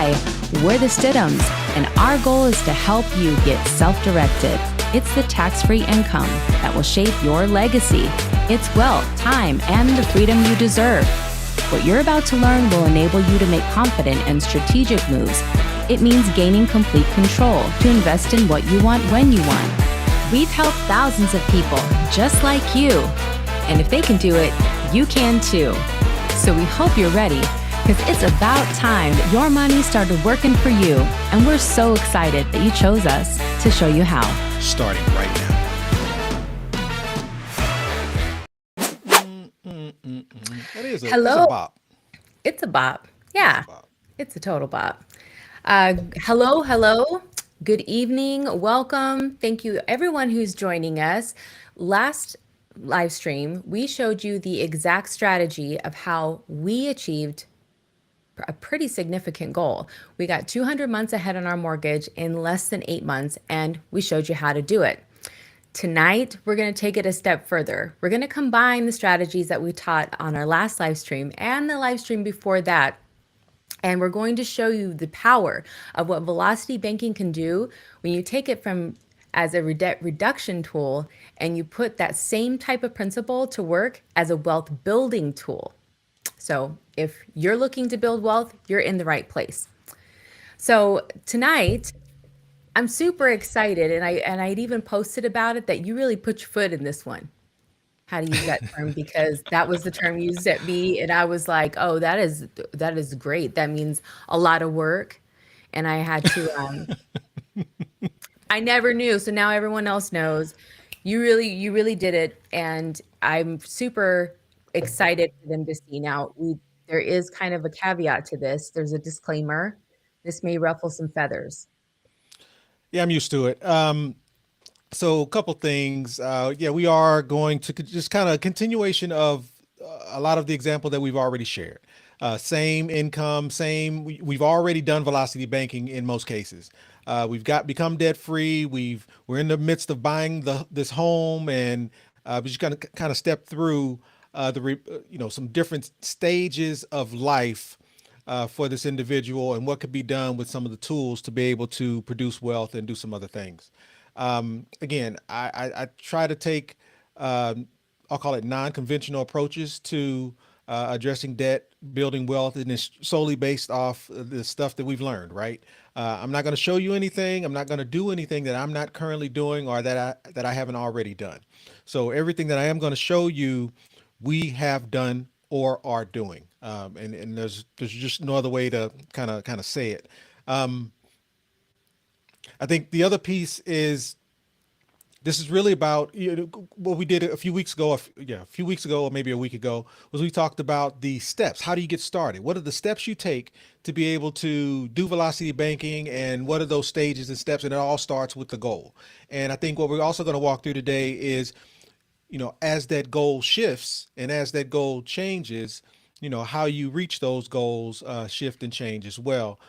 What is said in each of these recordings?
Hi, we're the Stidhums, and our goal is to help you get self-directed. It's the tax-free income that will shape your legacy. It's wealth, time, and the freedom you deserve. What you're about to learn will enable you to make confident and strategic moves. It means gaining complete control to invest in what you want when you want. We've helped thousands of people just like you. And if they can do it, you can too. So we hope you're ready, because it's about time that your money started working for you. And we're so excited that you chose us to show you how. Starting right now. That is a, that's a Hello. bop. It's a bop. That's a Yeah, bop. it's a total bop. Hello. Good evening. Welcome. Thank you, everyone who's joining us. Last live stream, we showed you the exact strategy of how we achieved a pretty significant goal. We got 200 months ahead on our mortgage in less than 8 months, and we showed you how to do it. Tonight, we're going to take it a step further. We're going to combine the strategies that we taught on our last live stream and the live stream before that. And we're going to show you the power of what velocity banking can do when you take it from as a debt reduction tool and you put that same type of principle to work as a wealth building tool. So if you're looking to build wealth, you're in the right place. So tonight, I'm super excited, and I'd even posted about it that you really put your foot in this one. How to use that term, because that was the term used at me, and I was like, "Oh, that is great. That means a lot of work." And I had to I never knew, so now everyone else knows. You really did it, and I'm super excited for them to see. Now, there is kind of a caveat to this. There's a disclaimer. This may ruffle some feathers. Yeah, I'm used to it. So a couple things. Yeah, we are going to just kind of continuation of a lot of the example that we've already shared. Same income, we've already done velocity banking in most cases. We've got become debt free. We're in the midst of buying this home, and we're just gonna kind of step through some different stages of life for this individual and what could be done with some of the tools to be able to produce wealth and do some other things. Again, I try to take, I'll call it non-conventional approaches to addressing debt, building wealth, and it's solely based off the stuff that we've learned, right? I'm not going to show you anything. I'm not going to do anything that I'm not currently doing or that I haven't already done. So everything that I am going to show you, we have done or are doing. And there's just no other way to kind of say it. Um, I think the other piece is this is really about what we did a few weeks ago. A few weeks ago, or maybe a week ago, was we talked about the steps. How do you get started? What are the steps you take to be able to do velocity banking, and what are those stages and steps? And it all starts with the goal. And I think what we're also going to walk through today is, as that goal shifts and as that goal changes, how you reach those goals shift and change as well.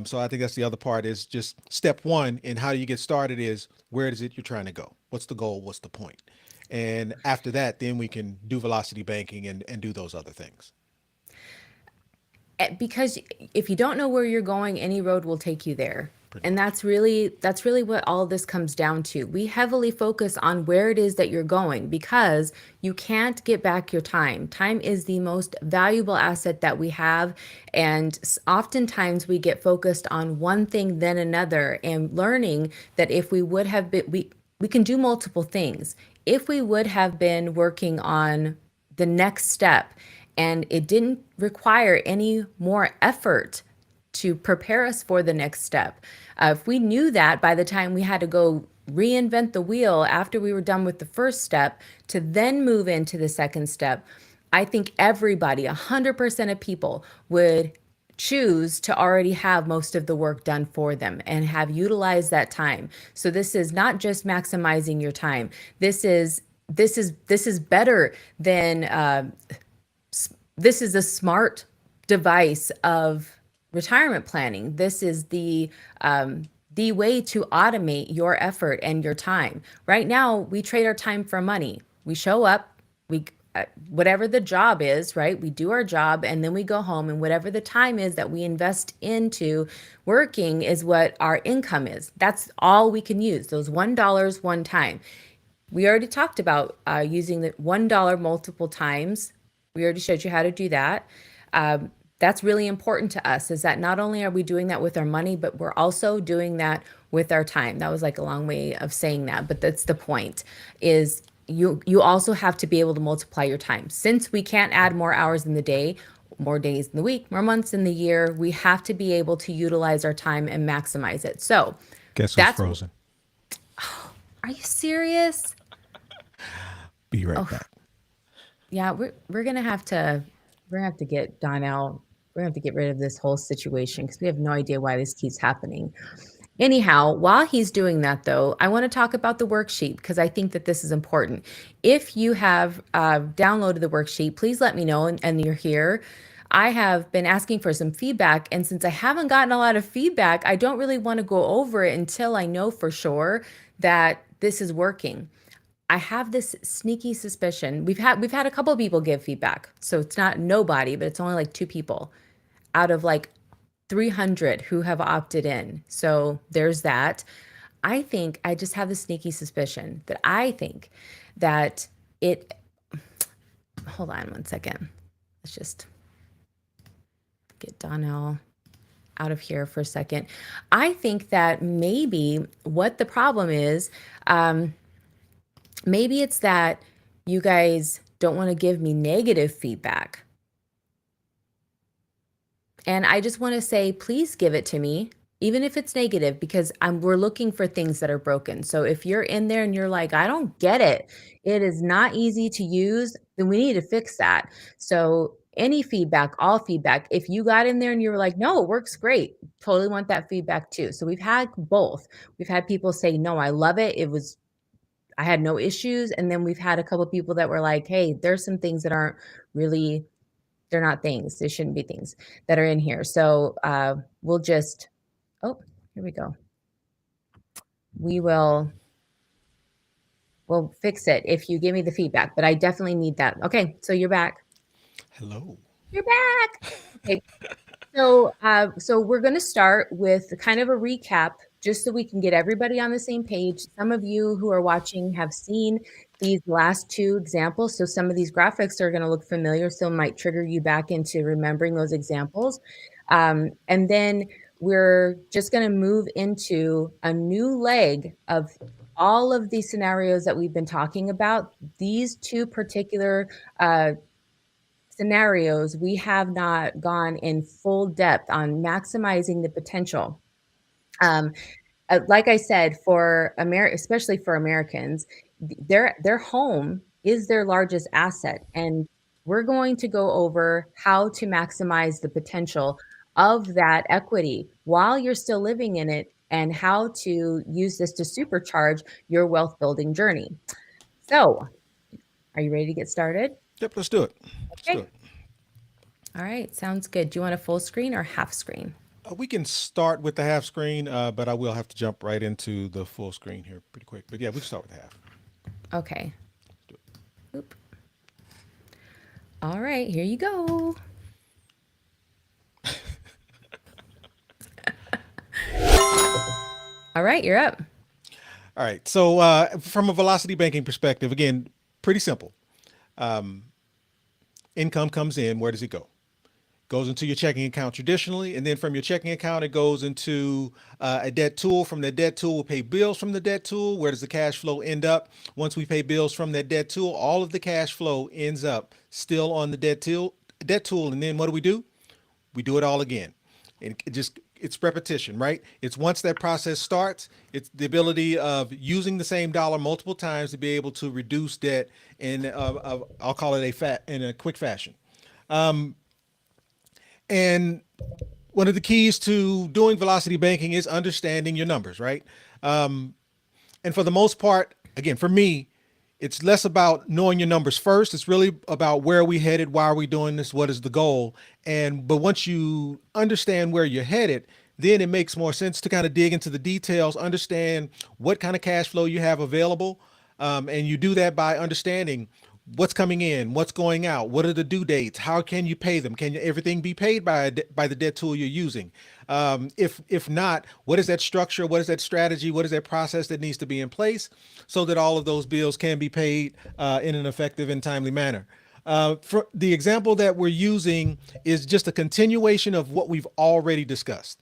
So I think that's the other part, is just step one in how you get started is, where is it you're trying to go? What's the goal? What's the point? And after that, then we can do velocity banking and do those other things. Because if you don't know where you're going, any road will take you there. Pretty And much. that's really what all this comes down to. We heavily focus on where it is that you're going, because you can't get back your time. Time is the most valuable asset that we have, and oftentimes we get focused on one thing then another, and learning that if we would have been we can do multiple things. If we would have been working on the next step and it didn't require any more effort to prepare us for the next step. If we knew that by the time we had to go reinvent the wheel after we were done with the first step to then move into the second step, I think everybody, 100% of people, would choose to already have most of the work done for them and have utilized that time. So this is not just maximizing your time. This is better than this is a smart device of retirement planning. This is the way to automate your effort and your time. Right now, we trade our time for money. We show up, we whatever the job is, right? We do our job and then we go home, and whatever the time is that we invest into working is what our income is. That's all we can use, those $1 one time. We already talked about using the $1 multiple times. We already showed you how to do that. That's really important to us, is that not only are we doing that with our money, but we're also doing that with our time. That was like a long way of saying that, but that's the point, is you also have to be able to multiply your time. Since we can't add more hours in the day, more days in the week, more months in the year, we have to be able to utilize our time and maximize it. So Guess who's that's, frozen? are you serious? Be right back. Yeah, we're gonna have to get Donnell. We're gonna have to get rid of this whole situation because we have no idea why this keeps happening. Anyhow, while he's doing that, though, I want to talk about the worksheet because I think that this is important. If you have downloaded the worksheet, please let me know, and you're here. I have been asking for some feedback, and since I haven't gotten a lot of feedback, I don't really want to go over it until I know for sure that this is working. I have this sneaky suspicion. We've had a couple of people give feedback. So it's not nobody, but it's only like two people out of like 300 who have opted in. So there's that. I just have the sneaky suspicion that I think that it, hold on one second. Let's just get Donnell out of here for a second. I think that maybe what the problem is, maybe it's that you guys don't want to give me negative feedback. And I just want to say, please give it to me, even if it's negative, because we're looking for things that are broken. So if you're in there and you're like, I don't get it, it is not easy to use, then we need to fix that. So any feedback, all feedback, if you got in there and you were like, no, it works great, totally want that feedback too. So we've had both. We've had people say, no, I love it. I had no issues. And then we've had a couple of people that were like, hey, there's some things that aren't really, they're not things. They shouldn't be things that are in here. So we'll just, oh, here we go. We'll fix it if you give me the feedback, but I definitely need that. Okay, so you're back. Hello. You're back. Okay. So we're going to start with kind of a recap, just so we can get everybody on the same page. Some of you who are watching have seen these last two examples, so some of these graphics are going to look familiar, so might trigger you back into remembering those examples. And then we're just going to move into a new leg of all of these scenarios that we've been talking about. These two particular scenarios, we have not gone in full depth on maximizing the potential. Like I said, especially for Americans, their home is their largest asset, and we're going to go over how to maximize the potential of that equity while you're still living in it, and how to use this to supercharge your wealth building journey. So, are you ready to get started? Yep, let's do it. Let's do Okay. it. All right, sounds good. Do you want a full screen or half screen? We can start with the half screen, but I will have to jump right into the full screen here pretty quick. But yeah, we can start with the half. Okay. Oop. All right, here you go. All right, you're up. All right. So from a velocity banking perspective, again, pretty simple. Income comes in. Where does it go? Goes into your checking account traditionally, and then from your checking account, it goes into a debt tool. From the debt tool, we'll pay bills from the debt tool. Where does the cash flow end up? Once we pay bills from that debt tool, all of the cash flow ends up still on the debt tool. And then what do? We do it all again. And it's repetition, right? It's once that process starts, it's the ability of using the same dollar multiple times to be able to reduce debt in I'll call it in a quick fashion. And one of the keys to doing velocity banking is understanding your numbers, right? And for the most part, again, for me, it's less about knowing your numbers first. It's really about where are we headed, why are we doing this, what is the goal? But once you understand where you're headed, then it makes more sense to kind of dig into the details, understand what kind of cash flow you have available. And you do that by understanding what's coming in, what's going out, what are the due dates, how can you pay them, can everything be paid by the debt tool you're using? If not, what is that structure, what is that strategy, what is that process that needs to be in place so that all of those bills can be paid in an effective and timely manner? For the example that we're using is just a continuation of what we've already discussed.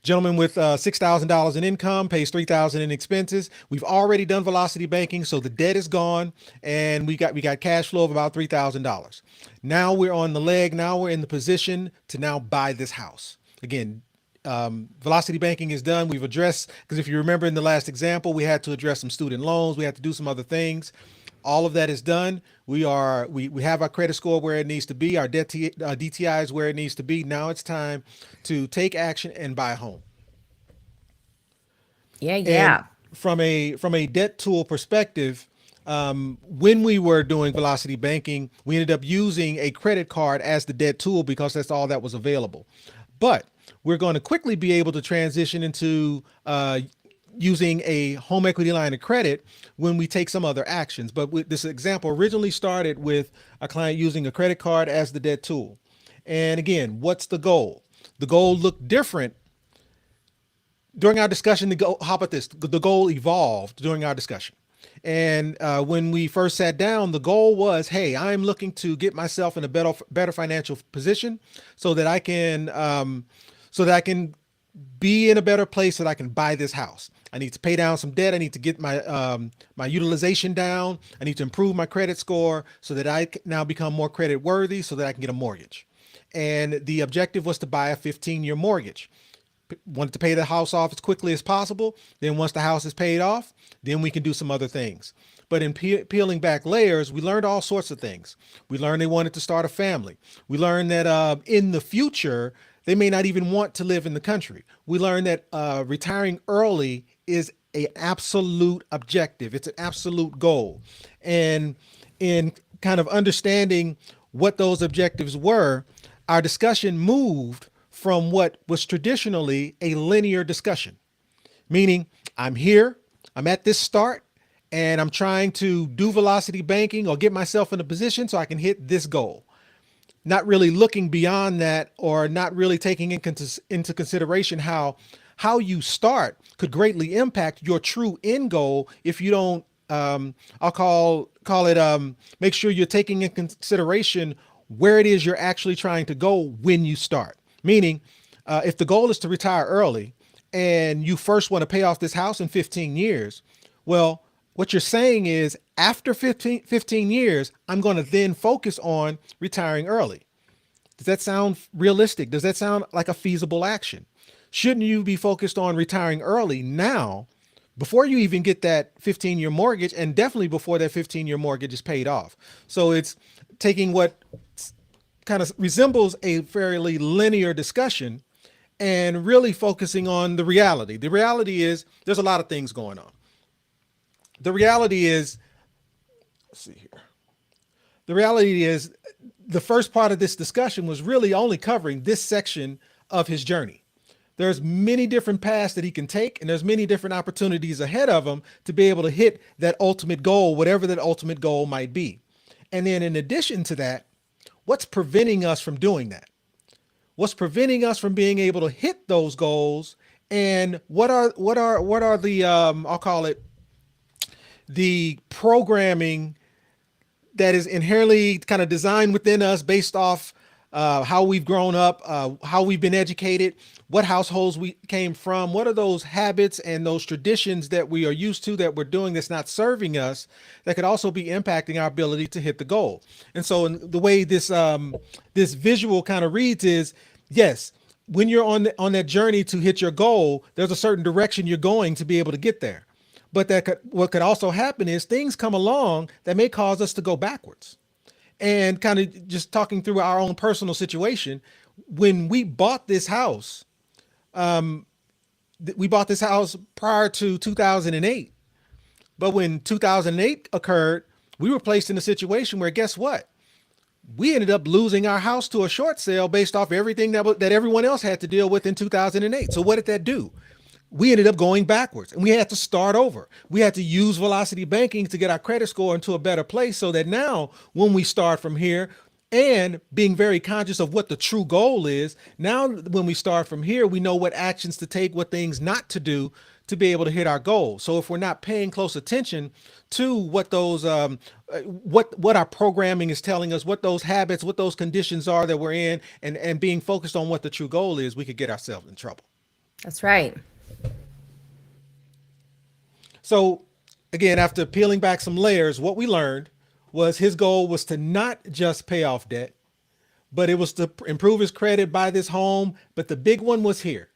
Gentleman with $6,000 in income pays $3,000 in expenses. We've already done velocity banking, so the debt is gone, and we got cash flow of about $3,000. Now we're on the leg. Now we're in the position to now buy this house. Again, velocity banking is done. We've addressed, because if you remember in the last example, we had to address some student loans. We had to do some other things. All of that is done. We have our credit score where it needs to be. Our DTI is where it needs to be. Now it's time to take action and buy a home. Yeah, And yeah. from a debt tool perspective, when we were doing velocity banking, we ended up using a credit card as the debt tool because that's all that was available. But we're going to quickly be able to transition into using a home equity line of credit when we take some other actions. But this example originally started with a client using a credit card as the debt tool. And again, what's the goal? The goal looked different during our discussion. How about this? The goal evolved during our discussion. And when we first sat down, the goal was, hey, I'm looking to get myself in a better financial position so that I can be in a better place so that I can buy this house. I need to pay down some debt. I need to get my utilization down. I need to improve my credit score so that I now become more credit worthy so that I can get a mortgage. And the objective was to buy a 15-year mortgage. Wanted to pay the house off as quickly as possible. Then once the house is paid off, then we can do some other things. But in peeling back layers, we learned all sorts of things. We learned they wanted to start a family. We learned that in the future, they may not even want to live in the country. We learned that retiring early is an absolute objective. It's an absolute goal. And in kind of understanding what those objectives were, our discussion moved from what was traditionally a linear discussion, meaning I'm here, I'm at this start, and I'm trying to do velocity banking or get myself in a position so I can hit this goal. Not really looking beyond that, or not really taking into consideration how you start could greatly impact your true end goal if you don't, I'll call it, make sure you're taking in consideration where it is you're actually trying to go when you start. Meaning, if the goal is to retire early and you first want to pay off this house in 15 years, well, what you're saying is after 15 years, I'm going to then focus on retiring early. Does that sound realistic? Does that sound like a feasible action? Shouldn't you be focused on retiring early now before you even get that 15-year mortgage, and definitely before that 15-year mortgage is paid off? So it's taking what kind of resembles a fairly linear discussion and really focusing on the reality. The reality is there's a lot of things going on. The reality is, let's see here. The reality is the first part of this discussion was really only covering this section of his journey. There's many different paths that he can take, and there's many different opportunities ahead of him to be able to hit that ultimate goal, whatever that ultimate goal might be. And then in addition to that, what's preventing us from doing that? What's preventing us from being able to hit those goals? And what are the I'll call it the programming that is inherently kind of designed within us based off how we've grown up, how we've been educated, what households we came from, what are those habits and those traditions that we are used to that we're doing that's not serving us, that could also be impacting our ability to hit the goal. And so in the way this visual kind of reads is, yes, when you're on that journey to hit your goal, there's a certain direction you're going to be able to get there. But what could also happen is things come along that may cause us to go backwards. And kind of just talking through our own personal situation, when we bought this house, we bought this house prior to 2008. But when 2008 occurred, we were placed in a situation where, guess what? We ended up losing our house to a short sale based off everything that everyone else had to deal with in 2008. So what did that do? we ended up going backwards and we had to start over. We had to use velocity banking to get our credit score into a better place so that now when we start from here and being very conscious of what the true goal is, now when we start from here, we know what actions to take, what things not to do to be able to hit our goal. So if we're not paying close attention to what those what our programming is telling us, what those habits, what those conditions are that we're in, and being focused on what the true goal is, we could get ourselves in trouble. That's right. So again, after peeling back some layers, what we learned was his goal was to not just pay off debt, but it was to improve his credit, buy this home. But the big one was here: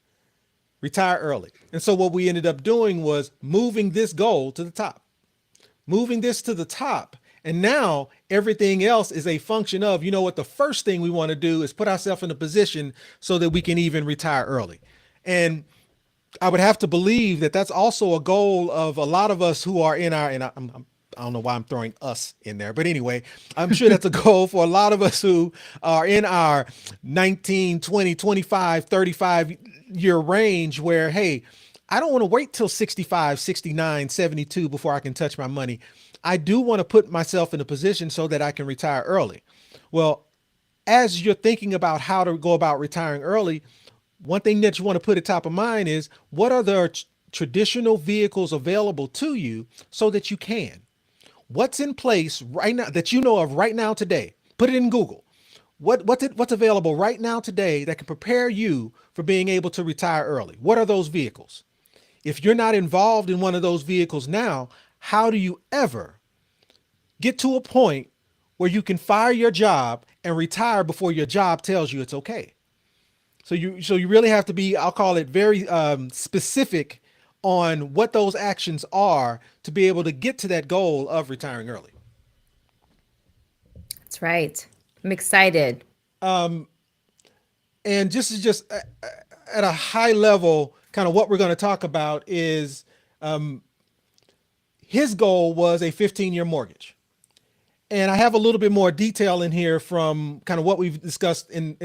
retire early. And so what we ended up doing was moving this goal to the top, moving this to the top. And now everything else is a function of, you know what, the first thing we want to do is put ourselves in a position so that we can even retire early. And I would have to believe that that's also a goal of a lot of us who are in our, and I don't know why I'm throwing us in there, but anyway, I'm sure that's a goal for a lot of us who are in our 19, 20, 25, 35 year range where, hey, I don't want to wait till 65, 69, 72 before I can touch my money. I do want to put myself in a position so that I can retire early. Well, as you're thinking about how to go about retiring early, one thing that you want to put at top of mind is what are the traditional vehicles available to you so that you can. What's in place right now that you know of right now today? Put it in Google. What's available right now today that can prepare you for being able to retire early? What are those vehicles? If you're not involved in one of those vehicles now, how do you ever get to a point where you can fire your job and retire before your job tells you it's okay? So you really have to be, I'll call it very specific on what those actions are to be able to get to that goal of retiring early. That's right. I'm excited. And just at a high level, kind of what we're going to talk about is his goal was a 15-year mortgage. And I have a little bit more detail in here from kind of what we've discussed in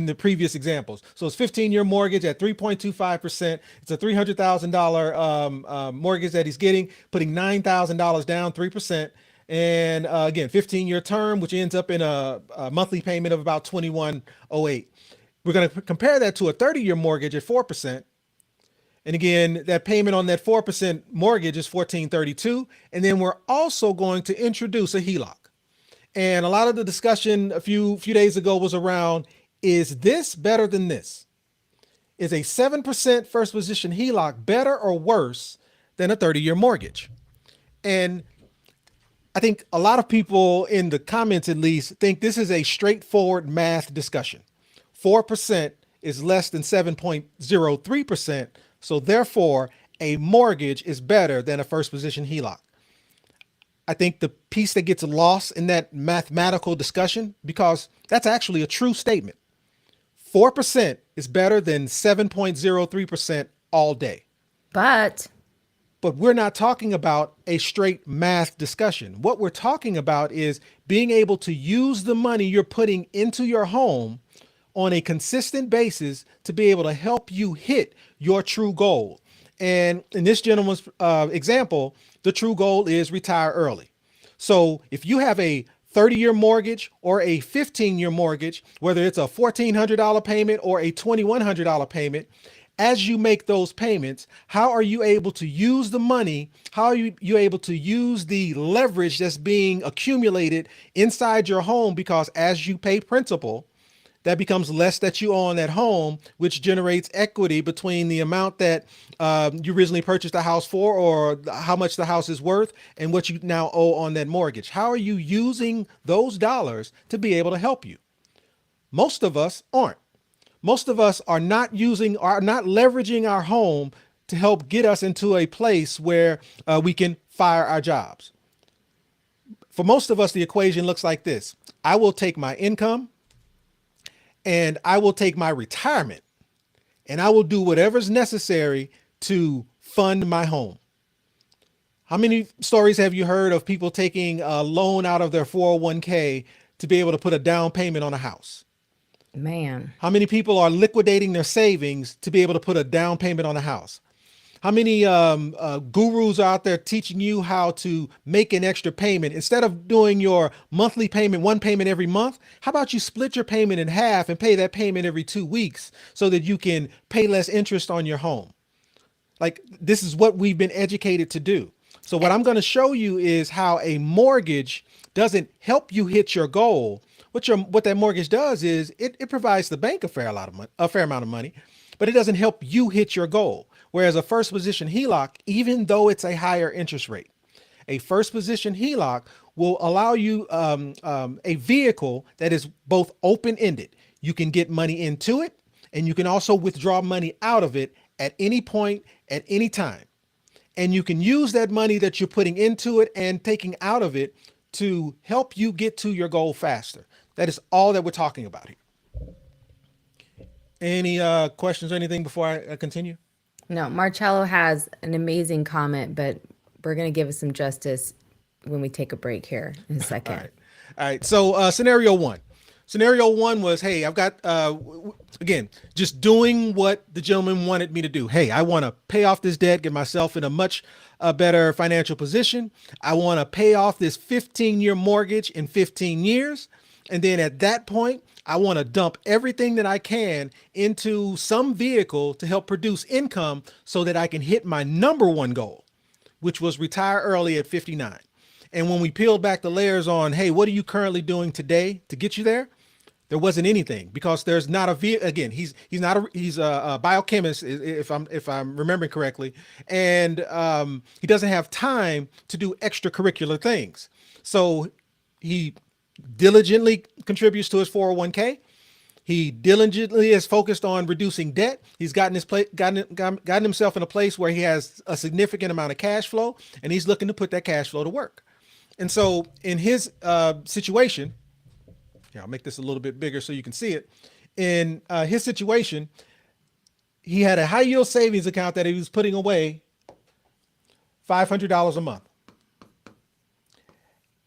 the previous examples. So it's 15-year mortgage at 3.25%. It's a $300,000 mortgage that he's getting, putting $9,000 down, 3%. And again, 15-year term, which ends up in a monthly payment of about $2,108. We're going to compare that to a 30-year mortgage at 4%. And again, that payment on that 4% mortgage is $1,432. And then we're also going to introduce a HELOC. And a lot of the discussion a few days ago was around, is this better than this? Is a 7% first position HELOC better or worse than a 30-year mortgage? And I think a lot of people in the comments, at least, think this is a straightforward math discussion. 4% is less than 7.03%. So therefore, a mortgage is better than a first position HELOC. I think the piece that gets lost in that mathematical discussion, because that's actually a true statement. 4% is better than 7.03% all day. But we're not talking about a straight math discussion. What we're talking about is being able to use the money you're putting into your home on a consistent basis to be able to help you hit your true goal. And in this gentleman's example, the true goal is retire early. So if you have a 30-year mortgage or a 15-year mortgage, whether it's a $1,400 payment or a $2,100 payment, as you make those payments, how are you able to use the money? How are you able to use the leverage that's being accumulated inside your home? Because as you pay principal, that becomes less that you owe on that home, which generates equity between the amount that you originally purchased the house for, or how much the house is worth, and what you now owe on that mortgage. How are you using those dollars to be able to help you? Most of us aren't. Most of us are not leveraging our home to help get us into a place where we can fire our jobs. For most of us, the equation looks like this. I will take my income, and I will take my retirement, and I will do whatever's necessary to fund my home. How many stories have you heard of people taking a loan out of their 401k to be able to put a down payment on a house? man, How many people are liquidating their savings to be able to put a down payment on a house? How many gurus are out there teaching you how to make an extra payment? Instead of doing your monthly payment, one payment every month, how about you split your payment in half and pay that payment every 2 weeks so that you can pay less interest on your home? Like, this is what we've been educated to do. So what I'm going to show you is how a mortgage doesn't help you hit your goal. What that mortgage does is it provides the bank a fair amount of money, but it doesn't help you hit your goal. Whereas a first position HELOC, even though it's a higher interest rate, a first position HELOC will allow you a vehicle that is both open ended. You can get money into it, and you can also withdraw money out of it at any point, at any time. And you can use that money that you're putting into it and taking out of it to help you get to your goal faster. That is all that we're talking about here. Any questions or anything before I continue? No, Marcello has an amazing comment, but we're going to give us some justice when we take a break here in a All second. right. All right. So scenario one. Scenario one was, hey, I've got again, just doing what the gentleman wanted me to do. Hey, I want to pay off this debt, get myself in a much better financial position. I want to pay off this 15-year mortgage in 15 years. And then at that point, I want to dump everything that I can into some vehicle to help produce income so that I can hit my number one goal, which was retire early at 59. And when we peeled back the layers on, hey, what are you currently doing today to get you there? There wasn't anything, because there's not again, he's a biochemist, if I'm remembering correctly, and he doesn't have time to do extracurricular things. So he diligently contributes to his 401k. He diligently is focused on reducing debt. He's gotten himself in a place where he has a significant amount of cash flow, and he's looking to put that cash flow to work. And so in his situation, here, I'll make this a little bit bigger so you can see it. In his situation, he had a high yield savings account that he was putting away $500 a month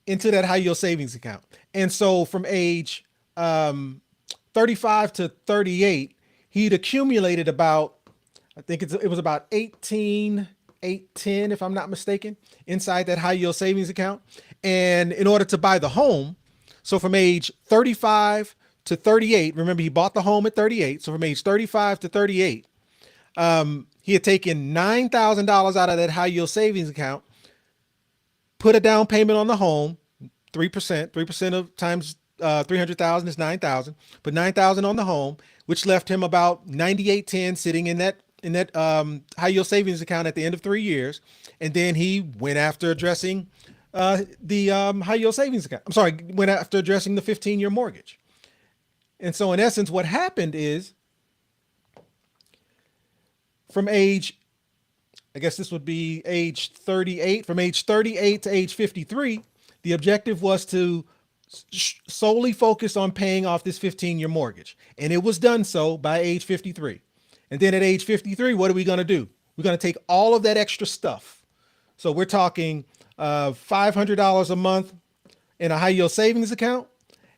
into that high yield savings account. And so from age 35 to 38, he'd accumulated about, I think it was about 18,810, if I'm not mistaken, inside that high yield savings account. And in order to buy the home, so from age 35 to 38, remember he bought the home at 38. So from age 35 to 38, he had taken $9,000 out of that high yield savings account, put a down payment on the home, 3% of times 300,000 is 9,000, put 9,000 on the home, which left him about 9810 sitting in that high yield savings account at the end of 3 years. And then he went after addressing the high yield savings account. I'm sorry, went after addressing the 15-year mortgage. And so in essence, what happened is from age, I guess this would be age 38, from age 38 to age 53, the objective was to solely focus on paying off this 15-year mortgage. And it was done so by age 53. And then at age 53, what are we going to do? We're going to take all of that extra stuff. So we're talking $500 a month in a high yield savings account.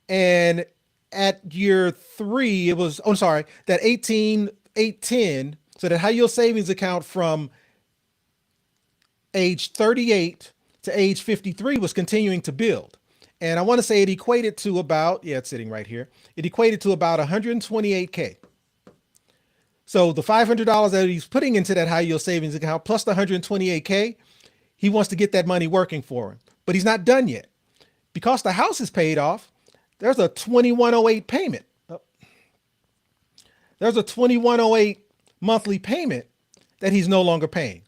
And at year 3, it was, oh, sorry, that 18,810. So that high yield savings account from age 38 to age 53 was continuing to build. And I want to say it equated to about, yeah, it's sitting right here. It equated to about 128K. So the $500 that he's putting into that high yield savings account plus the 128K, he wants to get that money working for him, but he's not done yet. Because the house is paid off, there's a 2108 payment. There's a 2108 monthly payment that he's no longer paying.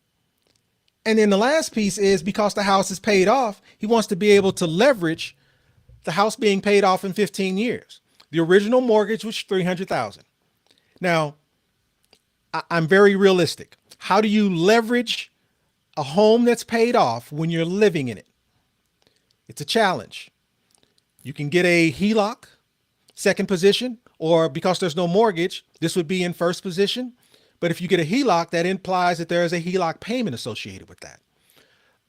And then the last piece is, because the house is paid off, he wants to be able to leverage the house being paid off in 15 years. The original mortgage was $300,000. Now, I'm very realistic. How do you leverage a home that's paid off when you're living in it? It's a challenge. You can get a HELOC, second position, or because there's no mortgage, this would be in first position. But if you get a HELOC, that implies that there is a HELOC payment associated with that.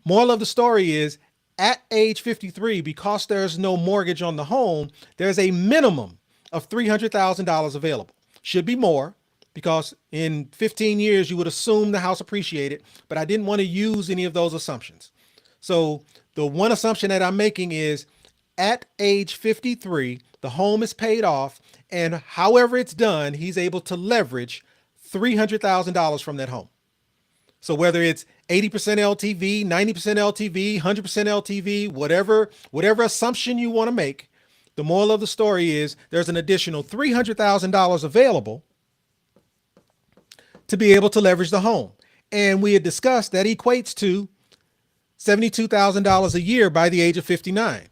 Moral of the story is, at age 53, because there's no mortgage on the home, there's a minimum of $300,000 available. Should be more, because in 15 years you would assume the house appreciated, but I didn't want to use any of those assumptions. So the one assumption that I'm making is at age 53, the home is paid off, and however it's done, he's able to leverage $300,000 from that home. So whether it's 80% LTV, 90% LTV, 100% LTV, whatever assumption you want to make, the moral of the story is there's an additional $300,000 available to be able to leverage the home. And we had discussed that equates to $72,000 a year by the age of 59.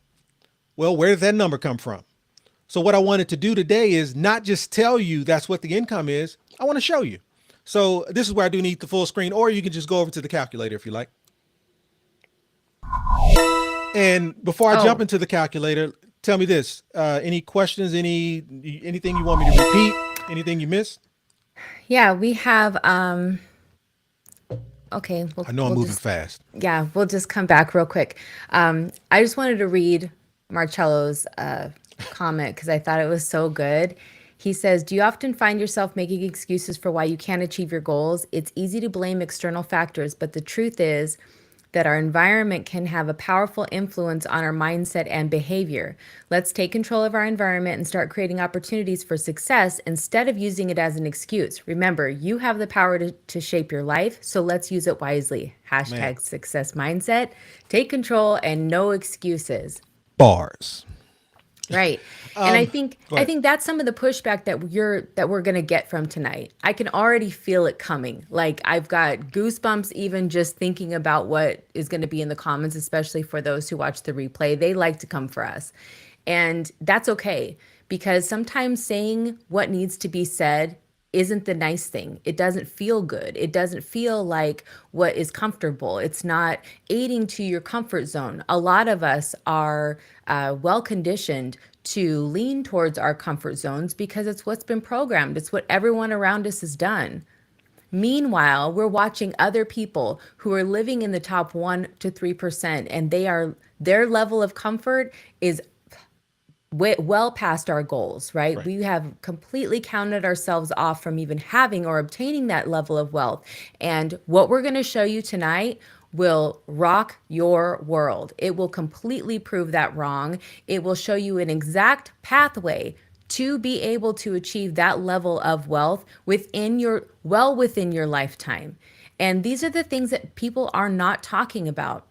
Well, where did that number come from? So what I wanted to do today is not just tell you that's what the income is. I want to show you. So this is where I do need the full screen, or you can just go over to the calculator if you like. And before I jump into the calculator, tell me this, any questions, anything you want me to repeat, anything you missed? Yeah, we have, okay, I know I'm moving fast. yeah, we'll just come back real quick. I just wanted to read Marcello's comment because I thought it was so good. He says, do you often find yourself making excuses for why you can't achieve your goals? It's easy to blame external factors, but the truth is that our environment can have a powerful influence on our mindset and behavior. Let's take control of our environment and start creating opportunities for success instead of using it as an excuse. Remember, you have the power to shape your life, so let's use it wisely. Man. Hashtag success mindset. Take control and no excuses. Bars. Right. And I Go think ahead. that's some of the pushback that we're going to get from tonight. I can already feel it coming. Like I've got goosebumps even just thinking about what is going to be in the comments, especially for those who watch the replay. They like to come for us. And that's okay because sometimes saying what needs to be said isn't the nice thing. It doesn't feel good. It doesn't feel like what is comfortable. It's not aiding to your comfort zone. A lot of us are well conditioned to lean towards our comfort zones because it's what's been programmed. It's what everyone around us has done. Meanwhile, we're watching other people who are living in the top 1 to 3%, and their level of comfort is well past our goals, right? Right. We have completely counted ourselves off from even having or obtaining that level of wealth. And what we're going to show you tonight will rock your world. It will completely prove that wrong. It will show you an exact pathway to be able to achieve that level of wealth within your lifetime. And these are the things that people are not talking about.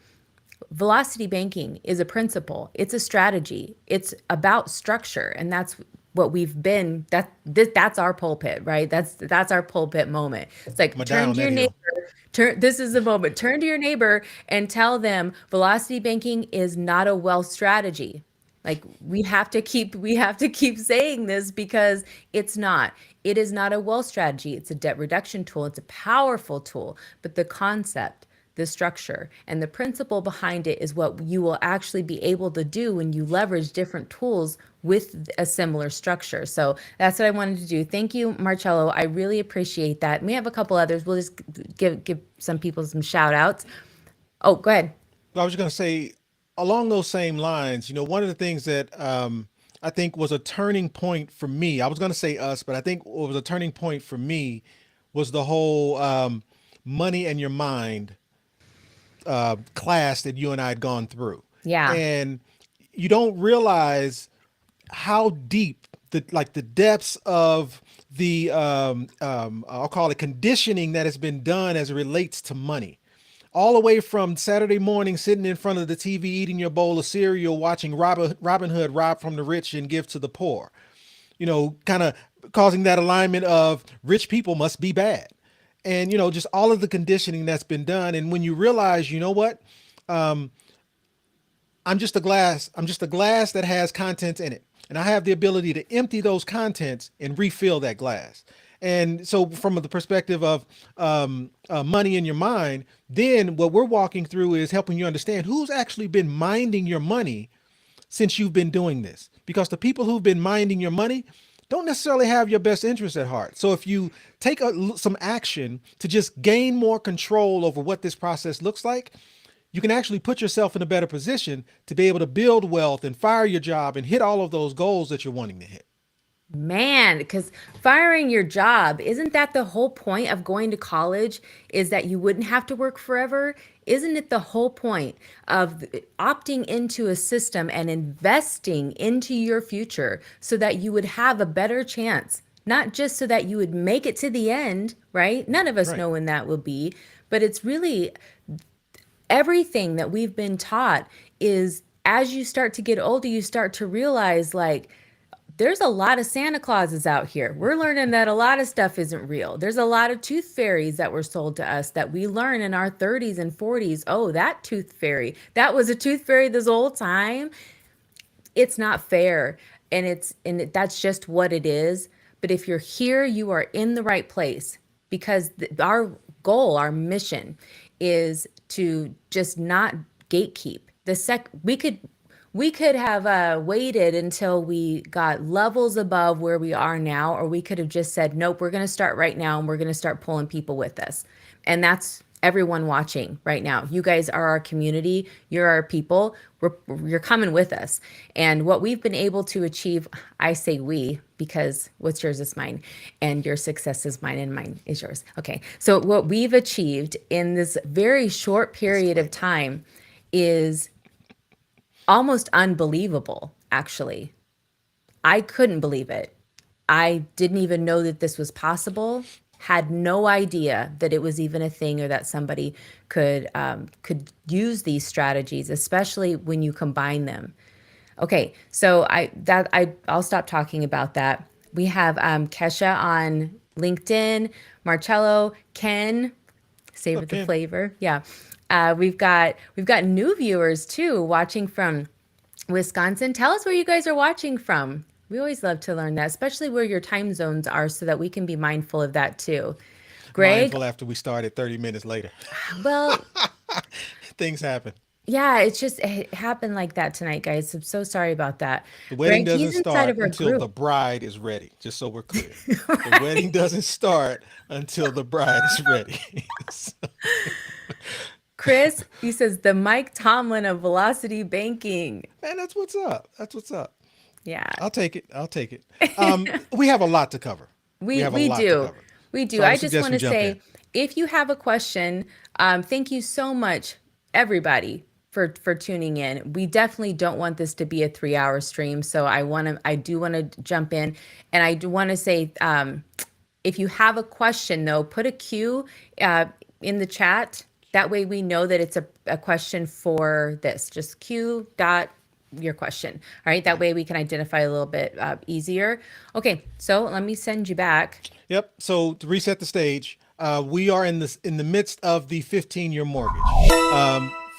Velocity banking is a principle. It's a strategy. It's about structure, and that's what we've been. That's our pulpit, right? That's our pulpit moment. It's I'm like gonna die turn on to that your hill. neighbor. Turn. This is the moment. Turn to your neighbor and tell them velocity banking is not a wealth strategy. Like we have to keep saying this because it's not. It is not a wealth strategy. It's a debt reduction tool. It's a powerful tool, but the concept, the structure, and the principle behind it is what you will actually be able to do when you leverage different tools with a similar structure. So that's what I wanted to do. Thank you, Marcello. I really appreciate that. And we have a couple others. We'll just give some people some shout outs. Oh, go ahead. I was just going to say, along those same lines, one of the things that I think was a turning point for me, I was going to say us, but I think what was a turning point for me was the whole money and your mind class that you and I had gone through. Yeah. And you don't realize how deep the depths of the I'll call it conditioning that has been done as it relates to money, all the way from Saturday morning sitting in front of the TV eating your bowl of cereal, watching Robin Hood rob from the rich and give to the poor, kind of causing that alignment of rich people must be bad, and just all of the conditioning that's been done. And when you realize, what, I'm just a glass that has contents in it. And I have the ability to empty those contents and refill that glass. And so from the perspective of money in your mind, then what we're walking through is helping you understand who's actually been minding your money since you've been doing this. Because the people who've been minding your money don't necessarily have your best interest at heart. So if you take some action to just gain more control over what this process looks like, you can actually put yourself in a better position to be able to build wealth and fire your job and hit all of those goals that you're wanting to hit. Man, because firing your job, isn't that the whole point of going to college? Is that you wouldn't have to work forever? Isn't it the whole point of opting into a system and investing into your future so that you would have a better chance? Not just so that you would make it to the end, right? None of us Right. know when that will be, but it's really everything that we've been taught is as you start to get older, you start to realize like, there's a lot of Santa Clauses out here. We're learning that a lot of stuff isn't real. There's a lot of tooth fairies that were sold to us that we learn in our 30s and 40s. Oh, that tooth fairy, that was a tooth fairy this whole time. It's not fair. That's just what it is. But if you're here, you are in the right place because our goal, our mission is to just not gatekeep. We could have waited until we got levels above where we are now, or we could have just said, nope, we're going to start right now and we're going to start pulling people with us. And that's everyone watching right now. You guys are our community. You're our people. You're coming with us. And what we've been able to achieve, I say we, because what's yours is mine, and your success is mine, and mine is yours. Okay. So, what we've achieved in this very short That's period of funny. time is almost unbelievable, actually. I couldn't believe it. I didn't even know that this was possible. Had no idea that it was even a thing or that somebody could use these strategies, especially when you combine them. Okay, so I'll stop talking about that. We have Kesha on LinkedIn, Marcello, Ken, What's savor up, the Ken? flavor. Yeah, we've got new viewers too watching from Wisconsin. Tell us where you guys are watching from. We always love to learn that, especially where your time zones are, so that we can be mindful of that too. Greg, Mindful after we started 30 minutes later. well, Things happen. yeah, it happened like that tonight, guys. I'm so sorry about that. The wedding Greg, doesn't he's inside start of our until the group. bride is ready, just so we're clear. The wedding Right. doesn't start until the bride is ready. So, Chris, he says the Mike Tomlin of Velocity Banking. man, that's what's up. That's what's up. Yeah. I'll take it. I'll take it. We have a lot to cover. We We have a we lot to do. cover. We So do. I would I just suggest want we to jump in. say if you have a question, thank you so much, everybody, for tuning in. We definitely don't want this to be a 3 hour stream. So I do want to jump in, and I do want to say, if you have a question though, put a Q uh, in the chat. That way we know that it's a question for this. Just Q dot your question. All right. That Right. way we can identify a little bit easier. Okay. So let me send you back. Yep. So to reset the stage, we are in the midst of the 15-year mortgage.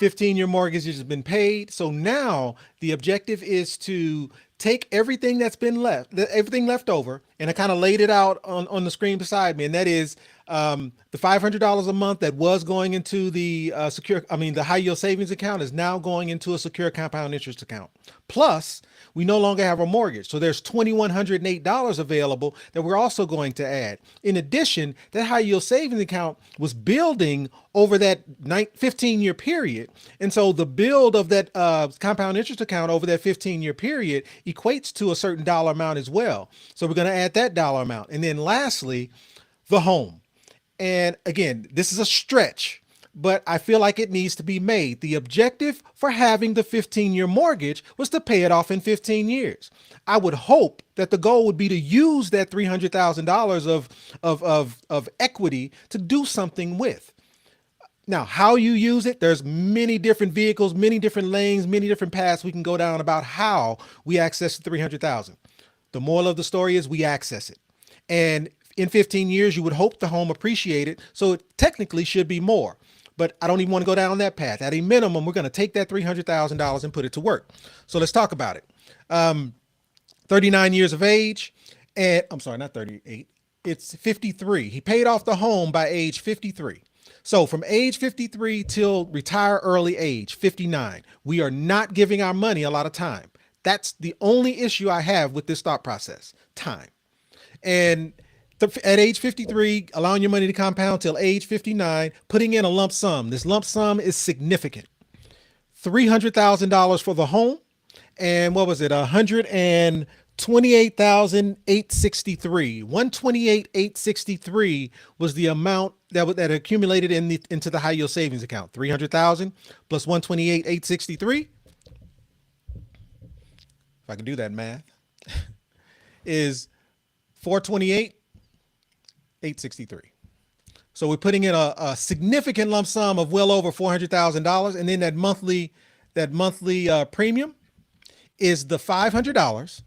15-year mortgage has been paid. So now the objective is to take everything that's been left, everything left over, and I kind of laid it out on the screen beside me, and that is the $500 a month that was going into the the high yield savings account is now going into a secure compound interest account. Plus, we no longer have a mortgage. So there's $2,108 available that we're also going to add. In addition, that high yield savings account was building over that 15-year period. And so the build of that compound interest account over that 15-year period equates to a certain dollar amount as well. So we're going to add that dollar amount. And then lastly, the home. And again, this is a stretch, but I feel like it needs to be made. The objective for having the 15-year mortgage was to pay it off in 15 years. I would hope that the goal would be to use that $300,000 of equity to do something with. Now, how you use it, there's many different vehicles, many different lanes, many different paths we can go down about how we access the 300,000. The moral of the story is we access it. And in 15 years, you would hope the home appreciated, so it technically should be more. But I don't even want to go down that path. At a minimum, we're going to take that $300,000 and put it to work. So let's talk about it. 39 years of age, and I'm sorry, not 38. It's 53. He paid off the home by age 53. So from age 53 till retire early age, 59, we are not giving our money a lot of time. That's the only issue I have with this thought process, time. And at age 53, allowing your money to compound till age 59, putting in a lump sum. This lump sum is significant. $300,000 for the home. And what was it? $28,863. 128,863 was the amount that accumulated into the high yield savings account. 300,000 plus 128,863. If I can do that math, is 428,863. So we're putting in a significant lump sum of well over $400,000, and then that monthly premium is the $500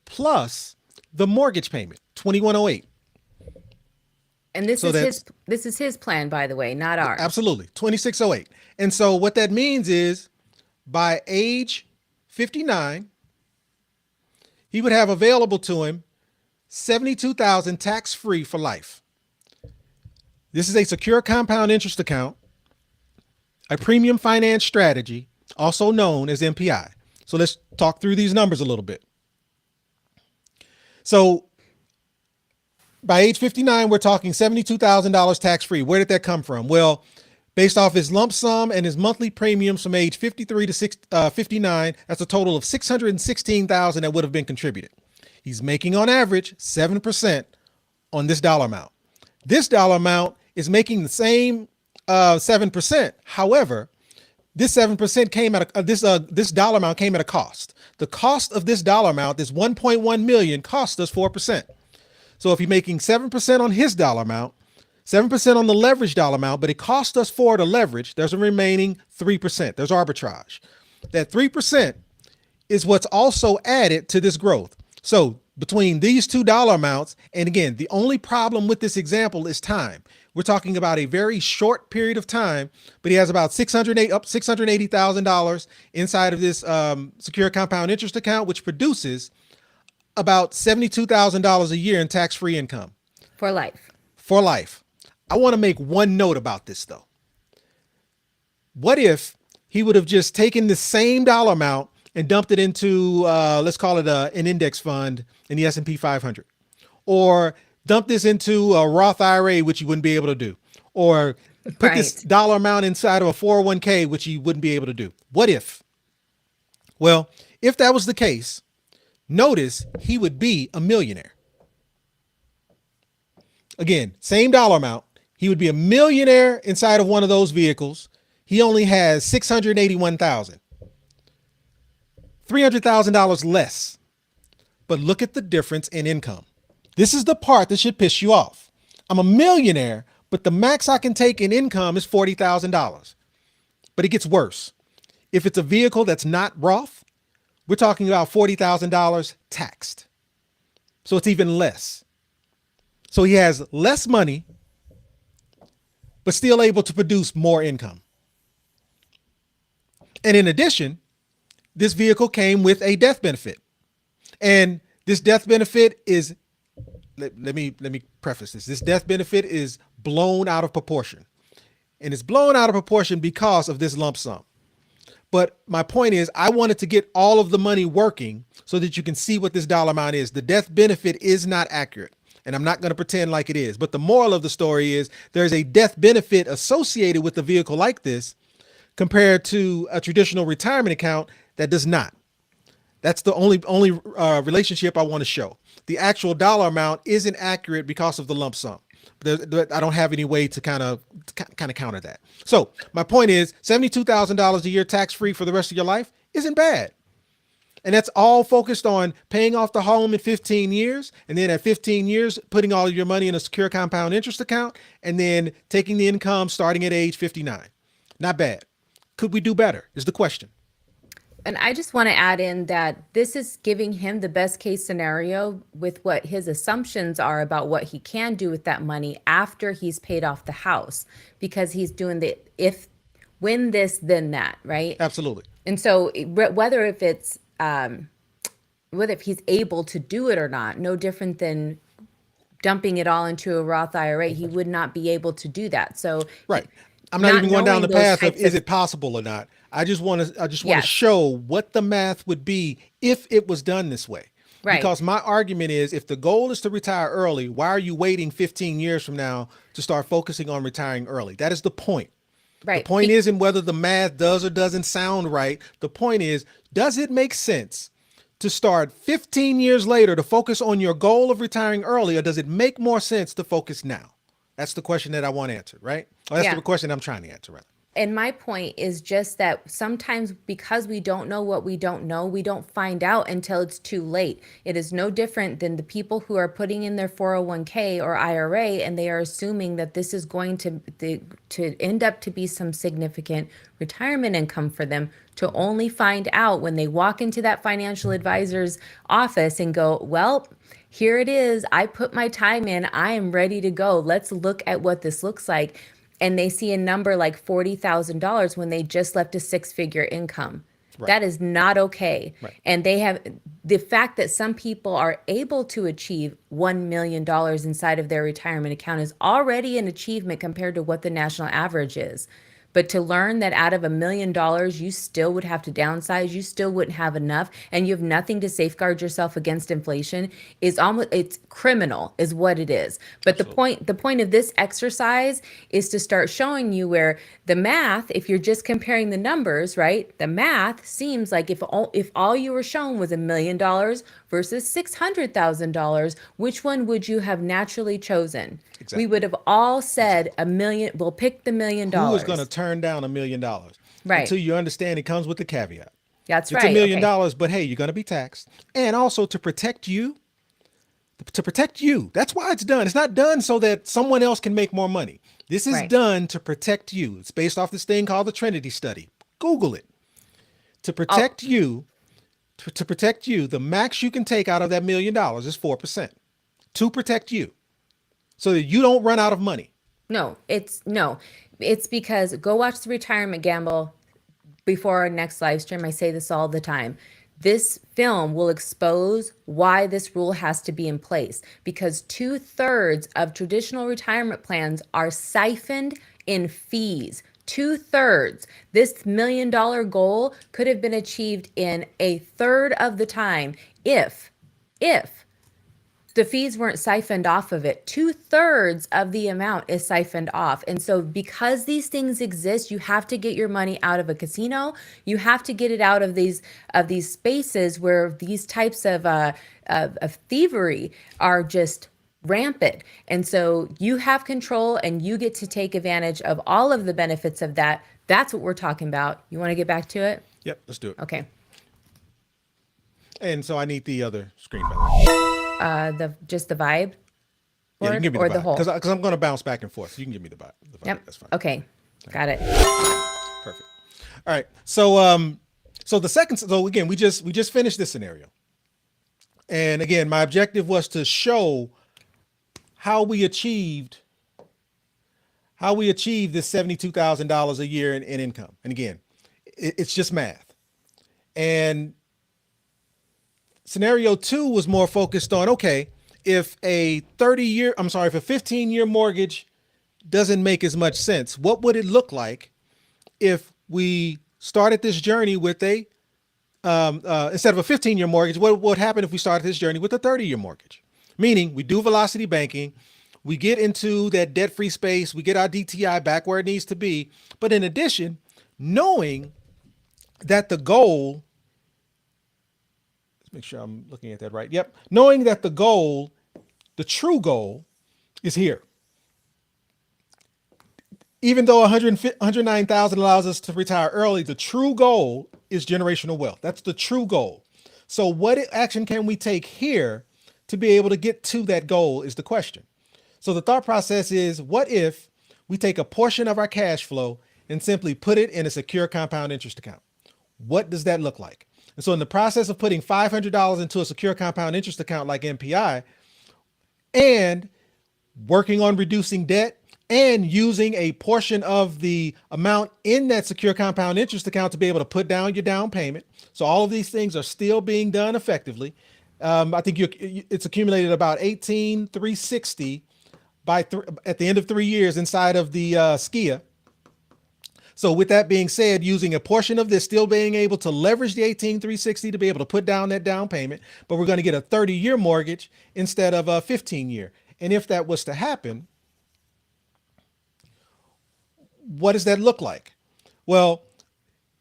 plus the mortgage payment, 2108. And this is his plan, by the way, not ours. Absolutely, 2608. And so what that means is by age 59, he would have available to him 72,000 tax-free for life. This is a secure compound interest account, a premium finance strategy, also known as MPI. So let's talk through these numbers a little bit. So by age 59, we're talking $72,000 tax-free. Where did that come from? Well, based off his lump sum and his monthly premiums from age 53 to 59, that's a total of $616,000 that would have been contributed. He's making on average 7% on this dollar amount. This dollar amount is making the same 7%. However, this 7% came at this dollar amount came at a cost. The cost of this dollar amount, this 1.1 million, cost us 4%. So if you're making 7% on his dollar amount, 7% on the leverage dollar amount, but it cost us 4 to leverage, there's a remaining 3%. There's arbitrage. That 3% is what's also added to this growth. So between these two dollar amounts, and again, the only problem with this example is time. We're talking about a very short period of time, but he has about $680,000 inside of this secure compound interest account, which produces about $72,000 a year in tax-free income. For life. For life. I want to make one note about this, though. What if he would have just taken the same dollar amount and dumped it into, let's call it an index fund in the S&P 500, or dump this into a Roth IRA, which you wouldn't be able to do, or put this dollar amount inside of a 401k, which you wouldn't be able to do. What if? Well, if that was the case, notice he would be a millionaire. Again, same dollar amount. He would be a millionaire inside of one of those vehicles. He only has $681,000. $300,000 less. But look at the difference in income. This is the part that should piss you off. I'm a millionaire, but the max I can take in income is $40,000. But it gets worse. If it's a vehicle that's not Roth, we're talking about $40,000 taxed. So it's even less. So he has less money, but still able to produce more income. And in addition, this vehicle came with a death benefit. And this death benefit is, let me preface this. This death benefit is blown out of proportion. And it's blown out of proportion because of this lump sum. But my point is, I wanted to get all of the money working so that you can see what this dollar amount is. The death benefit is not accurate, and I'm not going to pretend like it is. But the moral of the story is there's a death benefit associated with a vehicle like this compared to a traditional retirement account that does not. That's the only relationship I want to show. The actual dollar amount isn't accurate because of the lump sum. I don't have any way to kind of counter that. So my point is $72,000 a year tax-free for the rest of your life isn't bad. And that's all focused on paying off the home in 15 years. And then at 15 years, putting all of your money in a secure compound interest account and then taking the income starting at age 59. Not bad. Could we do better is the question. And I just want to add in that this is giving him the best case scenario with what his assumptions are about what he can do with that money after he's paid off the house, because he's doing the when this, then that, right? Absolutely. And so whether if he's able to do it or not, no different than dumping it all into a Roth IRA, he would not be able to do that. So right. I'm not even going down the path of is it possible or not. I just want to show what the math would be if it was done this way. Right. Because my argument is if the goal is to retire early, why are you waiting 15 years from now to start focusing on retiring early? That is the point. Right. The point isn't whether the math does or doesn't sound right. The point is, does it make sense to start 15 years later to focus on your goal of retiring early, or does it make more sense to focus now? That's the question that I want answered, right? Or that's Yeah. the question I'm trying to answer, right? And my point is just that sometimes because we don't know what we don't know, we don't find out until it's too late. It is no different than the people who are putting in their 401k or IRA and they are assuming that this is going to end up to be some significant retirement income for them, to only find out when they walk into that financial advisor's office and go, well, here it is. I put my time in. I am ready to go. Let's look at what this looks like, and they see a number like $40,000 when they just left a six-figure income. Right. That is not okay. Right. And they have the fact that some people are able to achieve $1 million inside of their retirement account is already an achievement compared to what the national average is. But to learn that out of $1 million, you still would have to downsize, you still wouldn't have enough, and you have nothing to safeguard yourself against inflation is almost, it's criminal, is what it is. But the point of this exercise is to start showing you where the math, if you're just comparing the numbers, right? The math seems like if all you were shown was $1 million versus $600,000, which one would you have naturally chosen? We Exactly. would have all said a million, we'll pick the million Who is going to dollars. turn down $1 million? Right. Until you understand it comes with the caveat. That's It's a right. million Okay. dollars, but hey, you're going to be taxed. And also to protect you, to protect you. That's why it's done. It's not done so that someone else can make more money. This is Right. done to protect you. It's based off this thing called the Trinity study. Google it. To Oh, protect you, to protect you, the max you can take out of that $1 million is 4%. To protect you so that you don't run out of money. no. It's because go watch the retirement gamble before our next live stream. I say this all the time. This film will expose why this rule has to be in place because two-thirds of traditional retirement plans are siphoned in fees. Two-thirds. This $1 million goal could have been achieved in a third of the time if the fees weren't siphoned off of it. Two-thirds of the amount is siphoned off. And so because these things exist, you have to get your money out of a casino. You have to get it out of these spaces where these types of thievery are just rampant. And so you have control and you get to take advantage of all of the benefits of that. That's what we're talking about. You want to get back to it? Yep, let's do it. Okay. And so I need the other screen, by the way. The just the vibe Yeah, you can board give me or the the vibe whole? because I'm going to bounce back and forth. You can give me the vibe. The vibe. Yep. That's fine. Okay. Got it. Perfect. All right. So the second. So again, we just finished this scenario, and again, my objective was to show how we achieved this $72,000 a year in income. And again, it's just math. And scenario two was more focused on, okay, if a 15-year mortgage doesn't make as much sense, what would it look like if we started this journey with instead of a 15-year mortgage, what would happen if we started this journey with a 30-year mortgage? Meaning we do velocity banking, we get into that debt-free space, we get our DTI back where it needs to be. But in addition, knowing that the goal, let's make sure I'm looking at that right. Yep. Knowing that the true goal is here. Even though 109,000 allows us to retire early, the true goal is generational wealth. That's the true goal. So what action can we take here to be able to get to that goal is the question. So the thought process is, what if we take a portion of our cash flow and simply put it in a secure compound interest account? What does that look like? And so in the process of putting $500 into a secure compound interest account like MPI and working on reducing debt and using a portion of the amount in that secure compound interest account to be able to put down your down payment. So all of these things are still being done effectively. I think it's accumulated about 18,360 at the end of 3 years inside of the SKIA. So with that being said, using a portion of this, still being able to leverage the 18,360 to be able to put down that down payment, but we're going to get a 30-year mortgage instead of a 15-year. And if that was to happen, what does that look like? Well,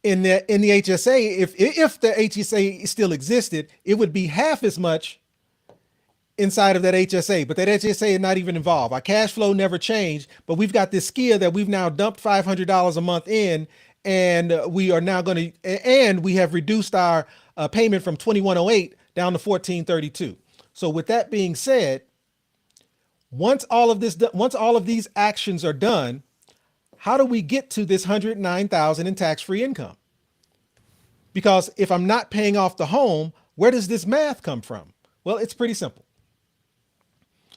In the HSA, if the HSA still existed, it would be half as much inside of that HSA, but that HSA is not even involved. Our cash flow never changed, but we've got this skill that we've now dumped $500 a month in, and we are now going to, and we have reduced our payment from 2108 down to 1432. So with that being said, once all of these actions are done, how do we get to this 109,000 in tax-free income? Because if I'm not paying off the home, where does this math come from? Well, it's pretty simple.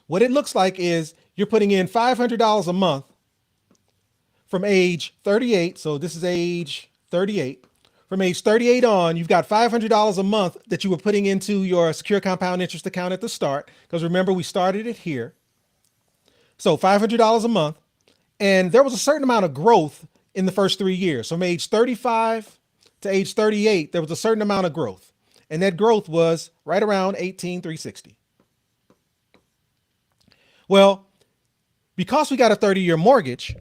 What it looks like is you're putting in $500 a month from age 38. So this is age 38. From age 38 on, you've got $500 a month that you were putting into your secure compound interest account at the start. Because remember, we started it here. So $500 a month. And there was a certain amount of growth in the first 3 years. From age 35 to age 38, there was a certain amount of growth. And that growth was right around 18,360. Well, because we got a 30-year mortgage,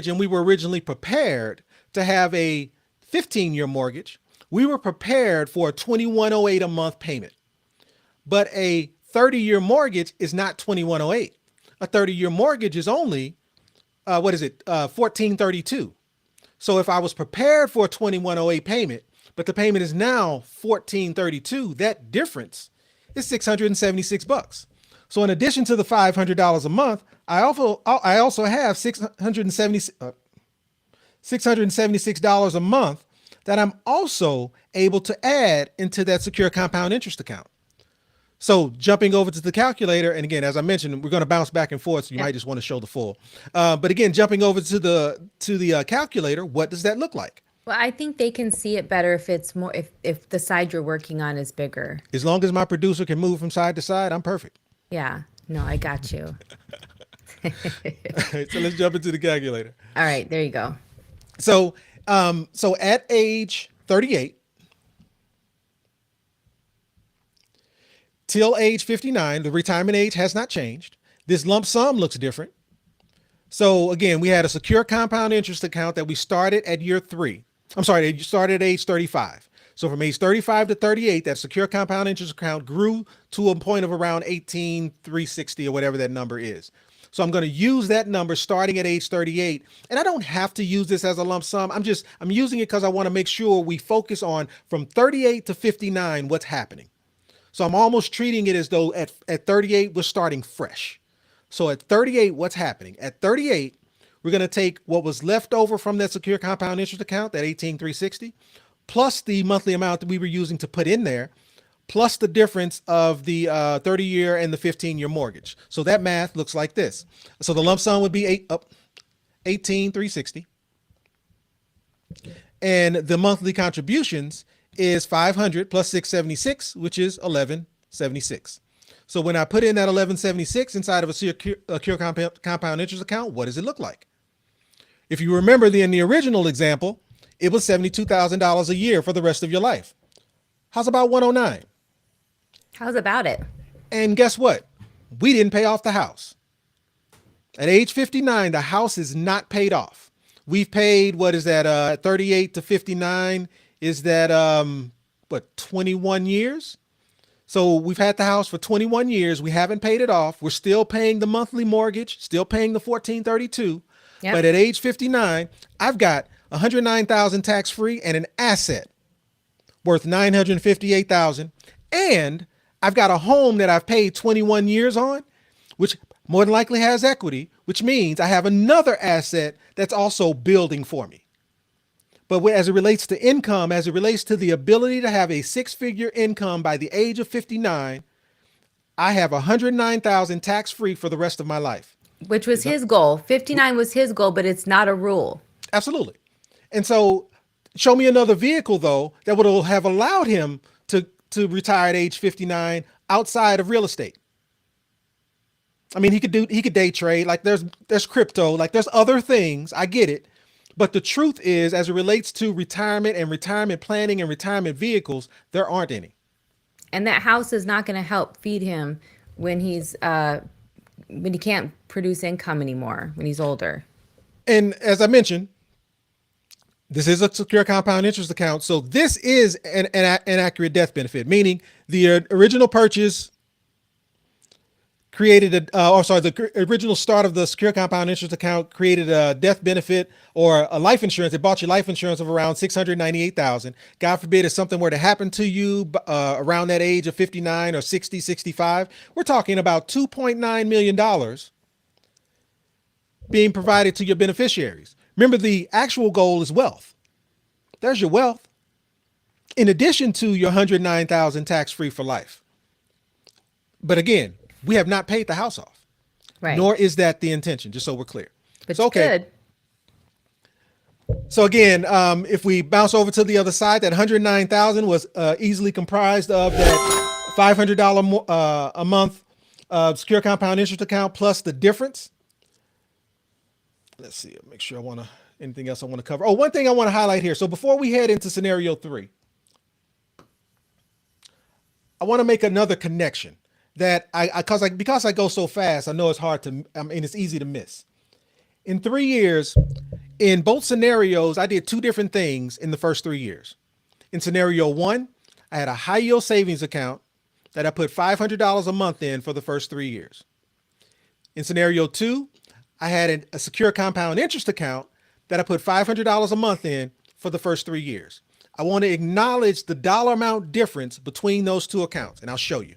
and we were originally prepared to have a 15-year mortgage, we were prepared for a 2108 a month payment. But a 30-year mortgage is not 2108. A 30-year mortgage is only 1432. So if I was prepared for a 2108 payment, but the payment is now 1432, that difference is $676. So in addition to the $500 a month, I also have $676 a month that I'm also able to add into that secure compound interest account. So jumping over to the calculator, and again, as I mentioned, we're going to bounce back and forth, so you might just want to show the full. But again, jumping over to the calculator, what does that look like? Well, I think they can see it better if it's more if the side you're working on is bigger. As long as my producer can move from side to side, I'm perfect. Yeah. No, I got you. All right, so let's jump into the calculator. All right, there you go. So, so at age 38 till age 59, the retirement age has not changed. This lump sum looks different. So again, we had a secure compound interest account that we started at year 3. I'm sorry, it started at age 35. So from age 35 to 38, that secure compound interest account grew to a point of around 18,360 or whatever that number is. So I'm going to use that number starting at age 38. And I don't have to use this as a lump sum. I'm using it because I want to make sure we focus on from 38 to 59, what's happening. So I'm almost treating it as though at 38, we're starting fresh. So at 38, what's happening? At 38, we're going to take what was left over from that secure compound interest account, that 18,360, plus the monthly amount that we were using to put in there, plus the difference of the 30-year and the 15-year mortgage. So that math looks like this. So the lump sum would be 18,360. And the monthly contributions is 500 plus 676, which is 1176. So when I put in that 1176 inside of a secure compound interest account, what does it look like? If you remember in the original example, it was $72,000 a year for the rest of your life. How's about 109? How's about it? And guess what? We didn't pay off the house. At age 59, the house is not paid off. We've paid, what is that, 38 to 59, is that, 21 years? So we've had the house for 21 years. We haven't paid it off. We're still paying the monthly mortgage, still paying the 1432. Yep. But at age 59, I've got 109,000 tax-free and an asset worth 958,000. And I've got a home that I've paid 21 years on, which more than likely has equity, which means I have another asset that's also building for me. But as it relates to income, as it relates to the ability to have a 6-figure income by the age of 59, I have 109,000 tax-free for the rest of my life. Which was his goal. 59 was his goal, but it's not a rule. Absolutely. And so show me another vehicle, though, that would have allowed him to retire at age 59 outside of real estate. I mean, he could day trade, like there's crypto, like there's other things. I get it. But the truth is, as it relates to retirement and retirement planning and retirement vehicles, there aren't any. And that house is not going to help feed him when when he can't produce income anymore, when he's older. And as I mentioned, This is a secure compound interest account. So this is an accurate death benefit, meaning the original purchase created the original start of the secure compound interest account created a death benefit or a life insurance. It bought you life insurance of around 698,000. God forbid if something were to happen to you around that age of 59 or 60, 65, we're talking about $2.9 million being provided to your beneficiaries. Remember, the actual goal is wealth. There's your wealth. In addition to your 109,000 tax free for life. But again, we have not paid the house off, Right. nor is that the intention, just so we're clear. But So, okay. good. So again, if we bounce over to the other side, that 109,000 was easily comprised of that $500 a month secure compound interest account plus the difference. Let's see, make sure anything else I want to cover. Oh, one thing I want to highlight here. So before we head into scenario 3, I want to make another connection that because I go so fast, I know it's hard to, it's easy to miss. In 3 years, in both scenarios, I did 2 different things in the first 3 years. In scenario 1, I had a high yield savings account that I put $500 a month in for the first 3 years. In scenario 2, I had a secure compound interest account that I put $500 a month in for the first 3 years. I want to acknowledge the dollar amount difference between those 2 accounts, and I'll show you.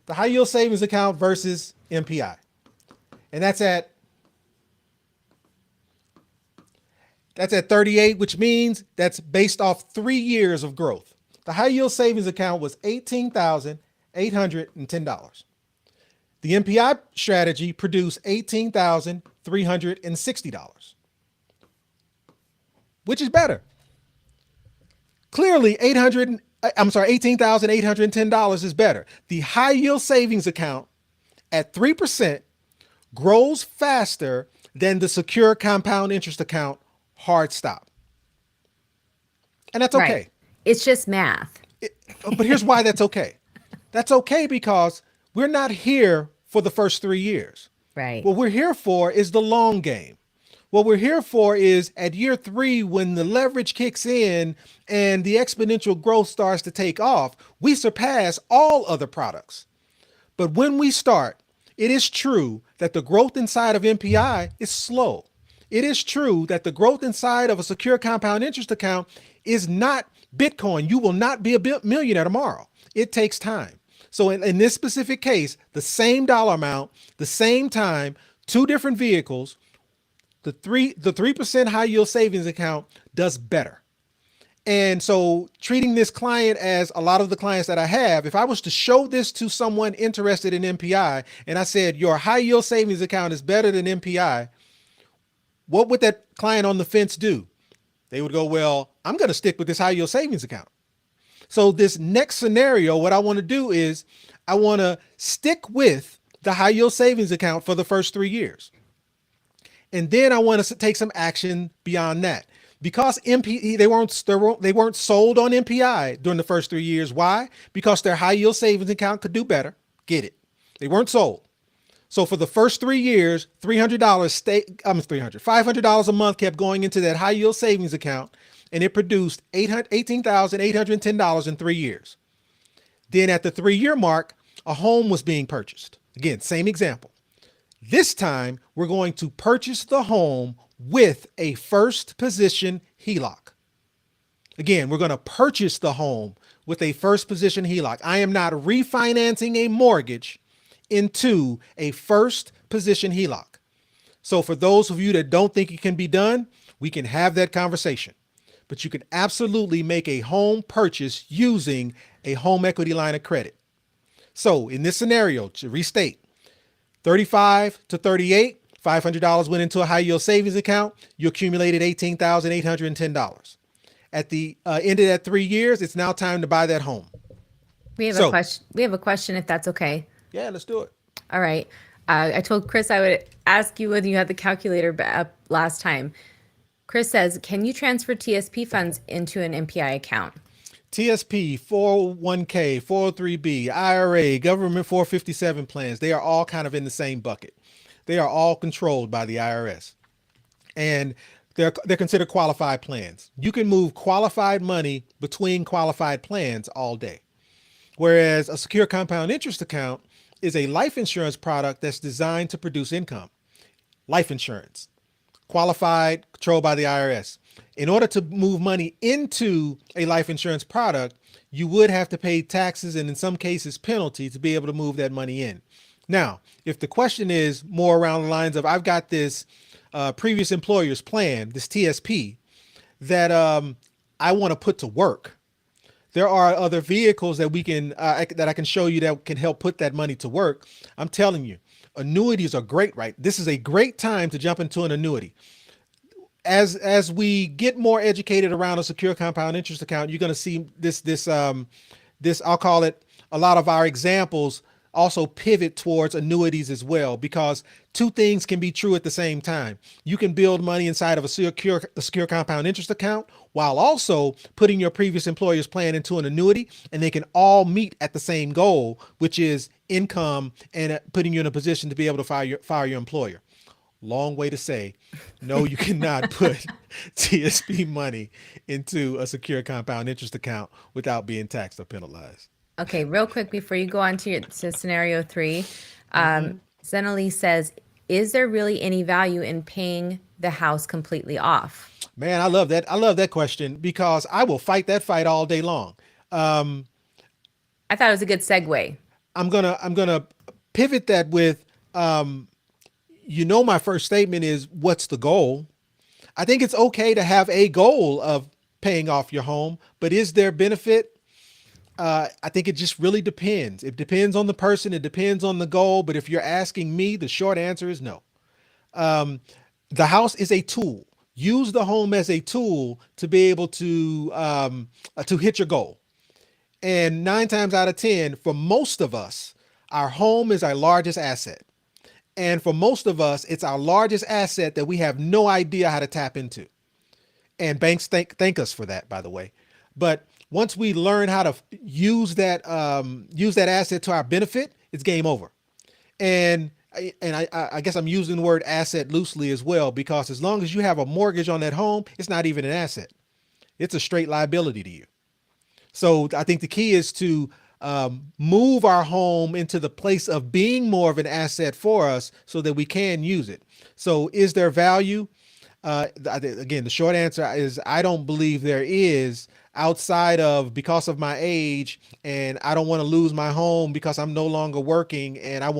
The high yield savings account versus MPI. And that's at 38, which means that's based off 3 years of growth. The high yield savings account was $18,810. The MPI strategy produced $18,360. Which is better? Clearly, $18,810 is better. The high yield savings account at 3% grows faster than the secure compound interest account hard stop. And that's okay. Right. It's just math. But here's why that's okay. That's okay because we're not here for the first 3 years. Right. What we're here for is the long game. What we're here for is at year 3, when the leverage kicks in and the exponential growth starts to take off, we surpass all other products. But when we start, it is true that the growth inside of MPI is slow. It is true that the growth inside of a secure compound interest account is not Bitcoin. You will not be a millionaire tomorrow. It takes time. So in this specific case, the same dollar amount, the same time, 2 different vehicles, the 3% high yield savings account does better. And so treating this client as a lot of the clients that I have, if I was to show this to someone interested in MPI and I said, your high yield savings account is better than MPI, what would that client on the fence do? They would go, well, I'm going to stick with this high yield savings account. So this next scenario, what I want to do is I want to stick with the high yield savings account for the first 3 years. And then I want to take some action beyond that. Because they weren't sold on MPI during the first 3 years. Why? Because their high yield savings account could do better. Get it? They weren't sold. So for the first 3 years, $500 a month kept going into that high yield savings account, and it produced $18,810 in 3 years. Then at the 3-year mark, a home was being purchased. Again, same example. This time, we're going to purchase the home with a first position HELOC. Again, we're going to purchase the home with a first position HELOC. I am not refinancing a mortgage into a first position HELOC. So for those of you that don't think it can be done, we can have that conversation. But you can absolutely make a home purchase using a home equity line of credit. So in this scenario, to restate, 35 to 38, $500 went into a high yield savings account. You accumulated $18,810. At the end of that 3 years, it's now time to buy that home. We have a question. We have a question, if that's okay. Yeah, let's do it. All right. I told Chris I would ask you whether you had the calculator up last time. Chris says, can you transfer TSP funds into an MPI account? TSP, 401k, 403b, IRA, government 457 plans, they are all kind of in the same bucket. They are all controlled by the IRS, and they're considered qualified plans. You can move qualified money between qualified plans all day. Whereas a secure compound interest account is a life insurance product that's designed to produce income. Life insurance, qualified, controlled by the IRS. In order to move money into a life insurance product, you would have to pay taxes and in some cases penalty to be able to move that money in. Now, if the question is more around the lines of I've got this previous employer's plan, this TSP, that I want to put to work, there are other vehicles that we can that I can show you that can help put that money to work. I'm telling you, annuities are great, right? This is a great time to jump into an annuity. As we get more educated around a secure compound interest account, you're going to see this I'll call it, a lot of our examples also pivot towards annuities as well, because two things can be true at the same time. You can build money inside of a secure compound interest account while also putting your previous employer's plan into an annuity, and they can all meet at the same goal, which is income and putting you in a position to be able to fire your employer. Long way to say, no, you cannot put TSP money into a secure compound interest account without being taxed or penalized. Okay, real quick before you go on to scenario 3, Zenali says, is there really any value in paying the house completely off? Man, I love that. I love that question because I will fight that fight all day long. I thought it was a good segue. I'm gonna pivot that with, my first statement is, what's the goal? I think it's okay to have a goal of paying off your home, but is there benefit? I think it just really depends. It depends on the person. It depends on the goal. But if you're asking me, the short answer is no. The house is a tool. Use the home as a tool to be able to hit your goal. And 9 times out of 10, for most of us, our home is our largest asset. And for most of us, it's our largest asset that we have no idea how to tap into. And banks thank us for that, by the way. But once we learn how to use that asset to our benefit, it's game over. And I guess I'm using the word asset loosely as well, because as long as you have a mortgage on that home, it's not even an asset. It's a straight liability to you. So I think the key is to move our home into the place of being more of an asset for us so that we can use it. So is there value? Again, the short answer is I don't believe there is, outside of because of my age, and I don't want to lose my home because I'm no longer working, and I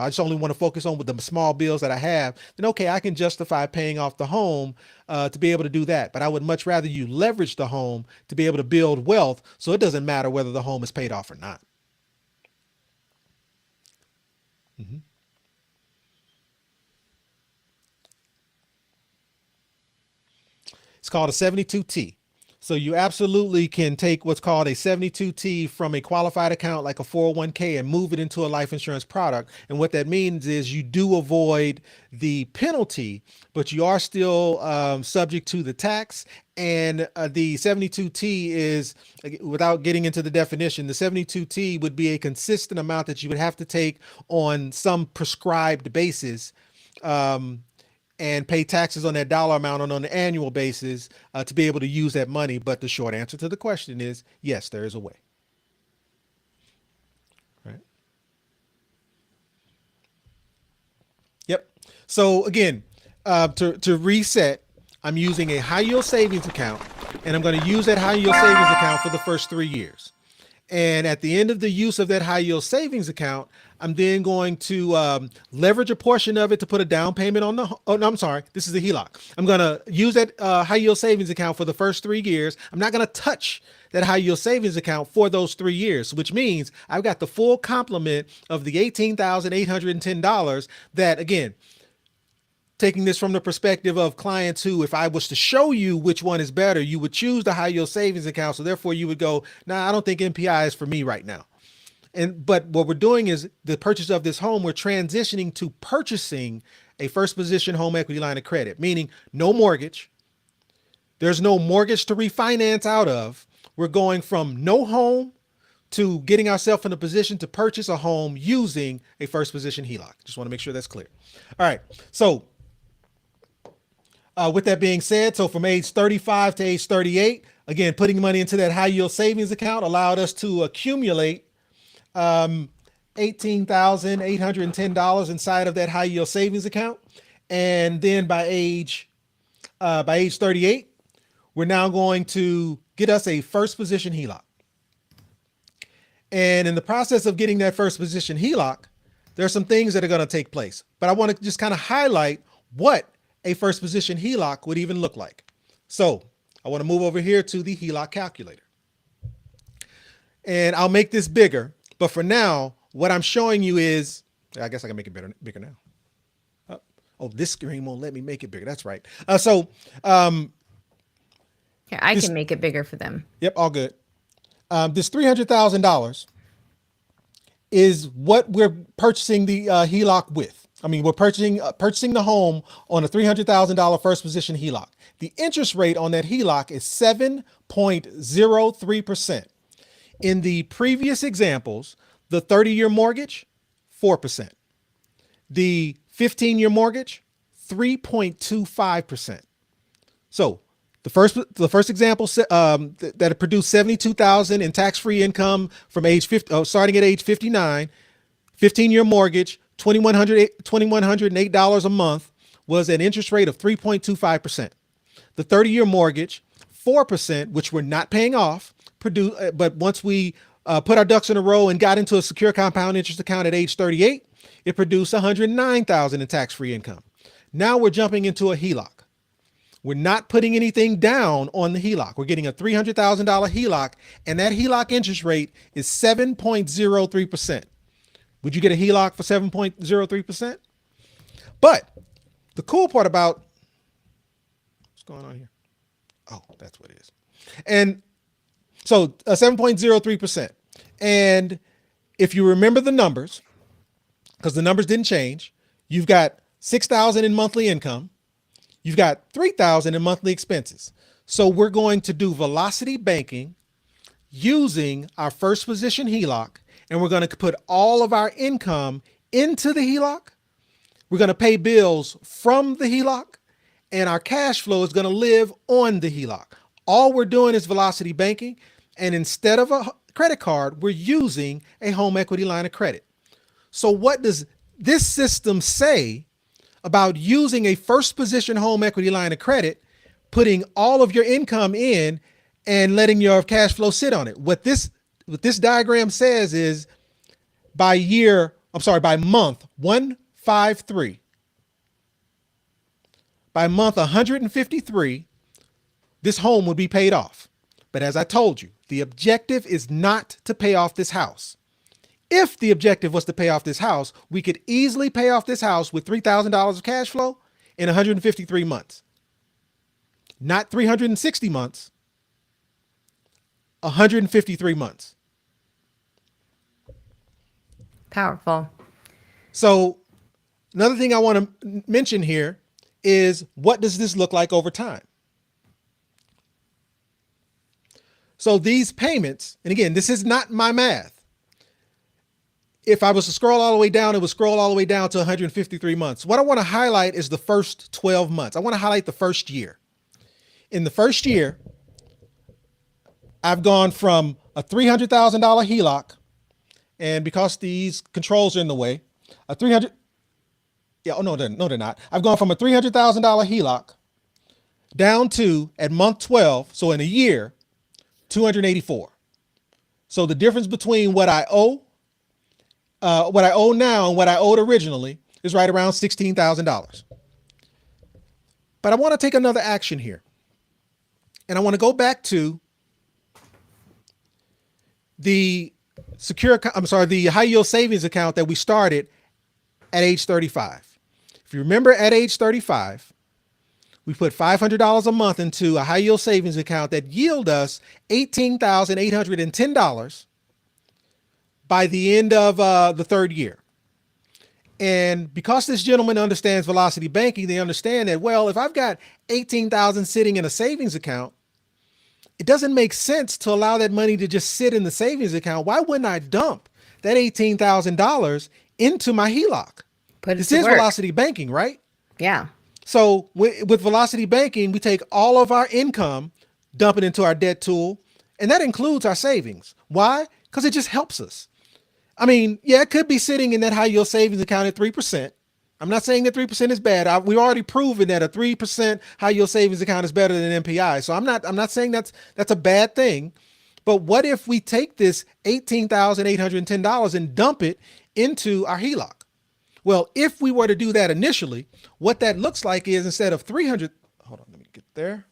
just only want to focus on with the small bills that I have. Then okay, I can justify paying off the home to be able to do that. But I would much rather you leverage the home to be able to build wealth, so it doesn't matter whether the home is paid off or not. Mm-hmm. It's called a 72T. So you absolutely can take what's called a 72T from a qualified account like a 401k and move it into a life insurance product. And what that means is you do avoid the penalty, but you are still subject to the tax. And the 72T is, without getting into the definition, the 72T would be a consistent amount that you would have to take on some prescribed basis, and pay taxes on that dollar amount on an annual basis to be able to use that money. But the short answer to the question is yes, there is a way. Right. Yep. So again, to reset, I'm using a high yield savings account, and I'm going to use that high yield savings account for the first 3 years. And at the end of the use of that high yield savings account, I'm then going to leverage a portion of it to put a down payment on this is the HELOC. I'm going to use that high yield savings account for the first 3 years. I'm not going to touch that high yield savings account for those 3 years, which means I've got the full complement of the $18,810 that, again, taking this from the perspective of clients who, if I was to show you which one is better, you would choose the high yield savings account. So therefore you would go, nah, I don't think MPI is for me right now. But what we're doing is the purchase of this home, we're transitioning to purchasing a first position home equity line of credit, meaning no mortgage. There's no mortgage to refinance out of. We're going from no home to getting ourselves in a position to purchase a home using a first position HELOC. Just want to make sure that's clear. All right. So with that being said, so from age 35 to age 38, again, putting money into that high yield savings account allowed us to accumulate $18,810 inside of that high yield savings account. And then by age 38, we're now going to get us a first position HELOC. And in the process of getting that first position HELOC, there are some things that are going to take place. But I want to just kind of highlight what a first position HELOC would even look like. So I want to move over here to the HELOC calculator. And I'll make this bigger. But for now, what I'm showing you is, I guess I can make it bigger now. Oh, this screen won't let me make it bigger. That's right. Here, I can make it bigger for them. Yep, all good. This $300,000 is what we're purchasing the HELOC with. I mean, we're purchasing the home on a $300,000 first position HELOC. The interest rate on that HELOC is 7.03%. In the previous examples, the 30-year mortgage, 4%. The 15-year mortgage, 3.25%. So the first example that produced $72,000 in tax-free income from starting at age 59, 15-year mortgage, $2,108 a month, was an interest rate of 3.25%. The 30-year mortgage, 4%, which we're not paying off, but once we put our ducks in a row and got into a secure compound interest account at age 38, it produced $109,000 in tax-free income. Now we're jumping into a HELOC. We're not putting anything down on the HELOC. We're getting a $300,000 HELOC, and that HELOC interest rate is 7.03%. Would you get a HELOC for 7.03%? But the cool part about what's going on here? Oh, that's what it is. And so 7.03%. And if you remember the numbers, because the numbers didn't change, you've got $6,000 in monthly income. You've got $3,000 in monthly expenses. So we're going to do velocity banking using our first position HELOC, and we're going to put all of our income into the HELOC. We're going to pay bills from the HELOC, and our cash flow is going to live on the HELOC. All we're doing is velocity banking, and instead of a credit card, we're using a home equity line of credit. So what does this system say about using a first position home equity line of credit, putting all of your income in and letting your cash flow sit on it? What this diagram says is by month 153, by month 153, this home would be paid off. But as I told you, the objective is not to pay off this house. If the objective was to pay off this house, we could easily pay off this house with $3,000 of cash flow in 153 months. Not 360 months, 153 months. Powerful. So another thing I want to mention here is, what does this look like over time? So these payments, and again, this is not my math. If I was to scroll all the way down, it would scroll all the way down to 153 months. What I want to highlight is the first 12 months. I want to highlight the first year. In the first year, I've gone from a $300,000 HELOC, and because these controls are in the way, no, they're not. I've gone from a $300,000 HELOC down to, at month 12, so in a year, 284. So the difference between what I owe now and what I owed originally is right around $16,000. But I want to take another action here. And I want to go back to the high yield savings account that we started at age 35. If you remember, at age 35, we put $500 a month into a high yield savings account that yielded us $18,810 by the end of the third year. And because this gentleman understands velocity banking, they understand that, well, if I've got $18,000 sitting in a savings account, it doesn't make sense to allow that money to just sit in the savings account. Why wouldn't I dump that $18,000 into my HELOC? Put it This to is work. velocity banking, right? Yeah. So with velocity banking, we take all of our income, dump it into our debt tool, and that includes our savings. Why? Because it just helps us. I mean, yeah, it could be sitting in that high yield savings account at 3%. I'm not saying that 3% is bad. We've already proven that a 3% high yield savings account is better than MPI. So I'm not saying that's a bad thing. But what if we take this $18,810 and dump it into our HELOC? Well, if we were to do that initially, what that looks like is instead of 300, hold on, let me get there.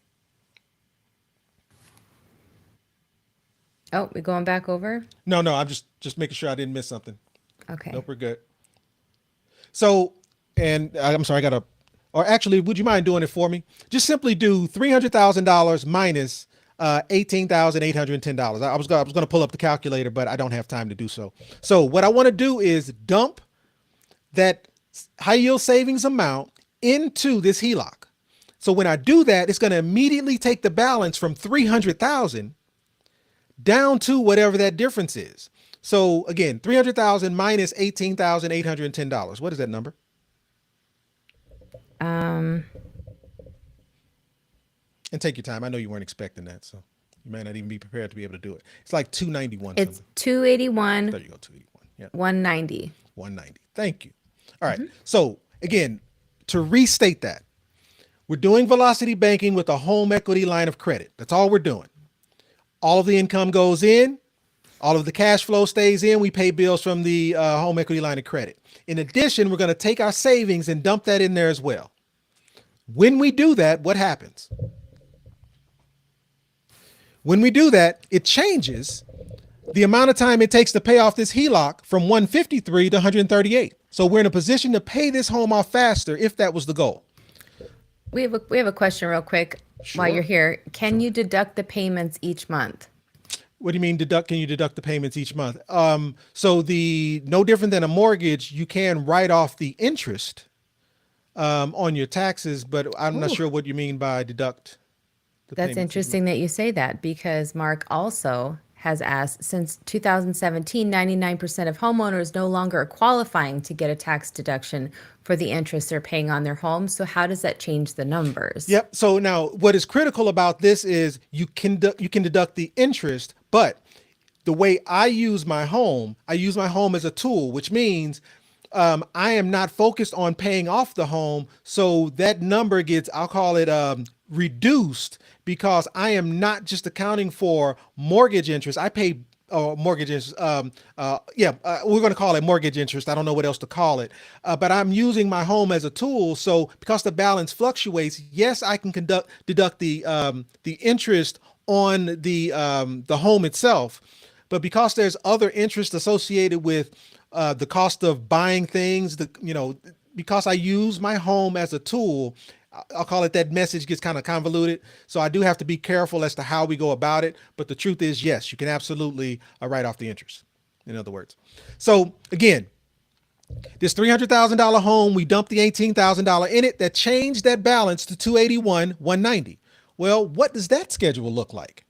Oh, we going back over? No, I'm just making sure I didn't miss something. Okay. Nope, we're good. So, and I'm sorry, or actually, would you mind doing it for me? Just simply do $300,000 minus $18,810. I was going to pull up the calculator, but I don't have time to do so. So what I want to do is dump that high yield savings amount into this HELOC. So when I do that, it's going to immediately take the balance from 300,000 down to whatever that difference is. So again, 300,000 minus $18,810. What is that number? And take your time. I know you weren't expecting that, so you might not even be prepared to be able to do it. It's like 291. It's something. 281. There you go, 281. Yeah. 190. 190. Thank you. All right. So again, to restate that, we're doing velocity banking with a home equity line of credit. That's all we're doing. All of the income goes in. All of the cash flow stays in. We pay bills from the home equity line of credit. In addition, we're going to take our savings and dump that in there as well. When we do that, what happens? When we do that, it changes the amount of time it takes to pay off this HELOC from 153 to 138. So we're in a position to pay this home off faster if that was the goal. We have a question real quick while Sure. you're here. Can you deduct the payments each month? What do you mean deduct? Can you deduct the payments each month? So no different than a mortgage, you can write off the interest on your taxes, but I'm not sure what you mean by deduct the That's payments each month. interesting that you say that, because Mark also has asked, since 2017, 99% of homeowners no longer are qualifying to get a tax deduction for the interest they're paying on their home. So how does that change the numbers? Yep. So now what is critical about this is you can deduct the interest, but the way I use my home as a tool, which means I am not focused on paying off the home. So that number gets, I'll call it reduced, because I am not just accounting for mortgage interest. I pay mortgage interest. We're going to call it mortgage interest. I don't know what else to call it. But I'm using my home as a tool. So because the balance fluctuates, yes, I can deduct the interest on the home itself. But because there's other interest associated with the cost of buying things, because I use my home as a tool, I'll call it, that message gets kind of convoluted. So I do have to be careful as to how we go about it. But the truth is, yes, you can absolutely write off the interest, in other words. So again, this $300,000 home, we dumped the $18,000 in it. That changed that balance to 281, 190. Well, what does that schedule look like?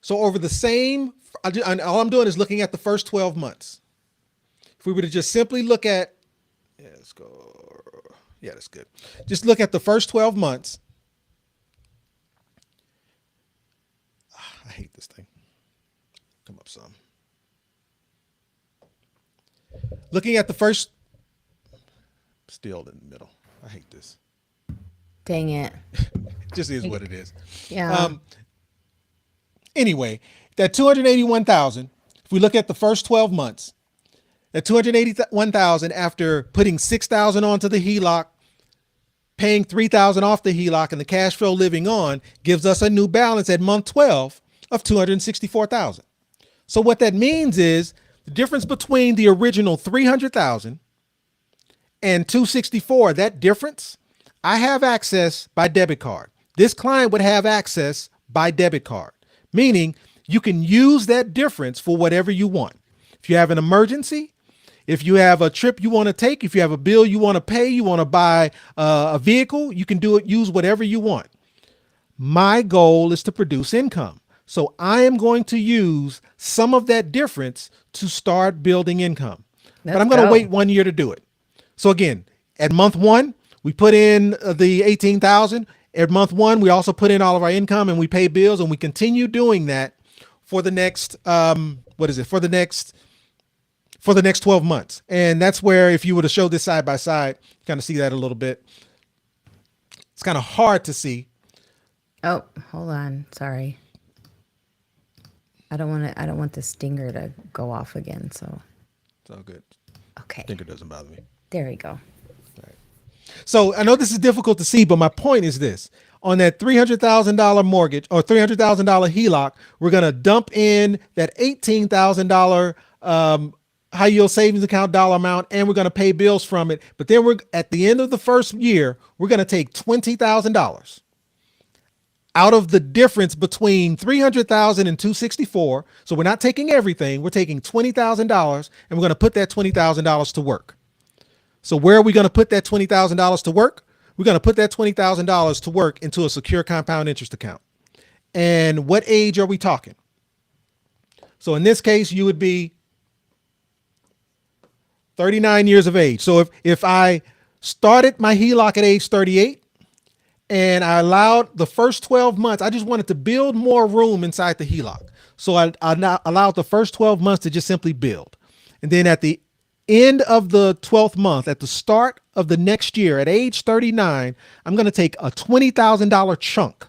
So over the same, all I'm doing is looking at the first 12 months. If we were to just simply look at, let's go. Yeah, that's good. Just look at the first 12 months. I hate this thing. Come up some. Looking at the first, still in the middle. I hate this. Dang it. It just is what it is. Yeah. Anyway, that 281,000, if we look at the first 12 months, that 281,000 after putting 6,000 onto the HELOC, paying 3,000 off the HELOC, and the cash flow living on, gives us a new balance at month 12 of 264,000. So what that means is the difference between the original 300,000 and 264, that difference, I have access by debit card. This client would have access by debit card, meaning you can use that difference for whatever you want. If you have an emergency, if you have a trip you want to take, if you have a bill you want to pay, you want to buy a vehicle, you can do it, use whatever you want. My goal is to produce income. So I am going to use some of that difference to start building income. But Let's I'm going to go. wait 1 year to do it. So again, at month one, we put in the 18,000. At month one, we also put in all of our income and we pay bills, and we continue doing that for the next for the next 12 months. And that's where, if you were to show this side by side, you kind of see that a little bit. It's kind of hard to see. Oh, hold on. Sorry. I don't want the stinger to go off again. So, It's all good. okay. Thinker doesn't bother me. There we go. So I know this is difficult to see, but my point is this. On that $300,000 mortgage or $300,000 HELOC, we're going to dump in that $18,000 high yield savings account dollar amount, and we're going to pay bills from it. But then we're at the end of the first year, we're going to take $20,000 out of the difference between 300,000 and 264. So we're not taking everything. We're taking $20,000, and we're going to put that $20,000 to work. So where are we going to put that $20,000 to work? We're going to put that $20,000 to work into a secure compound interest account. And what age are we talking? So in this case, you would be 39 years of age. So if I started my HELOC at age 38 and I allowed the first 12 months, I just wanted to build more room inside the HELOC. So I allowed the first 12 months to just simply build. And then at the end of the 12th month, at the start of the next year, at age 39, I'm going to take a $20,000 chunk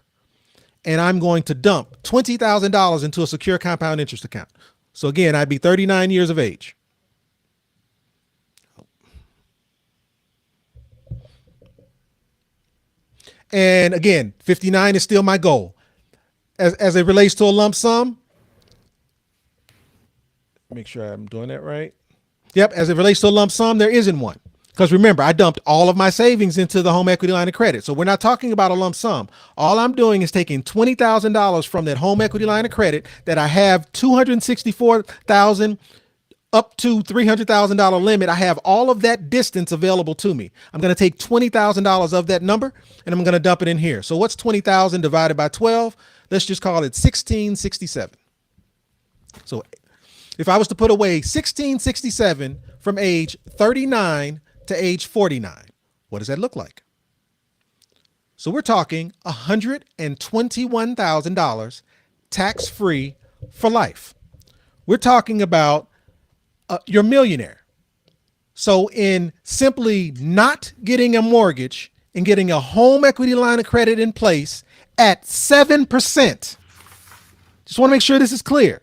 and I'm going to dump $20,000 into a secure compound interest account. So again, I'd be 39 years of age. And again, 59 is still my goal. As it relates to a lump sum, make sure I'm doing that right. Yep, as it relates to a lump sum, there isn't one. Because remember, I dumped all of my savings into the home equity line of credit. So we're not talking about a lump sum. All I'm doing is taking $20,000 from that home equity line of credit that I have $264,000 up to $300,000 limit. I have all of that distance available to me. I'm going to take $20,000 of that number and I'm going to dump it in here. So what's 20,000 divided by 12? Let's just call it 1667. So if I was to put away 1667 from age 39 to age 49, what does that look like? So we're talking $121,000 tax-free for life. We're talking about you're a millionaire. So in simply not getting a mortgage and getting a home equity line of credit in place at 7%, just want to make sure this is clear.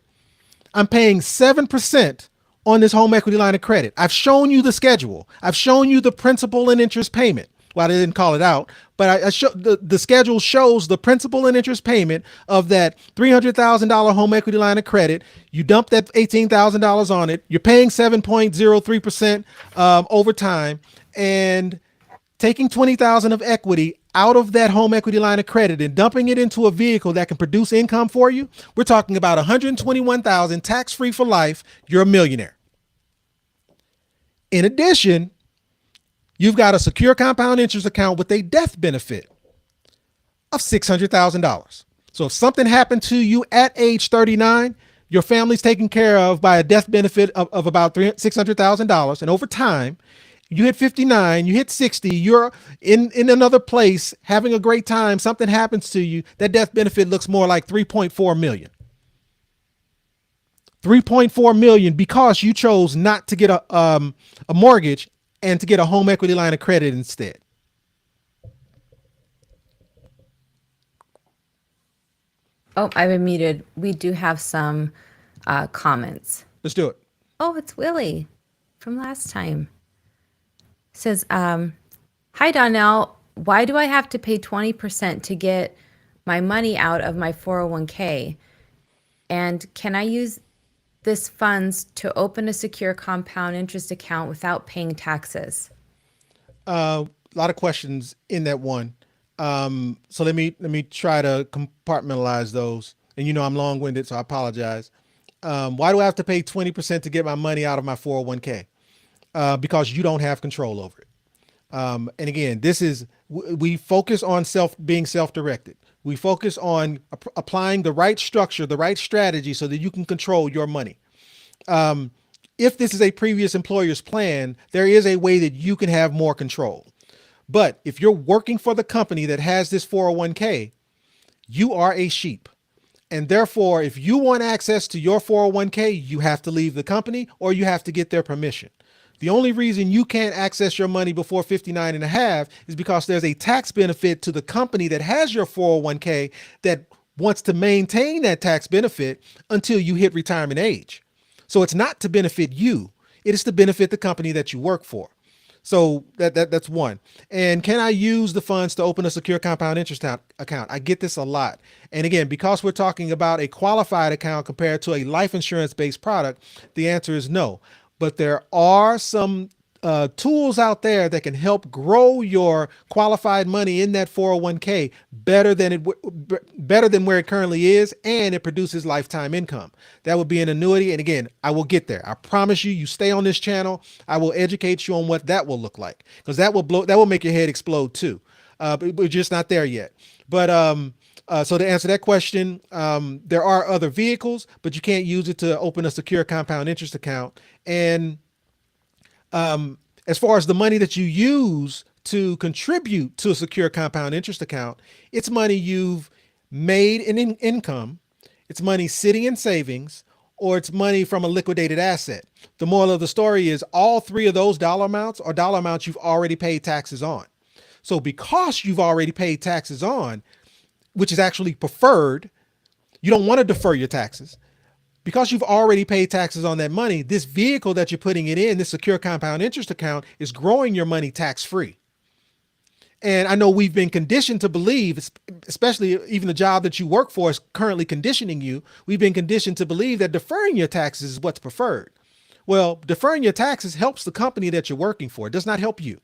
I'm paying 7% on this home equity line of credit. I've shown you the schedule. I've shown you the principal and interest payment. Well, I didn't call it out, but the schedule shows the principal and interest payment of that $300,000 home equity line of credit. You dump that $18,000 on it. You're paying 7.03% over time, and taking $20,000 of equity out of that home equity line of credit and dumping it into a vehicle that can produce income for you. We're talking about $121,000 tax-free for life. You're a millionaire. In addition, you've got a secure compound interest account with a death benefit of $600,000. So if something happened to you at age 39, your family's taken care of by a death benefit of about $600,000. And over time, you hit 59, you hit 60, you're in another place having a great time, something happens to you, that death benefit looks more like 3.4 million. 3.4 million because you chose not to get a mortgage and to get a home equity line of credit instead. Oh, I've been muted. We do have some comments. Let's do it. Oh, it's Willie from last time. Says, hi, Donnell. Why do I have to pay 20% to get my money out of my 401k? And can I use this funds to open a secure compound interest account without paying taxes? A lot of questions in that one. So let me try to compartmentalize those. And you know, I'm long-winded, so I apologize. Why do I have to pay 20% to get my money out of my 401k? Because you don't have control over it. And again, we focus on being self-directed. We focus on applying the right structure, the right strategy so that you can control your money. If this is a previous employer's plan, there is a way that you can have more control. But if you're working for the company that has this 401k, you are a sheep. And therefore, if you want access to your 401k, you have to leave the company or you have to get their permission. The only reason you can't access your money before 59 and a half is because there's a tax benefit to the company that has your 401k that wants to maintain that tax benefit until you hit retirement age. So it's not to benefit you. It is to benefit the company that you work for. So that's one. And can I use the funds to open a secure compound interest account? I get this a lot. And again, because we're talking about a qualified account compared to a life insurance based product, the answer is no. But there are some tools out there that can help grow your qualified money in that 401k better than where it currently is, and it produces lifetime income. That would be an annuity. And again, I will get there. I promise you. You stay on this channel, I will educate you on what that will look like, because that will make your head explode too. But we're just not there yet. But so to answer that question, there are other vehicles, but you can't use it to open a secure compound interest account. And as far as the money that you use to contribute to a secure compound interest account, it's money you've made in income, it's money sitting in savings, or it's money from a liquidated asset. The moral of the story is all three of those dollar amounts are dollar amounts you've already paid taxes on. So because you've already paid taxes on, which is actually preferred, you don't want to defer your taxes. Because you've already paid taxes on that money, this vehicle that you're putting it in, this secure compound interest account, is growing your money tax-free. And I know we've been conditioned to believe, especially even the job that you work for is currently conditioning you, we've been conditioned to believe that deferring your taxes is what's preferred. Well, deferring your taxes helps the company that you're working for. It does not help you.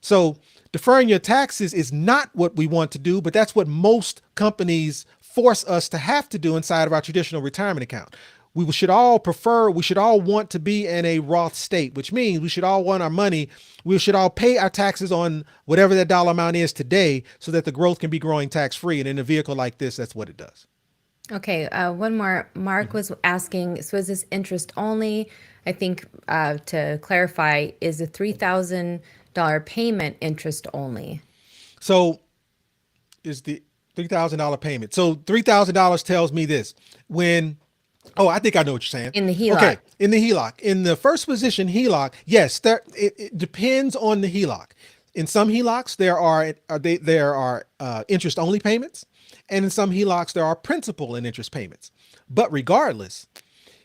So deferring your taxes is not what we want to do, but that's what most companies force us to have to do inside of our traditional retirement account. We should all want to be in a Roth state, which means we should all want our money. We should all pay our taxes on whatever that dollar amount is today so that the growth can be growing tax-free. And in a vehicle like this, that's what it does. Okay, one more. Mark was asking, so is this interest only? I think to clarify, is the $3,000 payment interest only? So is the $3,000 payment. So $3,000 tells me this. I think I know what you're saying. In the HELOC. Okay, in the HELOC. In the first position HELOC, yes, it depends on the HELOC. In some HELOCs, there are interest-only payments, and in some HELOCs, there are principal and interest payments. But regardless,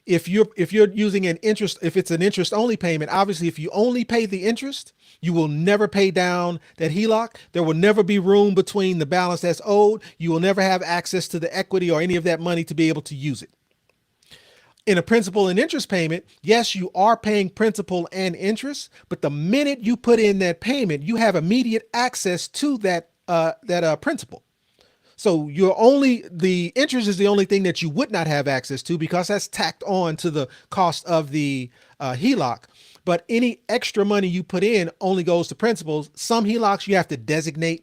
if you're using if it's an interest-only payment, obviously, if you only pay the interest, you will never pay down that HELOC. There will never be room between the balance that's owed. You will never have access to the equity or any of that money to be able to use it. In a principal and interest payment, yes, you are paying principal and interest, but the minute you put in that payment, you have immediate access to that principal. So the interest is the only thing that you would not have access to because that's tacked on to the cost of the HELOC. But any extra money you put in only goes to principals. Some HELOCs you have to designate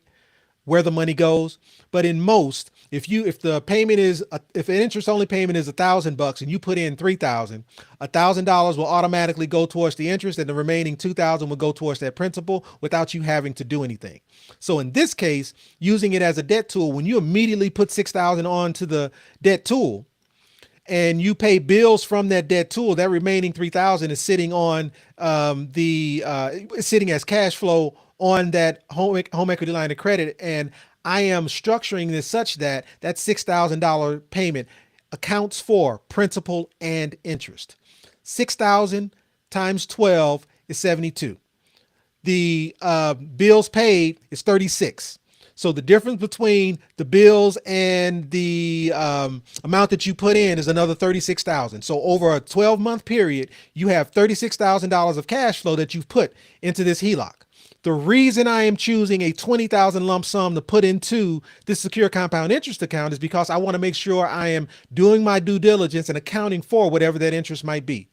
where the money goes, but in most, if an interest only payment is $1,000 and you put in $3,000, $1,000 will automatically go towards the interest, and the remaining $2,000 will go towards that principal without you having to do anything. So in this case, using it as a debt tool, when you immediately put $6,000 onto the debt tool, and you pay bills from that debt tool, that remaining $3,000 is sitting on sitting as cash flow on that home equity line of credit. And I am structuring this such that that $6,000 payment accounts for principal and interest. 6,000 times 12 is 72. The bills paid is 36. So the difference between the bills and the amount that you put in is another 36,000. So over a 12-month period, you have $36,000 of cash flow that you've put into this HELOC. The reason I am choosing a $20,000 lump sum to put into this secure compound interest account is because I want to make sure I am doing my due diligence and accounting for whatever that interest might be.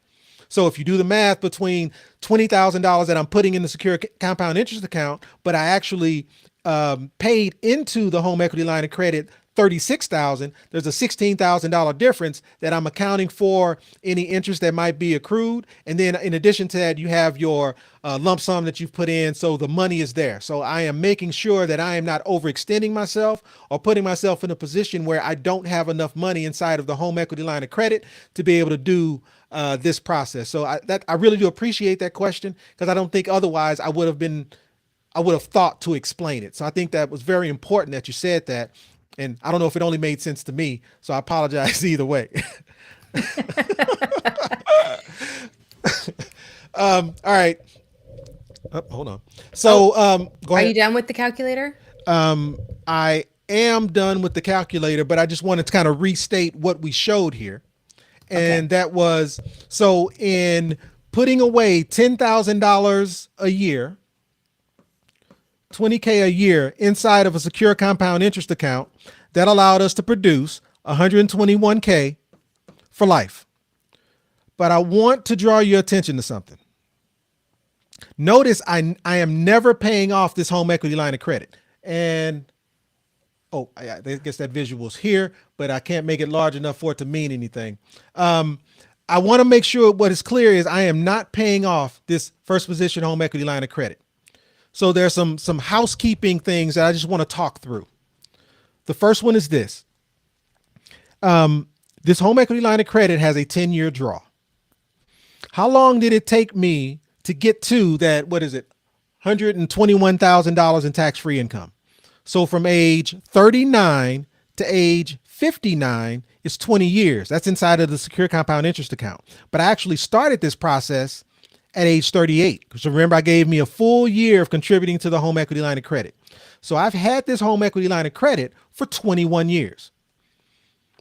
So if you do the math between $20,000 that I'm putting in the secure compound interest account, but I actually paid into the home equity line of credit 36,000, there's a $16,000 difference that I'm accounting for any interest that might be accrued. And then in addition to that, you have your lump sum that you've put in. So the money is there. So I am making sure that I am not overextending myself or putting myself in a position where I don't have enough money inside of the home equity line of credit to be able to do this process. So I really do appreciate that question, because I don't think otherwise I would have thought to explain it. So I think that was very important that you said that. And I don't know if it only made sense to me, so I apologize either way. All right. Oh, hold on. So go Are ahead. you done with the calculator? I am done with the calculator, but I just wanted to kind of restate what we showed here. And Okay. that was, so in putting away $10,000 a year, 20K a year inside of a secure compound interest account, that allowed us to produce 121K for life. But I want to draw your attention to something. Notice I am never paying off this home equity line of credit. And I guess that visual's here, but I can't make it large enough for it to mean anything. I want to make sure what is clear is I am not paying off this first position home equity line of credit. So there's some housekeeping things that I just want to talk through. The first one is this. This home equity line of credit has a 10-year draw. How long did it take me to get to that, what is it, $121,000 in tax-free income? So from age 39 to age 59 is 20 years. That's inside of the secure compound interest account. But I actually started this process at age 38. So remember, I gave me a full year of contributing to the home equity line of credit. So I've had this home equity line of credit for 21 years.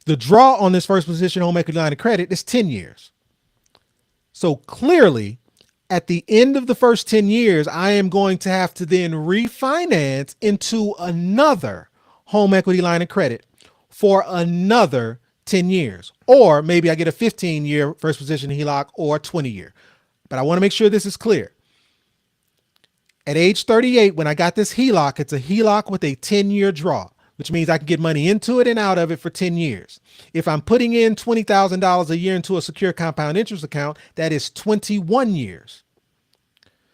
The draw on this first position home equity line of credit is 10 years. So clearly, at the end of the first 10 years, I am going to have to then refinance into another home equity line of credit for another 10 years. Or maybe I get a 15-year first position HELOC or a 20-year. But I want to make sure this is clear. At age 38, when I got this HELOC, it's a HELOC with a 10-year draw, which means I can get money into it and out of it for 10 years. If I'm putting in $20,000 a year into a secure compound interest account, that is 21 years.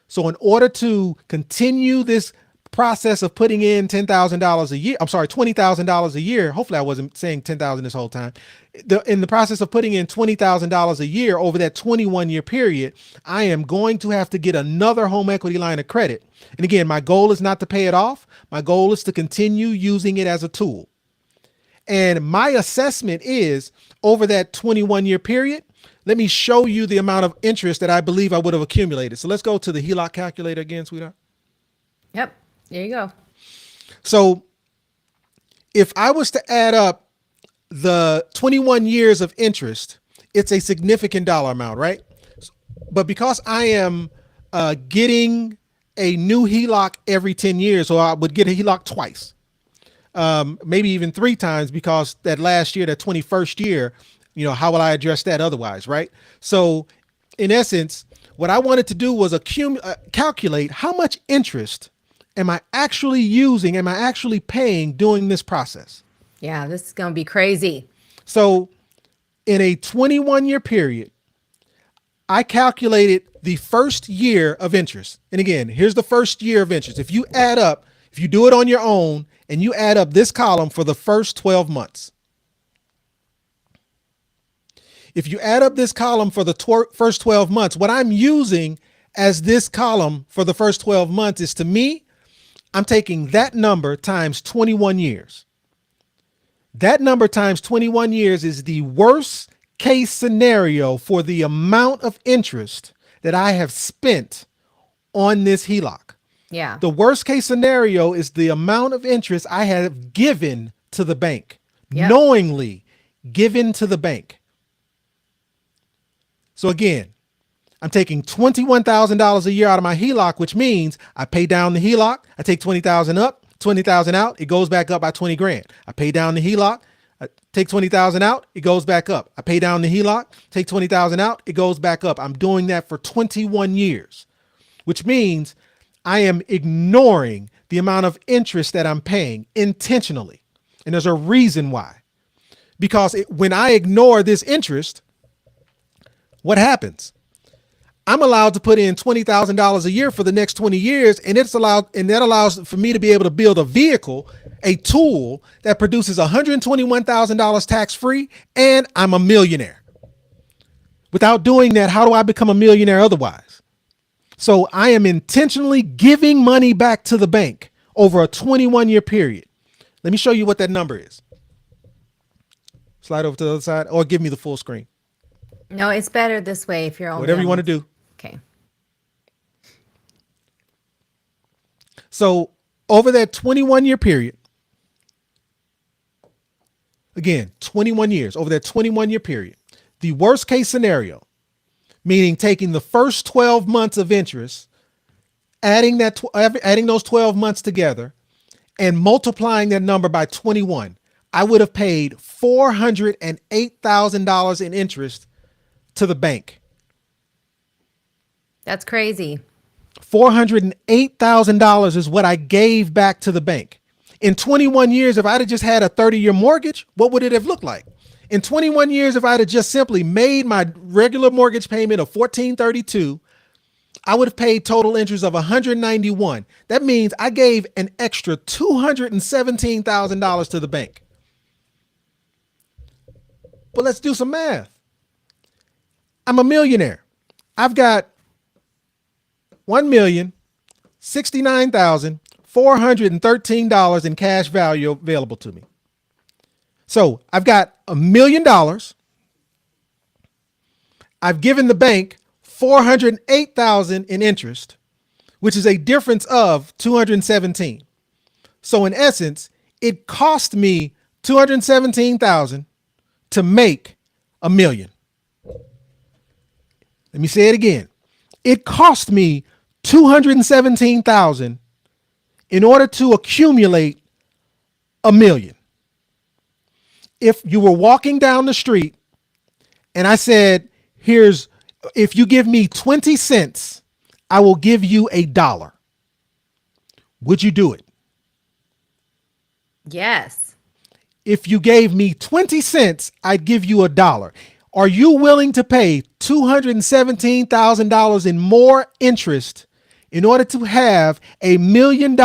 So in order to continue this process of putting in $10,000 a year, I'm sorry, $20,000 a year. Hopefully I wasn't saying 10,000 this whole time. In the process of putting in $20,000 a year over that 21-year period, I am going to have to get another home equity line of credit. And again, my goal is not to pay it off. My goal is to continue using it as a tool. And my assessment is over that 21-year period, let me show you the amount of interest that I believe I would have accumulated. So let's go to the HELOC calculator again, sweetheart. Yep. There you go. So if I was to add up the 21 years of interest, it's a significant dollar amount, right? But because I am getting a new HELOC every 10 years, or I would get a HELOC twice, maybe even 3 times, because that last year, that 21st year, how will I address that otherwise, right? So in essence, what I wanted to do was calculate how much interest am I actually using, am I actually paying during this process? Yeah, this is going to be crazy. So in a 21-year period, I calculated the first year of interest. And again, here's the first year of interest. If you do it on your own and you add up this column for the first 12 months, if you add up this column for the first 12 months, what I'm using as this column for the first 12 months is, to me, I'm taking that number times 21 years. That number times 21 years is the worst case scenario for the amount of interest that I have spent on this HELOC. Yeah. The worst case scenario is the amount of interest I have given to the bank, knowingly given to the bank. So again, I'm taking $21,000 a year out of my HELOC, which means I pay down the HELOC. I take 20,000 up, 20,000 out. It goes back up by 20 grand. I pay down the HELOC. I take 20,000 out. It goes back up. I pay down the HELOC, take 20,000 out. It goes back up. I'm doing that for 21 years, which means I am ignoring the amount of interest that I'm paying intentionally. And there's a reason why. Because when I ignore this interest, what happens? I'm allowed to put in $20,000 a year for the next 20 years, and that allows for me to be able to build a vehicle, a tool that produces $121,000 tax free, and I'm a millionaire. Without doing that, how do I become a millionaire otherwise? So I am intentionally giving money back to the bank over a 21-year period. Let me show you what that number is. Slide over to the other side, or give me the full screen. No, it's better this way if you're only Whatever you on want to this. do. Okay. So over that 21-year period, again, 21 years, over that 21-year period, the worst case scenario, meaning taking the first 12 months of interest, adding those 12 months together, and multiplying that number by 21, I would have paid $408,000 in interest to the bank. That's crazy. $408,000 is what I gave back to the bank. In 21 years, if I'd have just had a 30-year mortgage, what would it have looked like? In 21 years, if I'd have just simply made my regular mortgage payment of $1,432, I would have paid total interest of $191. That means I gave an extra $217,000 to the bank. But let's do some math. I'm a millionaire. I've got $1,069,413 in cash value available to me. So I've got $1 million. I've given the bank $408,000 in interest, which is a difference of $217. So in essence, it cost me $217,000 to make $1 million. Let me say it again. It cost me $217,000 in order to accumulate $1 million. If you were walking down the street and I said, if you give me 20 cents, I will give you $1. Would you do it? Yes. If you gave me 20 cents, I'd give you $1. Are you willing to pay $217,000 in more interest in order to have $1 million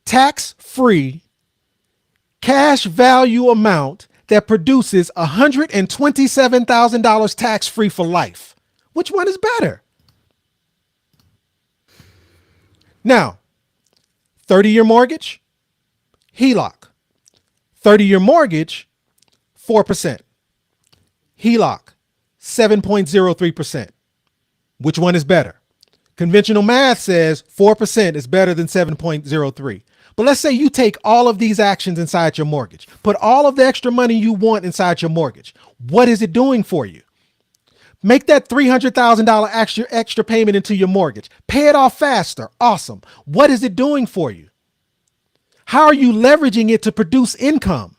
tax-free cash value amount that produces $127,000 tax-free for life? Which one is better? Now, 30-year mortgage, HELOC. 30-year mortgage, 4%. HELOC, 7.03%. Which one is better? Conventional math says 4% is better than 7.03. But let's say you take all of these actions inside your mortgage, put all of the extra money you want inside your mortgage. What is it doing for you? Make that $300,000 extra payment into your mortgage. Pay it off faster. Awesome. What is it doing for you? How are you leveraging it to produce income?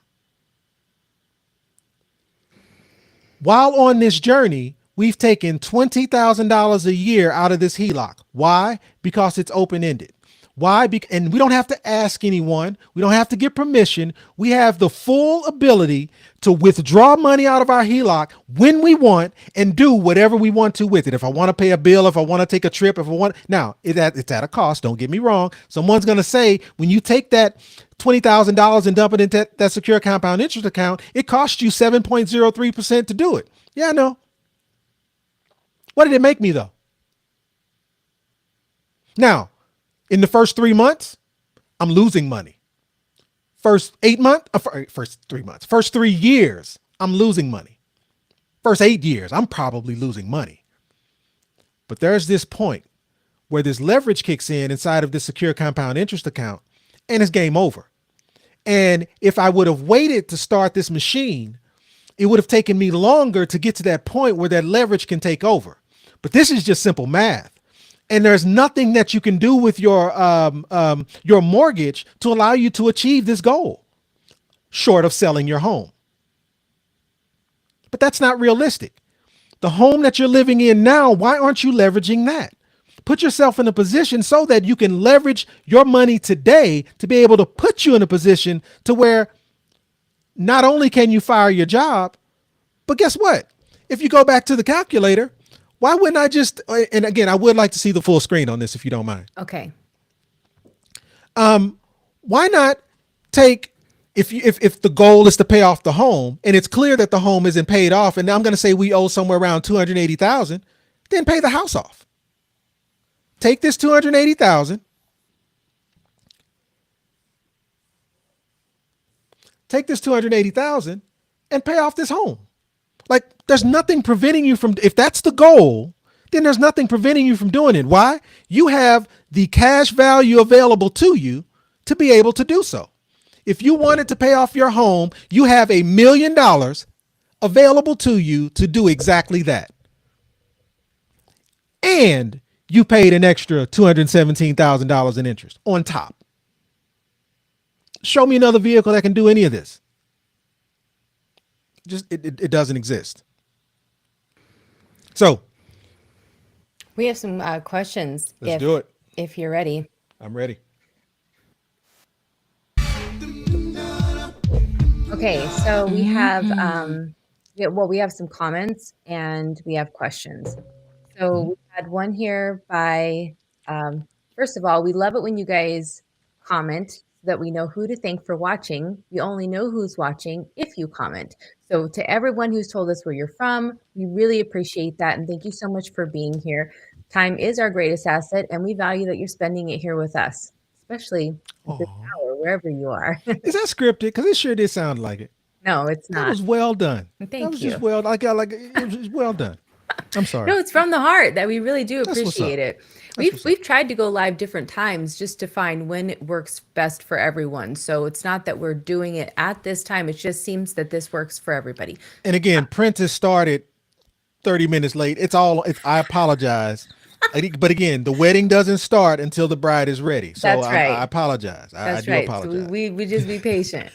While on this journey, we've taken $20,000 a year out of this HELOC. Why? Because it's open-ended. Why? And we don't have to ask anyone. We don't have to get permission. We have the full ability to withdraw money out of our HELOC when we want and do whatever we want to with it. If I want to pay a bill, if I want to take a trip, if I want, now it's at a cost. Don't get me wrong. Someone's going to say, when you take that $20,000 and dump it into that secure compound interest account, it costs you 7.03% to do it. Yeah, I know. What did it make me though? Now, in the first 3 months, I'm losing money. First 3 years, I'm losing money. First 8 years, I'm probably losing money. But there's this point where this leverage kicks in inside of this secure compound interest account and it's game over. And if I would have waited to start this machine, it would have taken me longer to get to that point where that leverage can take over. But this is just simple math. And there's nothing that you can do with your mortgage to allow you to achieve this goal, short of selling your home. But that's not realistic. The home that you're living in now, why aren't you leveraging that? Put yourself in a position so that you can leverage your money today to be able to put you in a position to where not only can you fire your job, but guess what? If you go back to the calculator, why wouldn't I just, and again, I would like to see the full screen on this if you don't mind. Okay. Why not take, if the goal is to pay off the home and it's clear that the home isn't paid off, and I'm going to say we owe somewhere around 280,000, then pay the house off. Take this 280,000. Take this 280,000 and pay off this home. Like, there's nothing preventing you from, if that's the goal, then there's nothing preventing you from doing it. Why? You have the cash value available to you to be able to do so. If you wanted to pay off your home, you have $1 million available to you to do exactly that. And you paid an extra $217,000 in interest on top. Show me another vehicle that can do any of this. Just it doesn't exist. So We have some questions. let's do it. If you're ready. I'm ready. Okay, so we have we have some comments and we have questions. So we had one here by first of all, we love it when you guys comment so that we know who to thank for watching. We only know who's watching if you comment. So to everyone who's told us where you're from, we really appreciate that, and thank you so much for being here. Time is our greatest asset, and we value that you're spending it here with us, especially at this hour, wherever you are. Is that scripted? Because it sure did sound like it. No, it's That not. was well done. Thank That was you. just well. It was just well done. I'm sorry. No, it's from the heart that we really do That's what's appreciate up. it. That's what's We've tried to go live different times just to find when it works best for everyone. So it's not that we're doing it at this time. It just seems that this works for everybody. And again, Prentice started 30 minutes late. I apologize. But again, the wedding doesn't start until the bride is ready. So That's right. I apologize. I do right. apologize. So we just be patient.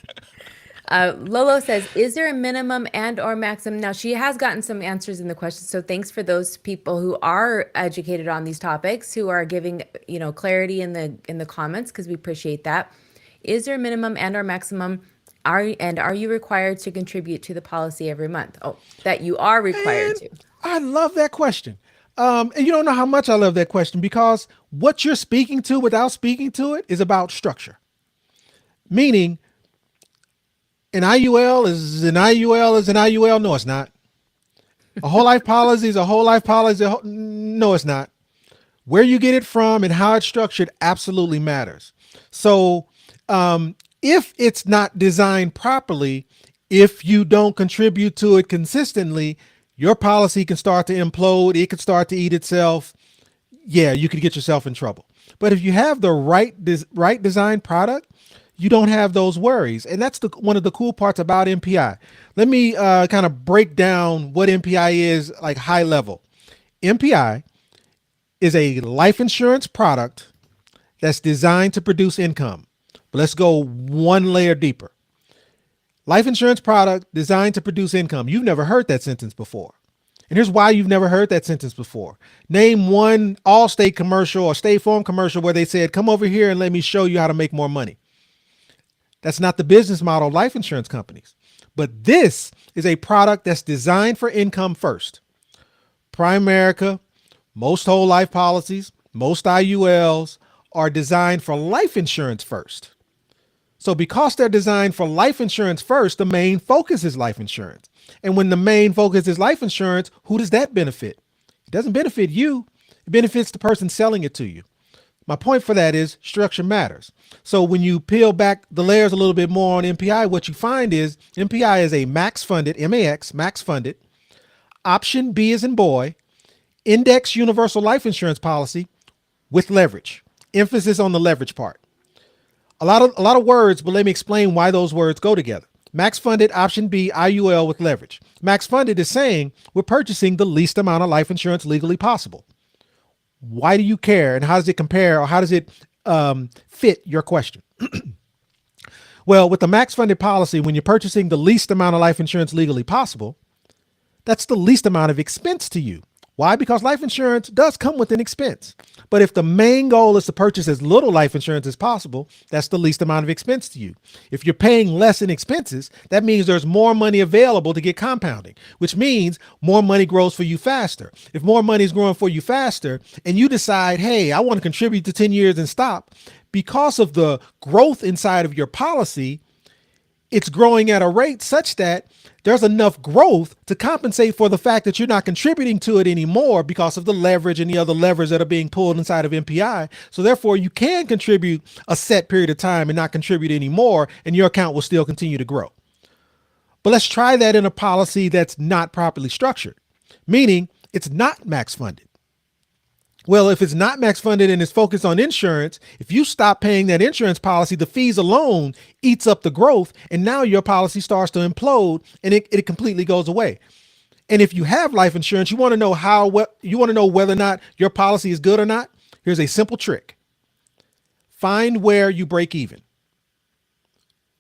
Lolo says, is there a minimum and or maximum? Now, she has gotten some answers in the question. So thanks for those people who are educated on these topics, who are giving, clarity in the comments, because we appreciate that. Is there a minimum and or maximum? Are you required to contribute to the policy every month? Oh, that you are required to. I love that question. And you don't know how much I love that question, because what you're speaking to without speaking to it is about structure. Meaning, an IUL is an IUL is an IUL. No, it's not. A whole life policy is a whole life policy. No, it's not. Where you get it from and how it's structured absolutely matters. So if it's not designed properly, if you don't contribute to it consistently, your policy can start to implode. It could start to eat itself. Yeah, you could get yourself in trouble. But if you have the right design product, you don't have those worries. And that's one of the cool parts about MPI. Let me kind of break down what MPI is, like high level. MPI is a life insurance product that's designed to produce income. But let's go one layer deeper. Life insurance product designed to produce income. You've never heard that sentence before. And here's why you've never heard that sentence before. Name one Allstate commercial or State Farm commercial where they said, come over here and let me show you how to make more money. That's not the business model of life insurance companies. But this is a product that's designed for income first. Primerica, most whole life policies, most IULs are designed for life insurance first. So because they're designed for life insurance first, the main focus is life insurance. And when the main focus is life insurance, who does that benefit? It doesn't benefit you. It benefits the person selling it to you. My point for that is structure matters. So when you peel back the layers a little bit more on MPI, what you find is MPI is a max funded, max funded, option B as in boy, index universal life insurance policy with leverage. Emphasis on the leverage part. A lot of words, but let me explain why those words go together. Max funded, option B, IUL with leverage. Max funded is saying we're purchasing the least amount of life insurance legally possible. Why do you care? And how does it compare, or how does it fit your question? Well, with the max funded policy, when you're purchasing the least amount of life insurance legally possible, that's the least amount of expense to you. Why? Because life insurance does come with an expense. But if the main goal is to purchase as little life insurance as possible, that's the least amount of expense to you. If you're paying less in expenses, that means there's more money available to get compounding, which means more money grows for you faster. If more money is growing for you faster and you decide, hey, I want to contribute to 10 years and stop, because of the growth inside of your policy, it's growing at a rate such that there's enough growth to compensate for the fact that you're not contributing to it anymore because of the leverage and the other levers that are being pulled inside of MPI. So therefore, you can contribute a set period of time and not contribute anymore, and your account will still continue to grow. But let's try that in a policy that's not properly structured, meaning it's not max funded. Well, if it's not max funded and it's focused on insurance, if you stop paying that insurance policy, the fees alone eats up the growth, and now your policy starts to implode and it completely goes away. And if you have life insurance, you want to know you want to know whether or not your policy is good or not. Here's a simple trick. Find where you break even.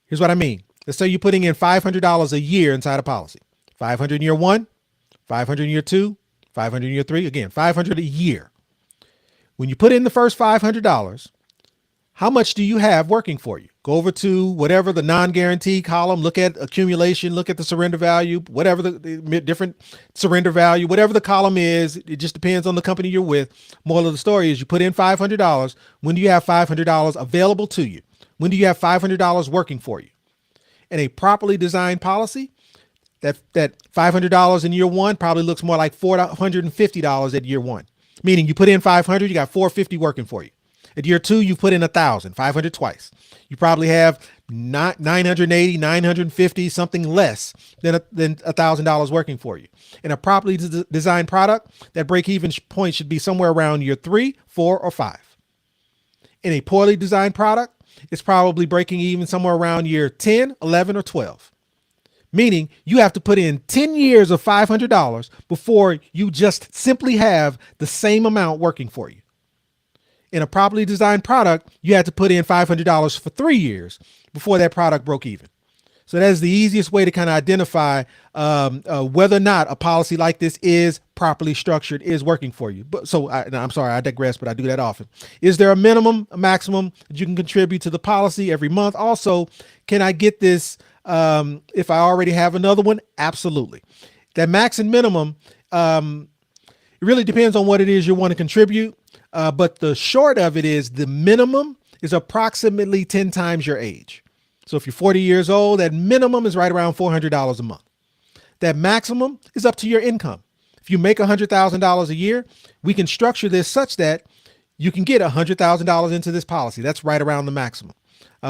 Here's what I mean. Let's say you're putting in $500 a year inside a policy. 500 in year one, 500 in year two, 500 in year three, again, 500 a year. When you put in the first $500, how much do you have working for you? Go over to whatever the non-guaranteed column, look at accumulation, look at the surrender value, whatever the different surrender value, whatever the column is, it just depends on the company you're with. Moral of the story is you put in $500. When do you have $500 available to you? When do you have $500 working for you? And a properly designed policy, that $500 in year one probably looks more like $450 at year one. Meaning you put in 500, you got 450 working for you. At year two, you put in 1,000, 500 twice. You probably have 980, 950, something less than $1,000 working for you. In a properly designed product, that break-even point should be somewhere around year 3, 4, or 5. In a poorly designed product, it's probably breaking even somewhere around year 10, 11, or 12. Meaning you have to put in 10 years of $500 before you just simply have the same amount working for you. In a properly designed product, you had to put in $500 for 3 years before that product broke even. So that is the easiest way to kind of identify whether or not a policy like this is properly structured, is working for you. But I'm sorry, I digress, but I do that often. Is there a minimum, a maximum that you can contribute to the policy every month? Also, can I get this if I already have another one? Absolutely. That max and minimum, it really depends on what it is you want to contribute. But the short of it is the minimum is approximately 10 times your age. So if you're 40 years old, that minimum is right around $400 a month. That maximum is up to your income. If you make $100,000 a year, we can structure this such that you can get $100,000 into this policy. That's right around the maximum.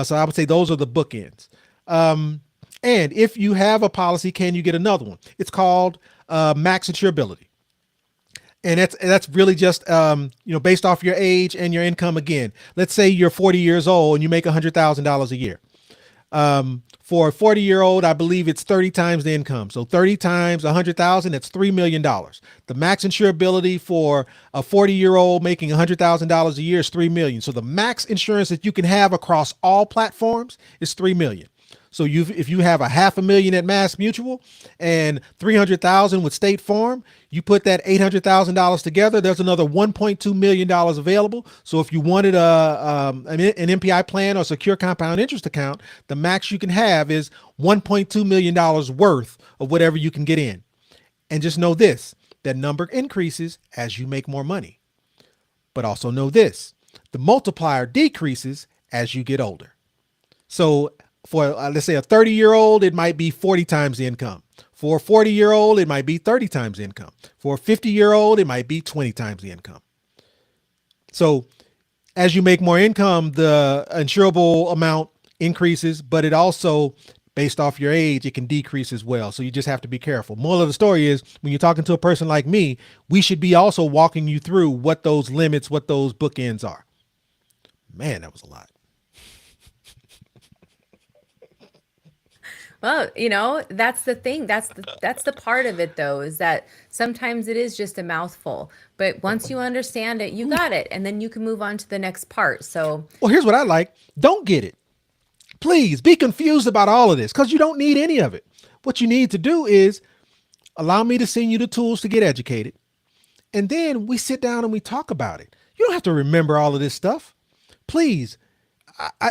So I would say those are the bookends. And if you have a policy, can you get another one? It's called max insurability. And that's really just, based off your age and your income. Again, let's say you're 40 years old and you make $100,000 a year. For a 40-year-old, I believe it's 30 times the income. So 30 times 100,000, that's $3 million. The max insurability for a 40-year-old making $100,000 a year is $3 million. So the max insurance that you can have across all platforms is $3 million. So if you have $500,000 at Mass Mutual and $300,000 with State Farm, you put that $800,000 together, there's another $1.2 million available. So if you wanted an MPI plan or secure compound interest account, the max you can have is $1.2 million worth of whatever you can get in. And just know this, that number increases as you make more money. But also know this, the multiplier decreases as you get older. So for let's say a 30-year-old, it might be 40 times the income. For a 40-year-old, it might be 30 times the income. For a 50-year-old, it might be 20 times the income. So as you make more income, the insurable amount increases, but it also, based off your age, it can decrease as well. So you just have to be careful. Moral of the story is, when you're talking to a person like me, we should be also walking you through what those limits, what those bookends are. Man, that was a lot. Well, that's the thing. That's the part of it, though, is that sometimes it is just a mouthful. But once you understand it, you got it. And then you can move on to the next part. So, well, here's what I like. Don't get it. Please be confused about all of this because you don't need any of it. What you need to do is allow me to send you the tools to get educated. And then we sit down and we talk about it. You don't have to remember all of this stuff. Please,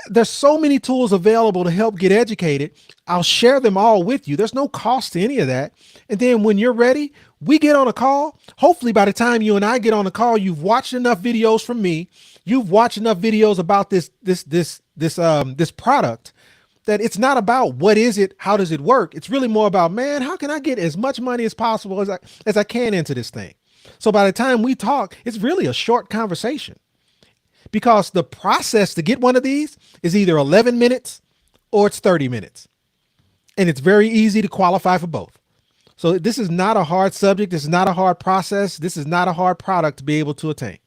there's so many tools available to help get educated. I'll share them all with you. There's no cost to any of that. And then when you're ready, we get on a call. Hopefully by the time you and I get on a call, you've watched enough videos from me. You've watched enough videos about this product that it's not about what is it, how does it work? It's really more about, man, how can I get as much money as possible as I can into this thing? So by the time we talk, it's really a short conversation, because the process to get one of these is either 11 minutes or it's 30 minutes. And it's very easy to qualify for both. So this is not a hard subject. This is not a hard process. This is not a hard product to be able to attain.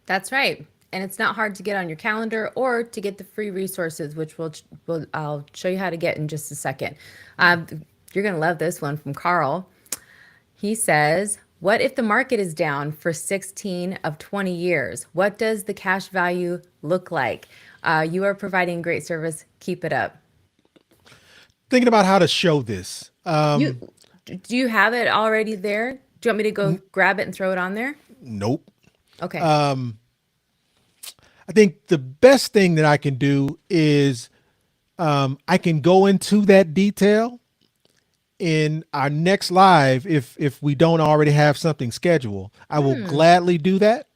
That's right. And it's not hard to get on your calendar or to get the free resources, which I'll show you how to get in just a second. Um, you're going to love this one from Carl. He says, what if the market is down for 16 of 20 years? What does the cash value look like? You are providing great service. Keep it up. Thinking about how to show this. You do you have it already there? Do you want me to go grab it and throw it on there? Nope. Okay. I think the best thing that I can do is I can go into that detail in our next live. If we don't already have something scheduled, I will gladly do that.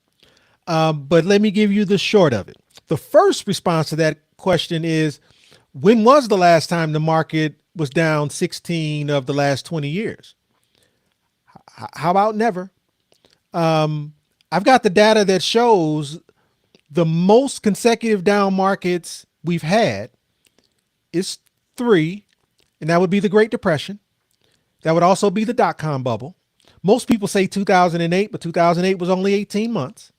But let me give you the short of it. The first response to that question is, when was the last time the market was down 16 of the last 20 years? How about never? I've got the data that shows the most consecutive down markets we've had is 3, and that would be the Great Depression. That would also be the dot-com bubble. Most people say 2008, but 2008 was only 18 months.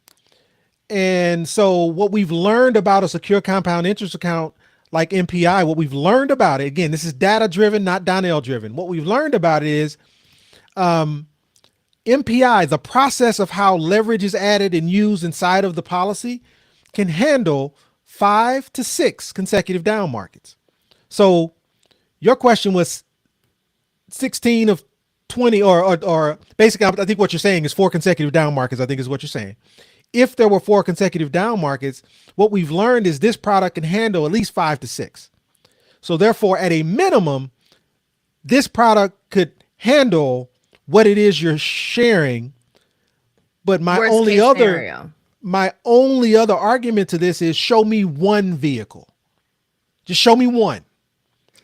And so what we've learned about a secure compound interest account like MPI, what we've learned about it, again, this is data driven, not Donnell driven. What we've learned about it is MPI, the process of how leverage is added and used inside of the policy, can handle 5 to 6 consecutive down markets. So your question was 16 of 20, or basically, I think what you're saying is 4 consecutive down markets, I think is what you're saying. If there were 4 consecutive down markets, what we've learned is this product can handle at least 5 to 6. So therefore, at a minimum, this product could handle what it is you're sharing. But my Worst only case other scenario. my only other argument to this is, show me one vehicle. Just show me one.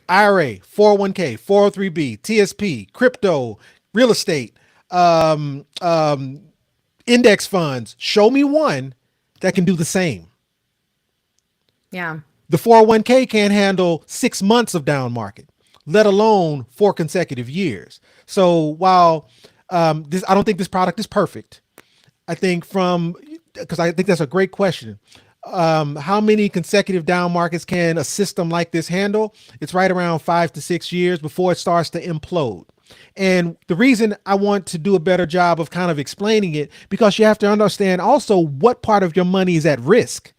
IRA, 401k, 403b, TSP, crypto, real estate, index funds. Show me one that can do the same. Yeah. The 401k can't handle 6 months of down market, let alone 4 consecutive years. So while I don't think this product is perfect, I think because I think that's a great question. How many consecutive down markets can a system like this handle? It's right around 5 to 6 years before it starts to implode. And the reason I want to do a better job of kind of explaining it, because you have to understand also what part of your money is at risk.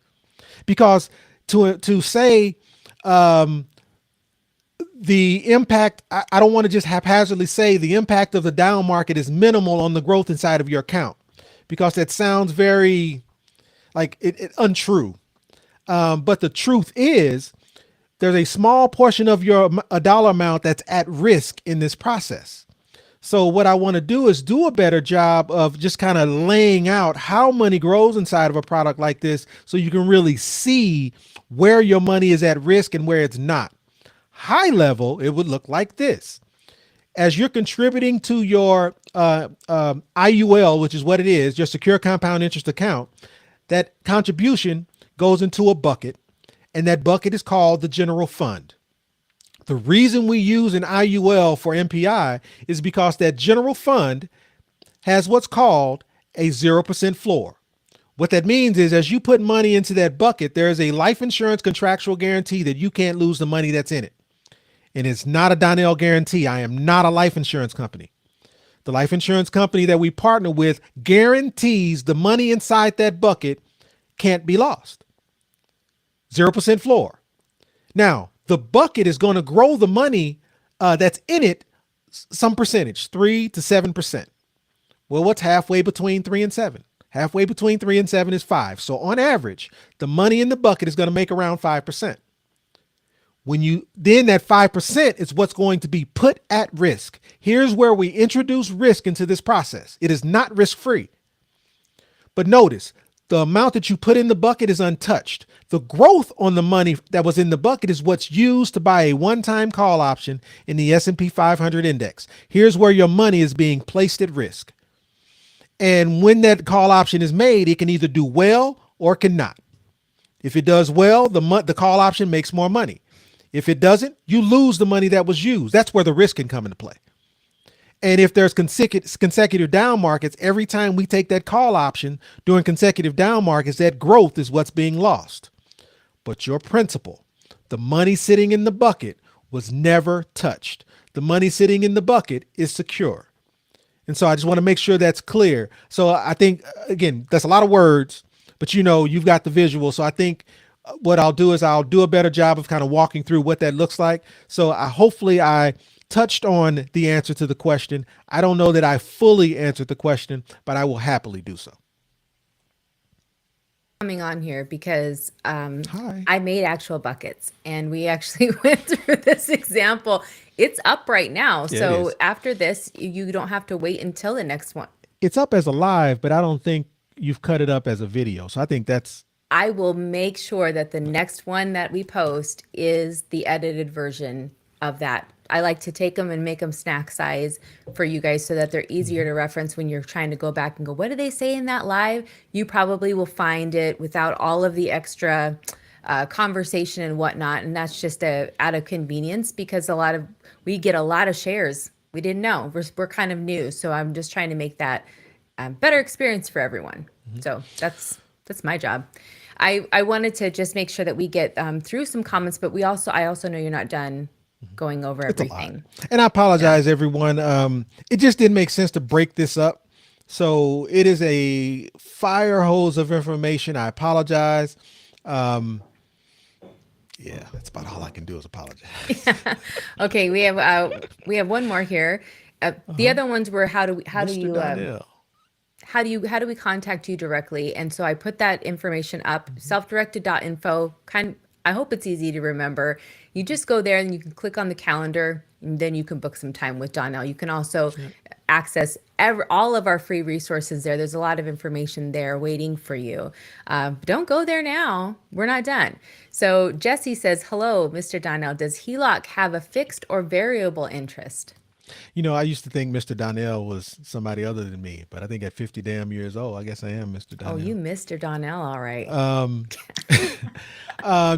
Because to say the impact, I don't want to just haphazardly say the impact of the down market is minimal on the growth inside of your account, because that sounds very like it untrue. But the truth is, there's a small portion of a dollar amount that's at risk in this process. So what I want to do is do a better job of just kind of laying out how money grows inside of a product like this, so you can really see where your money is at risk and where it's not. High level, it would look like this. As you're contributing to your IUL, which is what it is, your secure compound interest account, that contribution goes into a bucket, and that bucket is called the general fund. The reason we use an IUL for MPI is because that general fund has what's called a 0% floor. What that means is, as you put money into that bucket, there is a life insurance contractual guarantee that you can't lose the money that's in it. And it's not a Donnell guarantee. I am not a life insurance company. The life insurance company that we partner with guarantees the money inside that bucket can't be lost. 0% floor. Now, the bucket is going to grow the money that's in it some percentage, 3 to 7%. Well, what's halfway between 3 and 7? Halfway between 3 and 7 is 5. So on average, the money in the bucket is going to make around 5%. When you then that 5% is what's going to be put at risk. Here's where we introduce risk into this process. It is not risk free. But notice the amount that you put in the bucket is untouched. The growth on the money that was in the bucket is what's used to buy a one-time call option in the S&P 500 index. Here's where your money is being placed at risk. And when that call option is made, it can either do well or cannot. If it does well, the call option makes more money. If it doesn't, you lose the money that was used. That's where the risk can come into play. And if there's consecutive down markets, every time we take that call option during consecutive down markets, that growth is what's being lost. But your principal, the money sitting in the bucket, was never touched. The money sitting in the bucket is secure. And so I just want to make sure that's clear. So I think, again, that's a lot of words, but you've got the visual. So I think what I'll do is I'll do a better job of kind of walking through what that looks like. So hopefully I touched on the answer to the question. I don't know that I fully answered the question, but I will happily do so. Coming on here because Hi. I made actual buckets and we actually went through this example. It's up right now. Yeah, So after this, you don't have to wait until the next one. It's up as a live, but I don't think you've cut it up as a video. So I think I will make sure that the next one that we post is the edited version of that. I like to take them and make them snack size for you guys so that they're easier to reference when you're trying to go back and go, what do they say in that live? You probably will find it without all of the extra conversation and whatnot. And that's just out of convenience because we get a lot of shares. We didn't know. We're kind of new. So I'm just trying to make that better experience for everyone. So that's my job. I wanted to just make sure that we get through some comments, but I also know you're not done going over everything. And I apologize, everyone. It just didn't make sense to break this up. So it is a fire hose of information. I apologize. Yeah, that's about all I can do is apologize. Okay, we have one more here. The other ones were how do we contact you directly? And so I put that information up, selfdirected.info. I hope it's easy to remember. You just go there and you can click on the calendar and then you can book some time with Donnell. You can also access all of our free resources there. There's a lot of information there waiting for you. Don't go there now. We're not done. So Jesse says, hello, Mr. Donnell. Does HELOC have a fixed or variable interest? I used to think Mr. Donnell was somebody other than me, but I think at 50 damn years old, I guess I am Mr. Donnell. Oh, you Mr. Donnell, all right.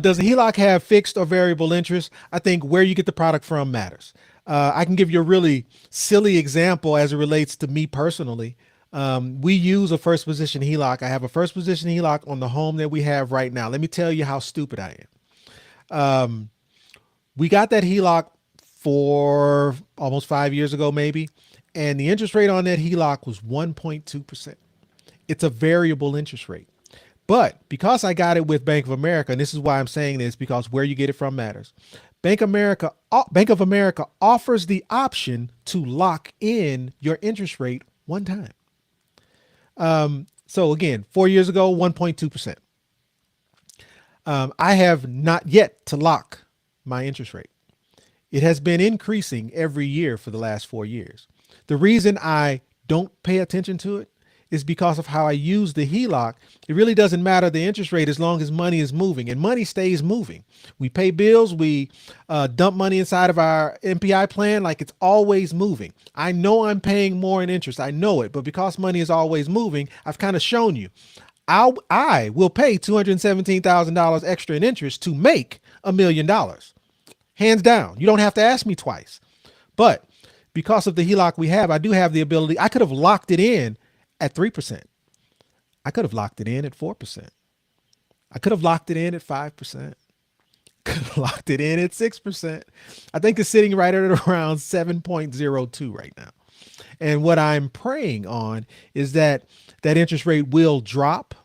Does a HELOC have fixed or variable interest? I think where you get the product from matters. I can give you a really silly example as it relates to me personally. We use a first position HELOC. I have a first position HELOC on the home that we have right now. Let me tell you how stupid I am. We got that HELOC for almost 5 years ago, maybe. And the interest rate on that HELOC was 1.2%. It's a variable interest rate. But because I got it with Bank of America, and this is why I'm saying this, because where you get it from matters. Bank of America offers the option to lock in your interest rate one time. So again, 4 years ago, 1.2%. I have not yet to lock my interest rate. It has been increasing every year for the last 4 years. The reason I don't pay attention to it is because of how I use the HELOC. It really doesn't matter the interest rate as long as money is moving, and money stays moving. We pay bills, we dump money inside of our MPI plan like it's always moving. I know I'm paying more in interest. I know it, but because money is always moving, I've kind of shown you. I will pay $217,000 extra in interest to make $1 million. Hands down. You don't have to ask me twice. But because of the HELOC we have, I do have the ability. I could have locked it in at 3%. I could have locked it in at 4%. I could have locked it in at 5%. Could have locked it in at 6%. I think it's sitting right at around 7.02 right now. And what I'm praying on is that interest rate will drop.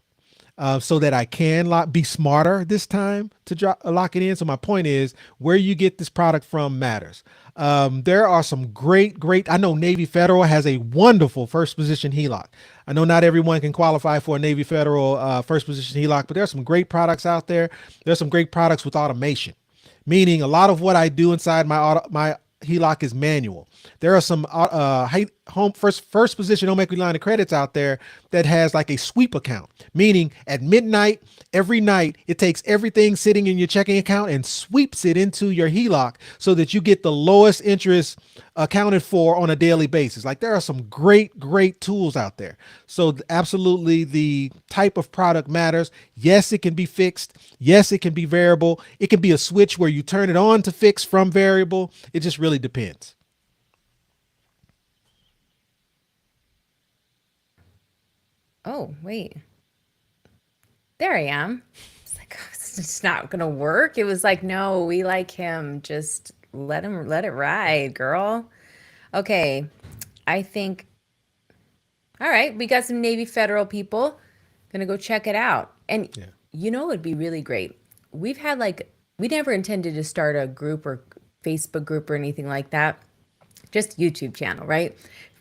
so that I can be smarter this time to lock it in. So my point is, where you get this product from matters. There are some great. I know Navy Federal has a wonderful first position HELOC. I know not everyone can qualify for a Navy Federal first position HELOC, but there are some great products out there. There's some great products with automation, meaning a lot of what I do inside my HELOC is manual. There are some first position home equity line of credits out there that has like a sweep account, meaning at midnight every night it takes everything sitting in your checking account and sweeps it into your HELOC so that you get the lowest interest accounted for on a daily basis. Like, there are some great tools out there. So absolutely, the type of product matters. Yes, it can be fixed. Yes, it can be variable. It can be a switch where you turn it on to fix from variable. It just really depends. Oh, wait. There I am. It's like, it's just not going to work. It was like, no, we like him. Just let it ride, girl. Okay. I think, all right, we got some Navy Federal people. Gonna go check it out. And Yeah. you know, it'd be really great. We've had like, we never intended to start a group or Facebook group or anything like that. Just YouTube channel, right?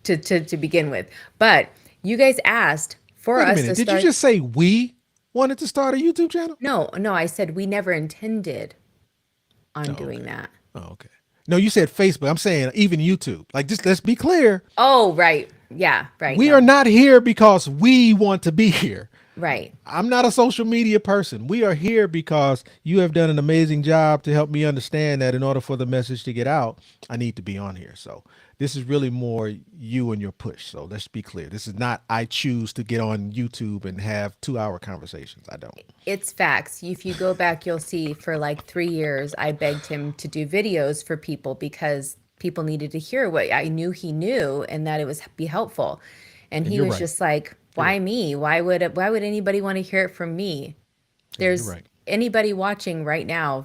To begin with. But you guys asked for Wait a us minute. to Did you start. just say we wanted to start a YouTube channel? No, I said we never intended on Oh, doing okay. that. Oh, okay. No, you said Facebook. I'm saying even YouTube. Like, just let's be clear. Oh, right. Yeah, right. We are No, not here because we want to be here. right. I'm not a social media person. We are here because you have done an amazing job to help me understand that in order for the message to get out, I need to be on here. So this is really more you and your push. So let's be clear. This is not I choose to get on YouTube and have 2-hour conversations. I don't. It's facts. If you go back, you'll see for like 3 years, I begged him to do videos for people because people needed to hear what I knew he knew and that it was be helpful. And And he you're was right. just like, You're why right. me? Why would anybody want to hear it from me? Yeah, you're There's right. anybody watching right now,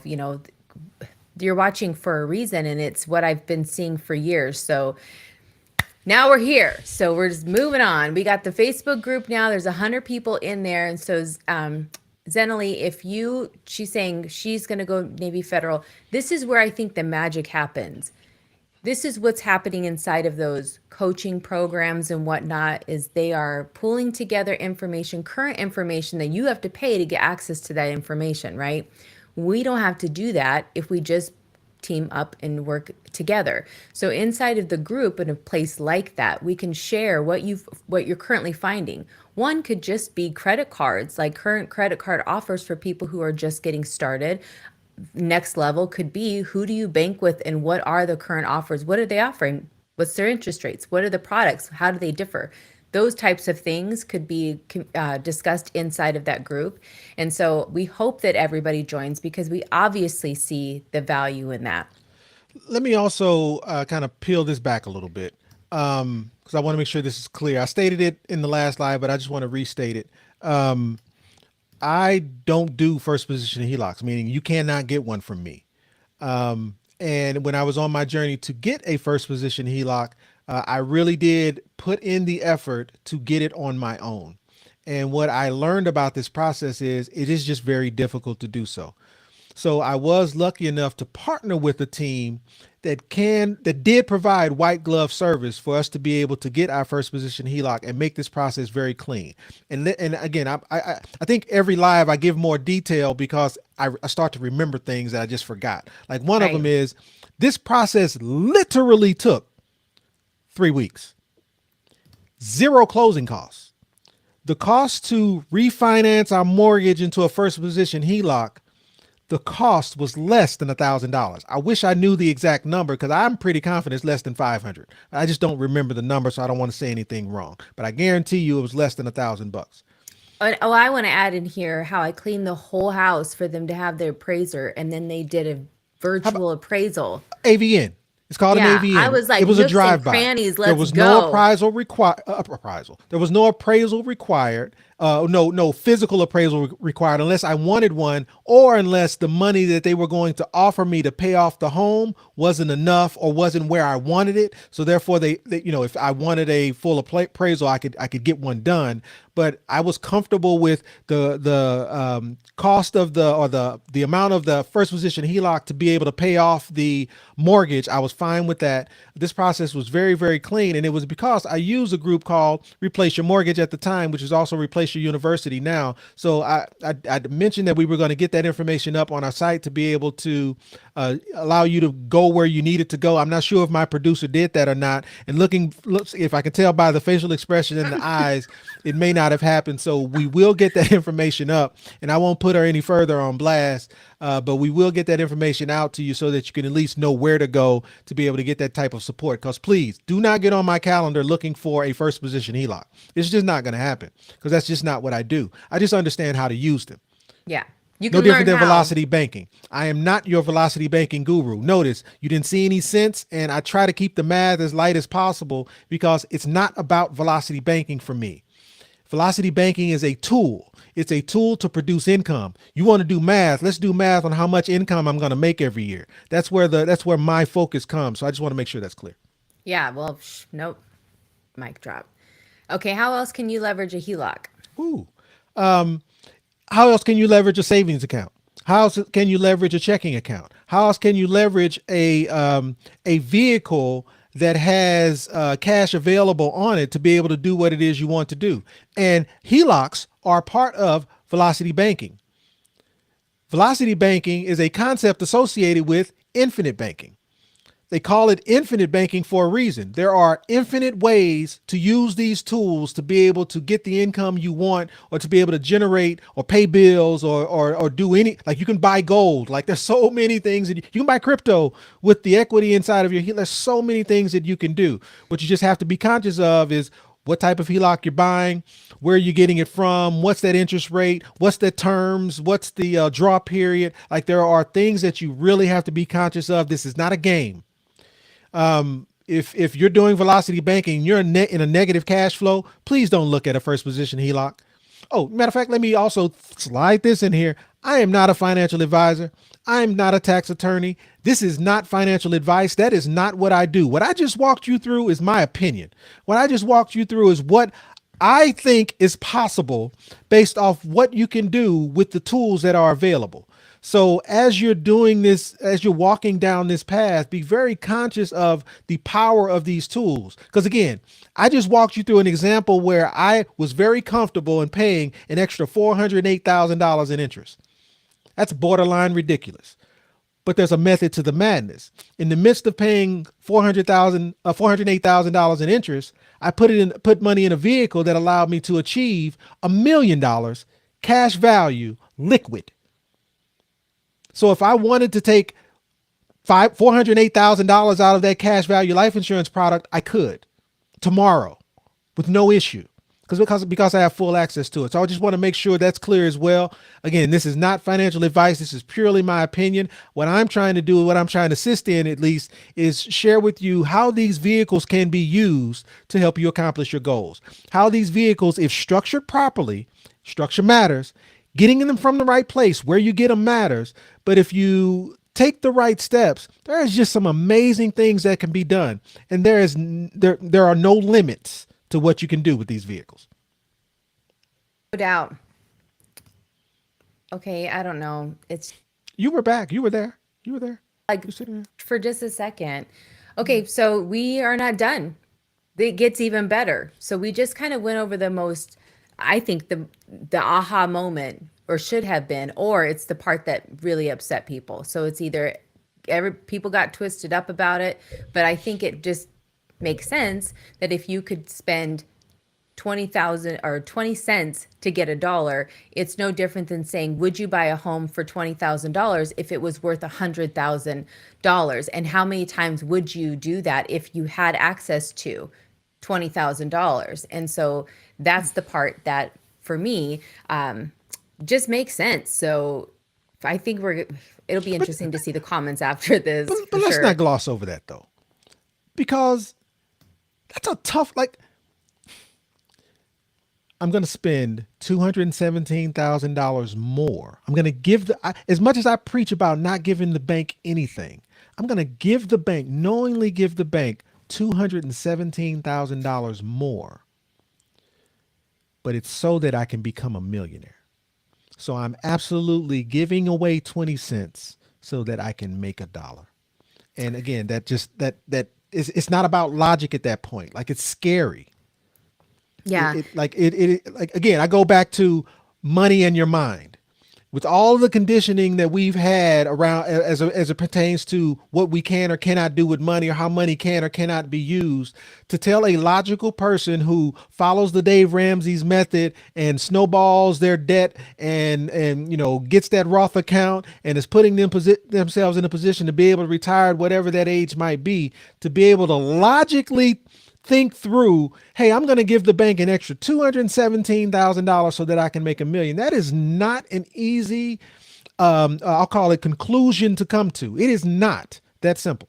you're watching for a reason and it's what I've been seeing for years. So now we're here. So we're just moving on. We got the Facebook group now. There's 100 people in there. And so, Zenali, she's saying she's going to go Navy Federal. This is where I think the magic happens. This is what's happening inside of those coaching programs and whatnot is they are pulling together information, current information that you have to pay to get access to that information, right? We don't have to do that if we just team up and work together. So inside of the group in a place like that, we can share what you're currently finding. One could just be credit cards, like current credit card offers for people who are just getting started. Next level could be who do you bank with and what are the current offers? What are they offering? What's their interest rates? What are the products? How do they differ? Those types of things could be discussed inside of that group. And so we hope that everybody joins because we obviously see the value in that. Let me also kind of peel this back a little bit because I want to make sure this is clear. I stated it in the last live, but I just want to restate it. I don't do first position HELOCs, meaning you cannot get one from me. And when I was on my journey to get a first position HELOC, I really did put in the effort to get it on my own. And what I learned about this process is it is just very difficult to do so. So I was lucky enough to partner with a team that did provide white glove service for us to be able to get our first position HELOC and make this process very clean. And again, I think every live I give more detail because I start to remember things that I just forgot. Like one of Right. them is this process literally took 3 weeks, zero closing costs. The cost to refinance our mortgage into a first position HELOC, the cost was less than $1,000. I wish I knew the exact number because I'm pretty confident it's less than 500. I just don't remember the number, so I don't want to say anything wrong. But I guarantee you it was less than $1,000. Oh, I want to add in here how I cleaned the whole house for them to have their appraiser, and then they did a How about virtual appraisal. AVN? It's called an Yeah, I AVN. was It like was a nooks and drive-by. crannies. There Let's was no go. appraisal required. There was no appraisal required. no physical appraisal required unless I wanted one, or unless the money that they were going to offer me to pay off the home wasn't enough or wasn't where I wanted it. So therefore, if I wanted a full appraisal, I could get one done. But I was comfortable with the cost of the amount of the first position HELOC to be able to pay off the mortgage. I was fine with that. This process was very, very clean, and it was because I used a group called Replace Your Mortgage at the time, which is also Replace Your University now. So I mentioned that we were going to get that information up on our site to be able to allow you to go where you needed to go. I'm not sure if my producer did that or not. And if I can tell by the facial expression in the eyes, it may not have happened. So we will get that information up, and I won't put her any further on blast. But we will get that information out to you so that you can at least know where to go to be able to get that type of support. Because please do not get on my calendar looking for a first position HELOC. It's just not going to happen, because that's just not what I do. I just understand how to use them. Yeah. You No can different learn than how. velocity banking. I am not your velocity banking guru. Notice you didn't see any sense, and I try to keep the math as light as possible because it's not about velocity banking for me. Velocity banking is a tool. It's a tool to produce income. You want to do math? Let's do math on how much income I'm going to make every year. That's where my focus comes. So I just want to make sure that's clear. Yeah. Well, nope. Mic drop. Okay. How else can you leverage a HELOC? Ooh. How else can you leverage a savings account? How else can you leverage a checking account? How else can you leverage a vehicle that has cash available on it to be able to do what it is you want to do? And HELOCs are part of velocity banking. Velocity banking is a concept associated with infinite banking. They call it infinite banking for a reason. There are infinite ways to use these tools to be able to get the income you want, or to be able to generate or pay bills, or do any, like you can buy gold. Like there's so many things that you can buy crypto with the equity inside of your, there's so many things that you can do. What you just have to be conscious of is what type of HELOC you're buying, where are you getting it from, what's that interest rate, what's the terms, what's the draw period. Like there are things that you really have to be conscious of. This is not a game. If you're doing velocity banking, you're in a negative cash flow, please don't look at a first position HELOC. Oh, matter of fact, let me also slide this in here. I am not a financial advisor. I am not a tax attorney. This is not financial advice. That is not what I do. What I just walked you through is my opinion. What I just walked you through is what I think is possible based off what you can do with the tools that are available. So as you're doing this, as you're walking down this path, be very conscious of the power of these tools. Because again, I just walked you through an example where I was very comfortable in paying an extra $408,000 in interest. That's borderline ridiculous. But there's a method to the madness. In the midst of paying $408,000 in interest, I put money in a vehicle that allowed me to achieve $1 million cash value, liquid. So if I wanted to take $408,000 out of that cash value life insurance product, I could tomorrow with no issue, because I have full access to it. So I just want to make sure that's clear as well. Again, this is not financial advice. This is purely my opinion. What I'm trying to do, what I'm trying to assist in at least, is share with you how these vehicles can be used to help you accomplish your goals. How these vehicles, if structured properly, structure matters. Getting them from the right place, where you get them matters. But if you take the right steps, there is just some amazing things that can be done. And there are no limits to what you can do with these vehicles. No doubt. Okay. I don't know. It's You were back. You were there. You were there. like You're sitting there. for just a second. Okay. So we are not done. It gets even better. So we just kind of went over the most, I think the aha moment, or should have been, or it's the part that really upset people. So it's either people got twisted up about it, but I think it just makes sense that if you could spend 20,000 or 20 cents to get a dollar, it's no different than saying, would you buy a home for $20,000 if it was worth $100,000? And how many times would you do that if you had access to $20,000? And so that's the part that for me just makes sense. So I think it'll be interesting to see the comments after this. But let's not gloss over that though, because that's a tough, like, I'm going to spend $217,000 more. I'm going to give as much as I preach about not giving the bank anything, I'm going to give the bank, knowingly give the bank $217,000 more, but it's so that I can become a millionaire. So I'm absolutely giving away 20 cents so that I can make a dollar. And again, that is, it's not about logic at that point. Like, it's scary. Yeah. Like, again, I go back to money in your mind. With all the conditioning that we've had around as it pertains to what we can or cannot do with money, or how money can or cannot be used, to tell a logical person who follows the Dave Ramsey's method and snowballs their debt and gets that Roth account and is putting themselves in a position to be able to retire at whatever that age might be, to be able to logically think through, hey, I'm going to give the bank an extra $217,000 so that I can make a million. That is not an easy, I'll call it, conclusion to come to. It is not that simple.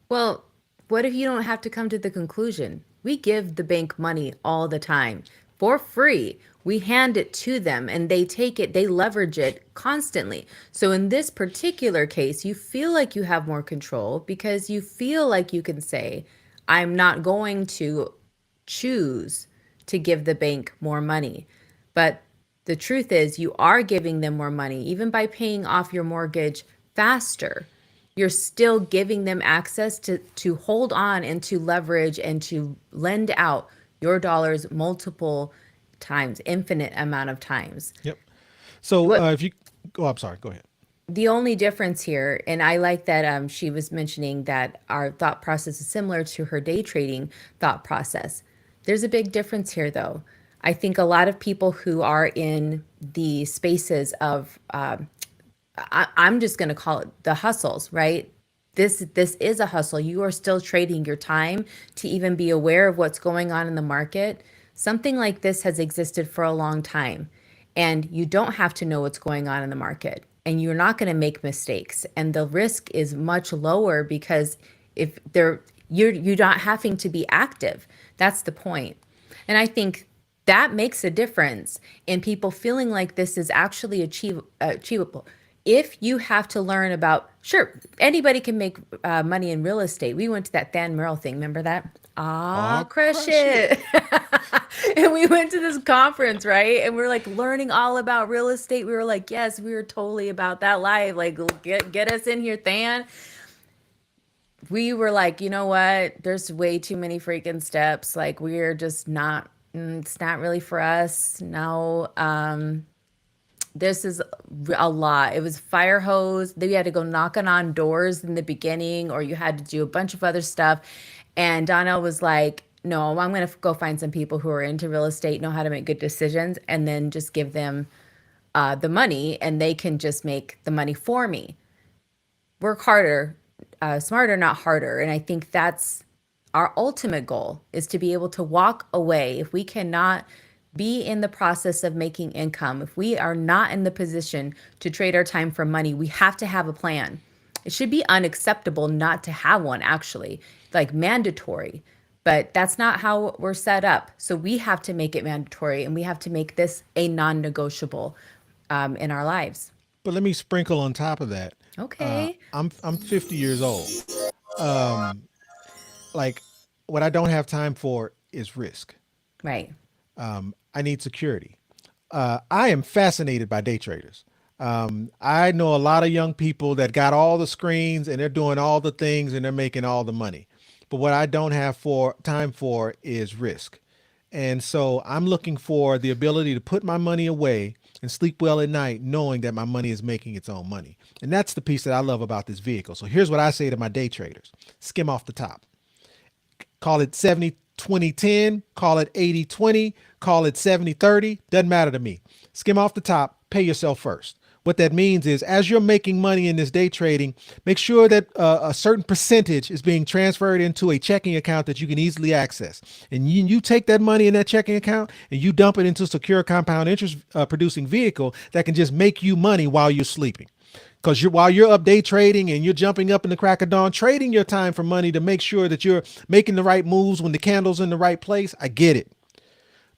Well, what if you don't have to come to the conclusion? We give the bank money all the time for free. We hand it to them and they take it, they leverage it constantly. So in this particular case, you feel like you have more control because you feel like you can say, I'm not going to choose to give the bank more money. But the truth is, you are giving them more money, even by paying off your mortgage faster. You're still giving them access to hold on and to leverage and to lend out your dollars multiple times, infinite amount of times. Yep. So What if you, oh, I'm sorry, go ahead. the only difference here, and I like that she was mentioning that our thought process is similar to her day trading thought process. There's a big difference here, though. I think a lot of people who are in the spaces of, I'm just going to call it the hustles, right? This is a hustle. You are still trading your time to even be aware of what's going on in the market. Something like this has existed for a long time, and you don't have to know what's going on in the market, and you're not going to make mistakes, and the risk is much lower because if they're you're not having to be active. That's the point. And I think that makes a difference in people feeling like this is actually achievable. If you have to learn about, sure, anybody can make money in real estate. We went to that Than Merrill thing. Remember that? Ah, Oh, crush crush it. it. And we went to this conference, right? And we are like learning all about real estate. We were like, yes, we were totally about that life. Like, get us in here, Than. We were like, you know what? There's way too many freaking steps. Like, we're just not, it's not really for us. No. This is a lot. It was fire hose. Then you had to go knocking on doors in the beginning, or you had to do a bunch of other stuff. And Donnell was like, no, I'm going to go find some people who are into real estate, know how to make good decisions, and then just give them the money, and they can just make the money for me. Work harder, smarter, not harder. And I think that's our ultimate goal, is to be able to walk away. If we cannot be in the process of making income, if we are not in the position to trade our time for money, we have to have a plan. It should be unacceptable not to have one, actually, like mandatory. But that's not how we're set up. So we have to make it mandatory, and we have to make this a non negotiable in our lives. But let me sprinkle on top of that. Okay. I'm 50 years old. Um, like, what I don't have time for is risk. Right. I need security. I am fascinated by day traders. I know a lot of young people that got all the screens and they're doing all the things and they're making all the money. But what I don't have for time for is risk. And so I'm looking for the ability to put my money away and sleep well at night, knowing that my money is making its own money. And that's the piece that I love about this vehicle. So here's what I say to my day traders: skim off the top. Call it 70-20-10, call it 80-20, call it 70-30, doesn't matter to me. Skim off the top, pay yourself first. What that means is, as you're making money in this day trading, make sure that a certain percentage is being transferred into a checking account that you can easily access. And you take that money in that checking account and you dump it into a secure compound interest producing vehicle that can just make you money while you're sleeping. Because while you're up day trading and you're jumping up in the crack of dawn, trading your time for money to make sure that you're making the right moves when the candle's in the right place, I get it.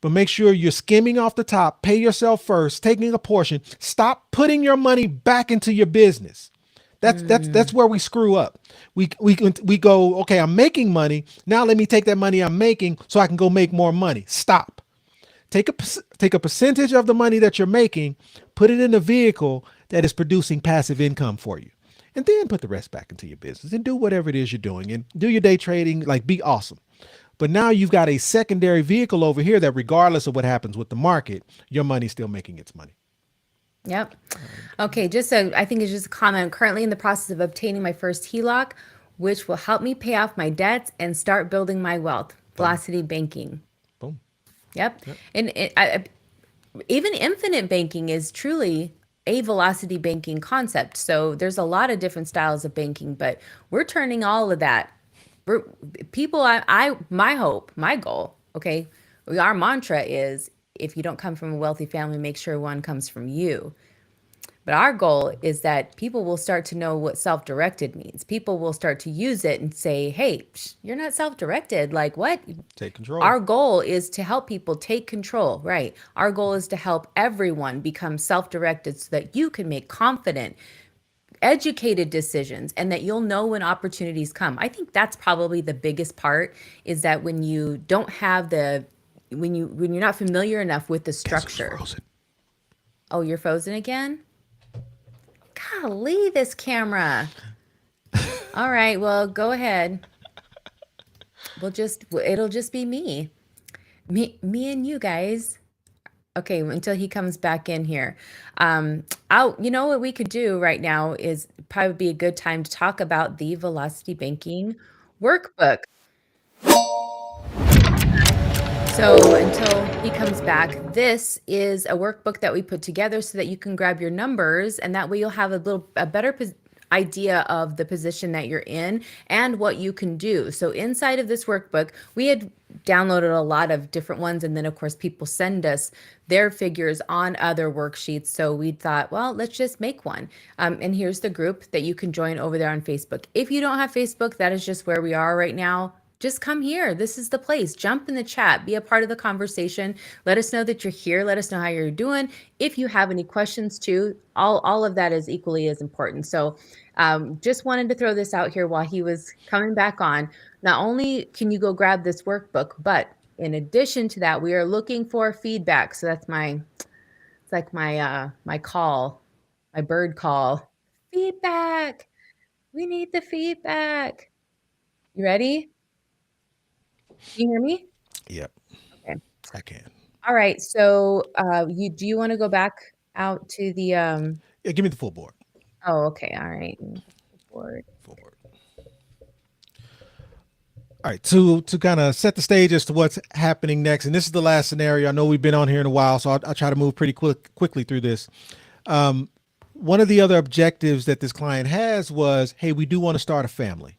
but make sure you're skimming off the top. Pay yourself first, taking a portion. Stop putting your money back into your business. That's where we screw up. We go, okay, I'm making money. Now let me take that money I'm making so I can go make more money. Stop. Take a percentage of the money that you're making, put it in a vehicle that is producing passive income for you. And then put the rest back into your business and do whatever it is you're doing and do your day trading, like be awesome. But now you've got a secondary vehicle over here that regardless of what happens with the market, your money's still making its money. Yep. Okay, I think it's just a comment. I'm currently in the process of obtaining my first HELOC, which will help me pay off my debts and start building my wealth. Velocity banking. Boom. Yep. And even infinite banking is truly a velocity banking concept. So there's a lot of different styles of banking, but we're turning all of that. We're people. My hope, my goal. Okay, our mantra is: if you don't come from a wealthy family, make sure one comes from you. But our goal is that people will start to know what self-directed means. People will start to use it and say, hey, you're not self-directed. Like what? Take control. Our goal is to help people take control, right? Our goal is to help everyone become self-directed so that you can make confident, educated decisions and that you'll know when opportunities come. I think that's probably the biggest part is that when you don't have when you're not familiar enough with the structure. Oh, you're frozen again? Golly, this camera. All right, well, go ahead. It'll just be me and you guys. Okay, until he comes back in here. You know what we could do right now is probably be a good time to talk about the velocity banking workbook. So until he comes back, this is a workbook that we put together so that you can grab your numbers and that way you'll have a better idea of the position that you're in and what you can do. So inside of this workbook, we had downloaded a lot of different ones. And then of course, people send us their figures on other worksheets. So we thought, well, let's just make one. And here's the group that you can join over there on Facebook. If you don't have Facebook, that is just where we are right now. Just come here. This is the place. Jump in the chat. Be a part of the conversation. Let us know that you're here. Let us know how you're doing. If you have any questions too, all of that is equally as important. So just wanted to throw this out here while he was coming back on. Not only can you go grab this workbook, but in addition to that, we are looking for feedback. So that's it's like my call, my bird call. Feedback. We need the feedback. You ready? Can you hear me? Yep. Okay. I can. All right. So do you want to go back out to the Yeah, give me the full board. Oh, okay. All right. Board. Full board. All right, to kind of set the stage as to what's happening next, and this is the last scenario. I know we've been on here in a while, so I'll try to move pretty quickly through this. One of the other objectives that this client has was, hey, we do want to start a family.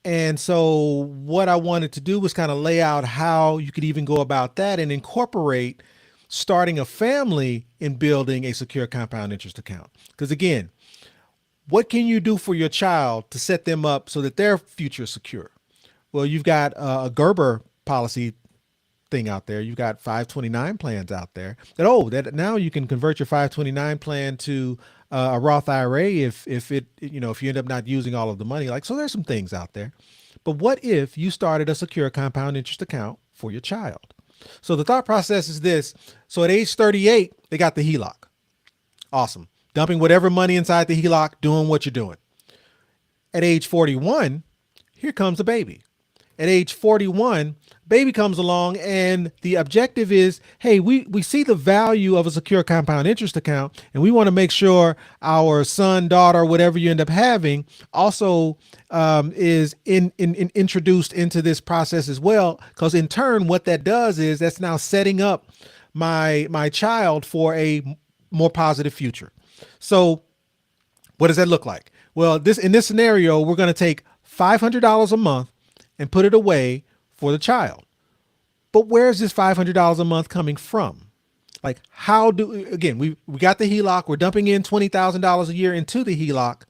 And so what I wanted to do was kind of lay out how you could even go about that and incorporate starting a family in building a secure compound interest account. Because again, what can you do for your child to set them up so that their future is secure? Well, you've got a Gerber policy thing out there. You've got 529 plans out there that now you can convert your 529 plan to a Roth IRA if you end up not using all of the money. So there's some things out there. But what if you started a secure compound interest account for your child? So the thought process is this. So at age 38, they got the HELOC. Awesome. Dumping whatever money inside the HELOC, doing what you're doing. At age 41, here comes a baby. At age 41, baby comes along and the objective is, hey, we see the value of a secure compound interest account and we want to make sure our son, daughter, whatever you end up having also is introduced into this process as well. Because in turn, what that does is that's now setting up my child for a more positive future. So what does that look like? Well, in this scenario, we're going to take $500 a month and put it away for the child. But where is this $500 a month coming from? We got the HELOC, we're dumping in $20,000 a year into the HELOC.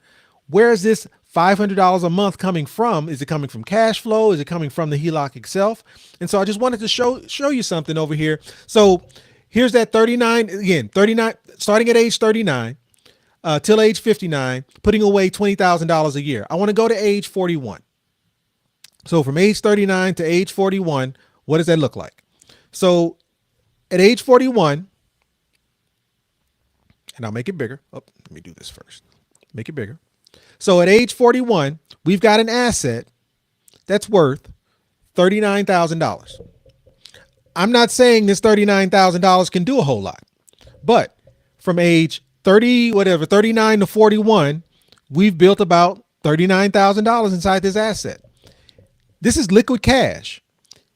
Where is this $500 a month coming from? Is it coming from cash flow? Is it coming from the HELOC itself? And so I just wanted to show you something over here. So here's that 39, again, 39, starting at age 39 till age 59, putting away $20,000 a year. I want to go to age 41. So from age 39 to age 41, what does that look like? So at age 41, and I'll make it bigger. Oh, let me do this first. Make it bigger. So at age 41, we've got an asset that's worth $39,000. I'm not saying this $39,000 can do a whole lot, but from age 39 to 41, we've built about $39,000 inside this asset. This is liquid cash.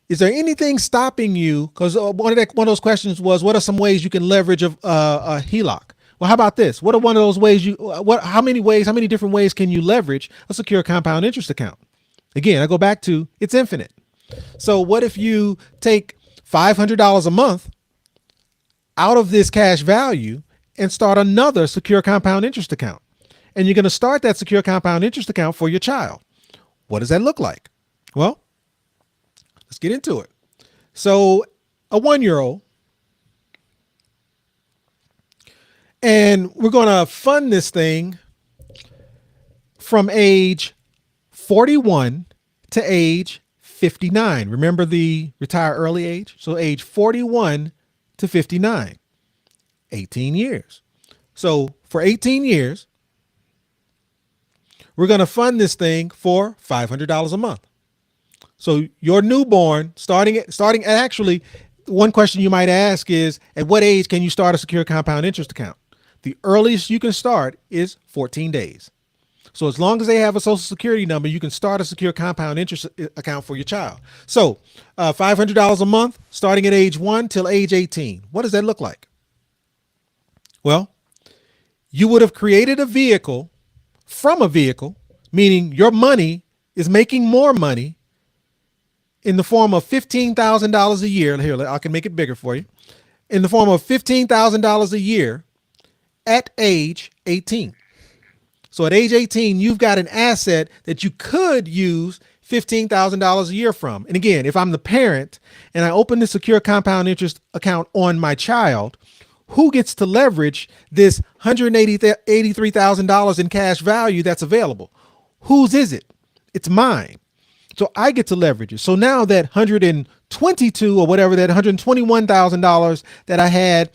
Is there anything stopping you? Because one of those questions was, what are some ways you can leverage a HELOC? Well, how about this? What are one of those ways how many different ways can you leverage a secure compound interest account? Again, I go back to, it's infinite. So what if you take $500 a month out of this cash value and start another secure compound interest account? And you're going to start that secure compound interest account for your child. What does that look like? Well, let's get into it. So a 1-year-old, and we're going to fund this thing from age 41 to age 59. Remember the retire early age? So age 41 to 59, 18 years. So for 18 years, we're going to fund this thing for $500 a month. So your newborn actually, one question you might ask is, at what age can you start a secure compound interest account? The earliest you can start is 14 days. So as long as they have a social security number, you can start a secure compound interest account for your child. So $500 a month, starting at age 1 till age 18. What does that look like? Well, you would have created a vehicle from a vehicle, meaning your money is making more money in the form of $15,000 a year. Here, I can make it bigger for you. In the form of $15,000 a year at age 18. So at age 18, you've got an asset that you could use $15,000 a year from. And again, if I'm the parent and I open the secure compound interest account on my child, who gets to leverage this $183,000 in cash value that's available? Whose is it? It's mine. So I get to leverage it. So now that 122 or whatever, that $121,000 that I had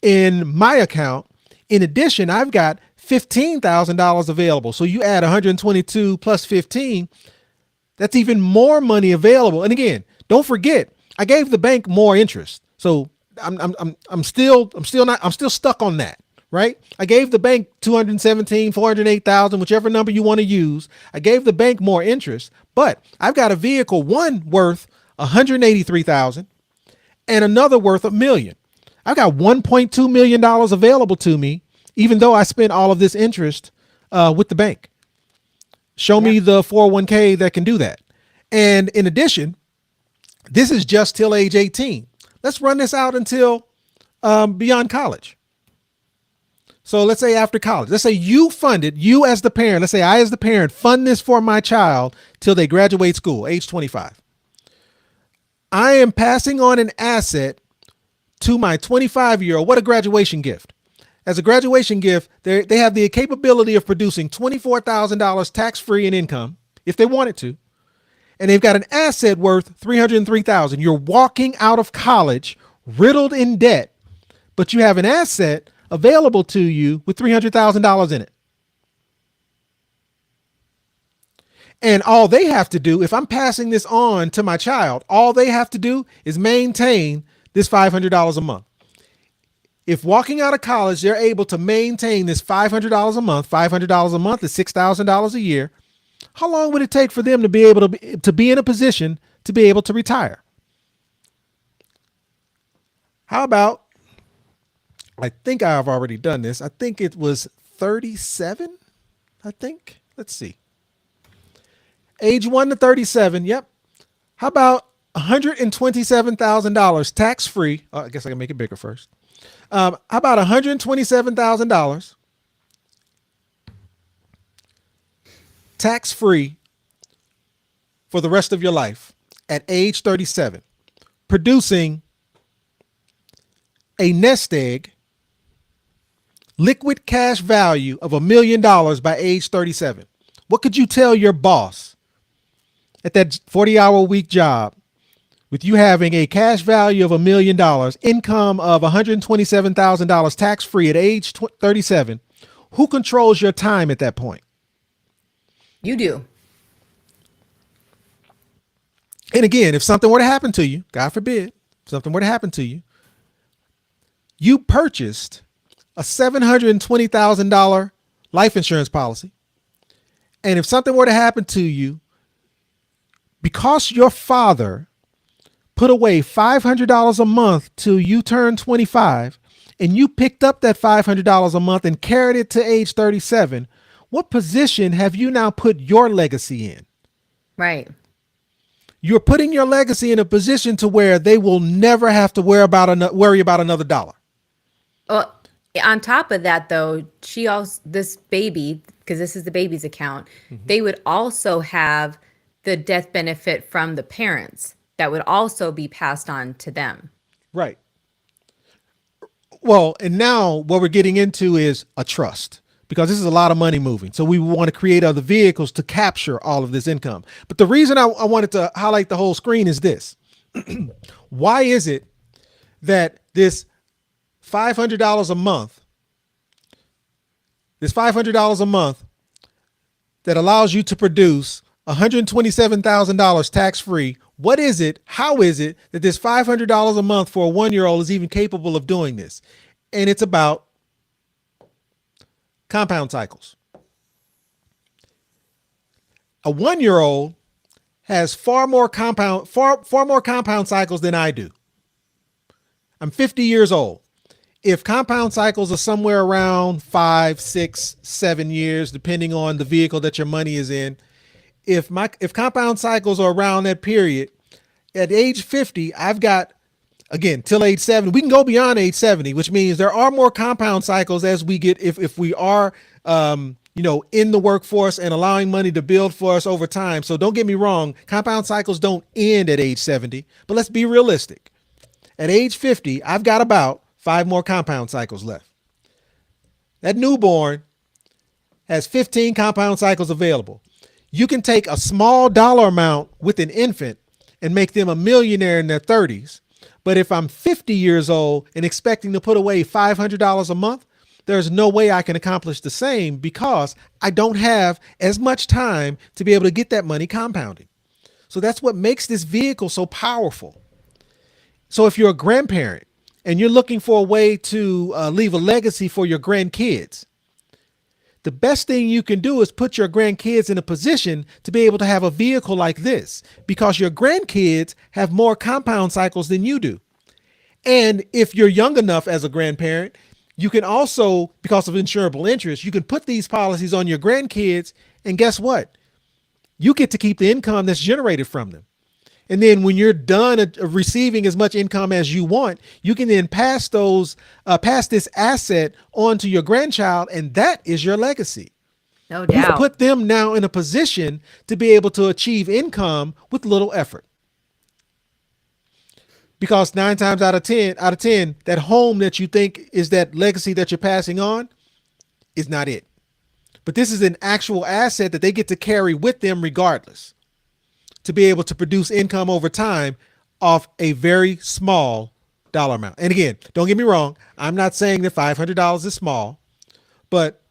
in my account, in addition, I've got $15,000 available. So you add 122 plus 15, that's even more money available. And again, don't forget, I gave the bank more interest. So I'm still stuck on that, right? I gave the bank 217, 408,000, whichever number you want to use. I gave the bank more interest, but I've got a vehicle, one worth 183,000 and another worth $1 million. I've got $1.2 million available to me, even though I spent all of this interest with the bank. Show me the 401k that can do that. And in addition, this is just till age 18. Let's run this out until beyond college. So let's say after college, let's say you as the parent, let's say I as the parent fund this for my child till they graduate school, age 25. I am passing on an asset to my 25-year-old. What a graduation gift. As a graduation gift, they have the capability of producing $24,000 tax-free in income if they wanted to. And they've got an asset worth $303,000. You're walking out of college riddled in debt, but you have an asset available to you with $300,000 in it. And all they have to do, if I'm passing this on to my child, all they have to do is maintain this $500 a month. If walking out of college, they're able to maintain this $500 a month, $500 a month is $6,000 a year. How long would it take for them to be able to be in a position to be able to retire? How about, I think I've already done this. I think it was 37. I think, let's see. Age 1 to 37. Yep. How about $127,000 tax free? Oh, I guess I can make it bigger first. How about $127,000 tax free for the rest of your life at age 37, producing a nest egg liquid cash value of $1 million by age 37. What could you tell your boss at that 40-hour week job with you having a cash value of $1 million, income of $127,000 tax free at age 37? Who controls your time at that point? You do. And again, if something were to happen to you, God forbid, if something were to happen to you, you purchased a $720,000 life insurance policy. And if something were to happen to you, because your father put away $500 a month till you turned 25, and you picked up that $500 a month and carried it to age 37, what position have you now put your legacy in? Right. You're putting your legacy in a position to where they will never have to worry about another dollar. Well, on top of that, though, she also, this baby, because this is the baby's account, they would also have the death benefit from the parents that would also be passed on to them. Right. Well, and now what we're getting into is a trust, because this is a lot of money moving. So we want to create other vehicles to capture all of this income. But the reason I wanted to highlight the whole screen is this. Why is it that $500 a month, this $500 a month that allows you to produce $127,000 tax free, what is it? How is it that this $500 a month for a 1-year-old is even capable of doing this? And it's about compound cycles. A 1-year-old has far more compound cycles than I do. I'm 50 years old. If compound cycles are somewhere around 5, 6, 7 years, depending on the vehicle that your money is in, if compound cycles are around that period, at age 50, I've got, again, till age 70. We can go beyond age 70, which means there are more compound cycles as we get, if we are, in the workforce and allowing money to build for us over time. So don't get me wrong, compound cycles don't end at age 70, but let's be realistic. At age 50, I've got about 5 more compound cycles left. That newborn has 15 compound cycles available. You can take a small dollar amount with an infant and make them a millionaire in their 30s. But if I'm 50 years old and expecting to put away $500 a month, there's no way I can accomplish the same, because I don't have as much time to be able to get that money compounding. So that's what makes this vehicle so powerful. So if you're a grandparent and you're looking for a way to leave a legacy for your grandkids, the best thing you can do is put your grandkids in a position to be able to have a vehicle like this, because your grandkids have more compound cycles than you do. And if you're young enough as a grandparent, you can also, because of insurable interest, you can put these policies on your grandkids, and guess what? You get to keep the income that's generated from them. And then when you're done receiving as much income as you want, you can then pass this asset on to your grandchild, and that is your legacy. No You've doubt. put them now in a position to be able to achieve income with little effort. Because 9 times out of 10, that home that you think is that legacy that you're passing on is not it. But this is an actual asset that they get to carry with them regardless, to be able to produce income over time off a very small dollar amount. And again, don't get me wrong, I'm not saying that $500 is small, but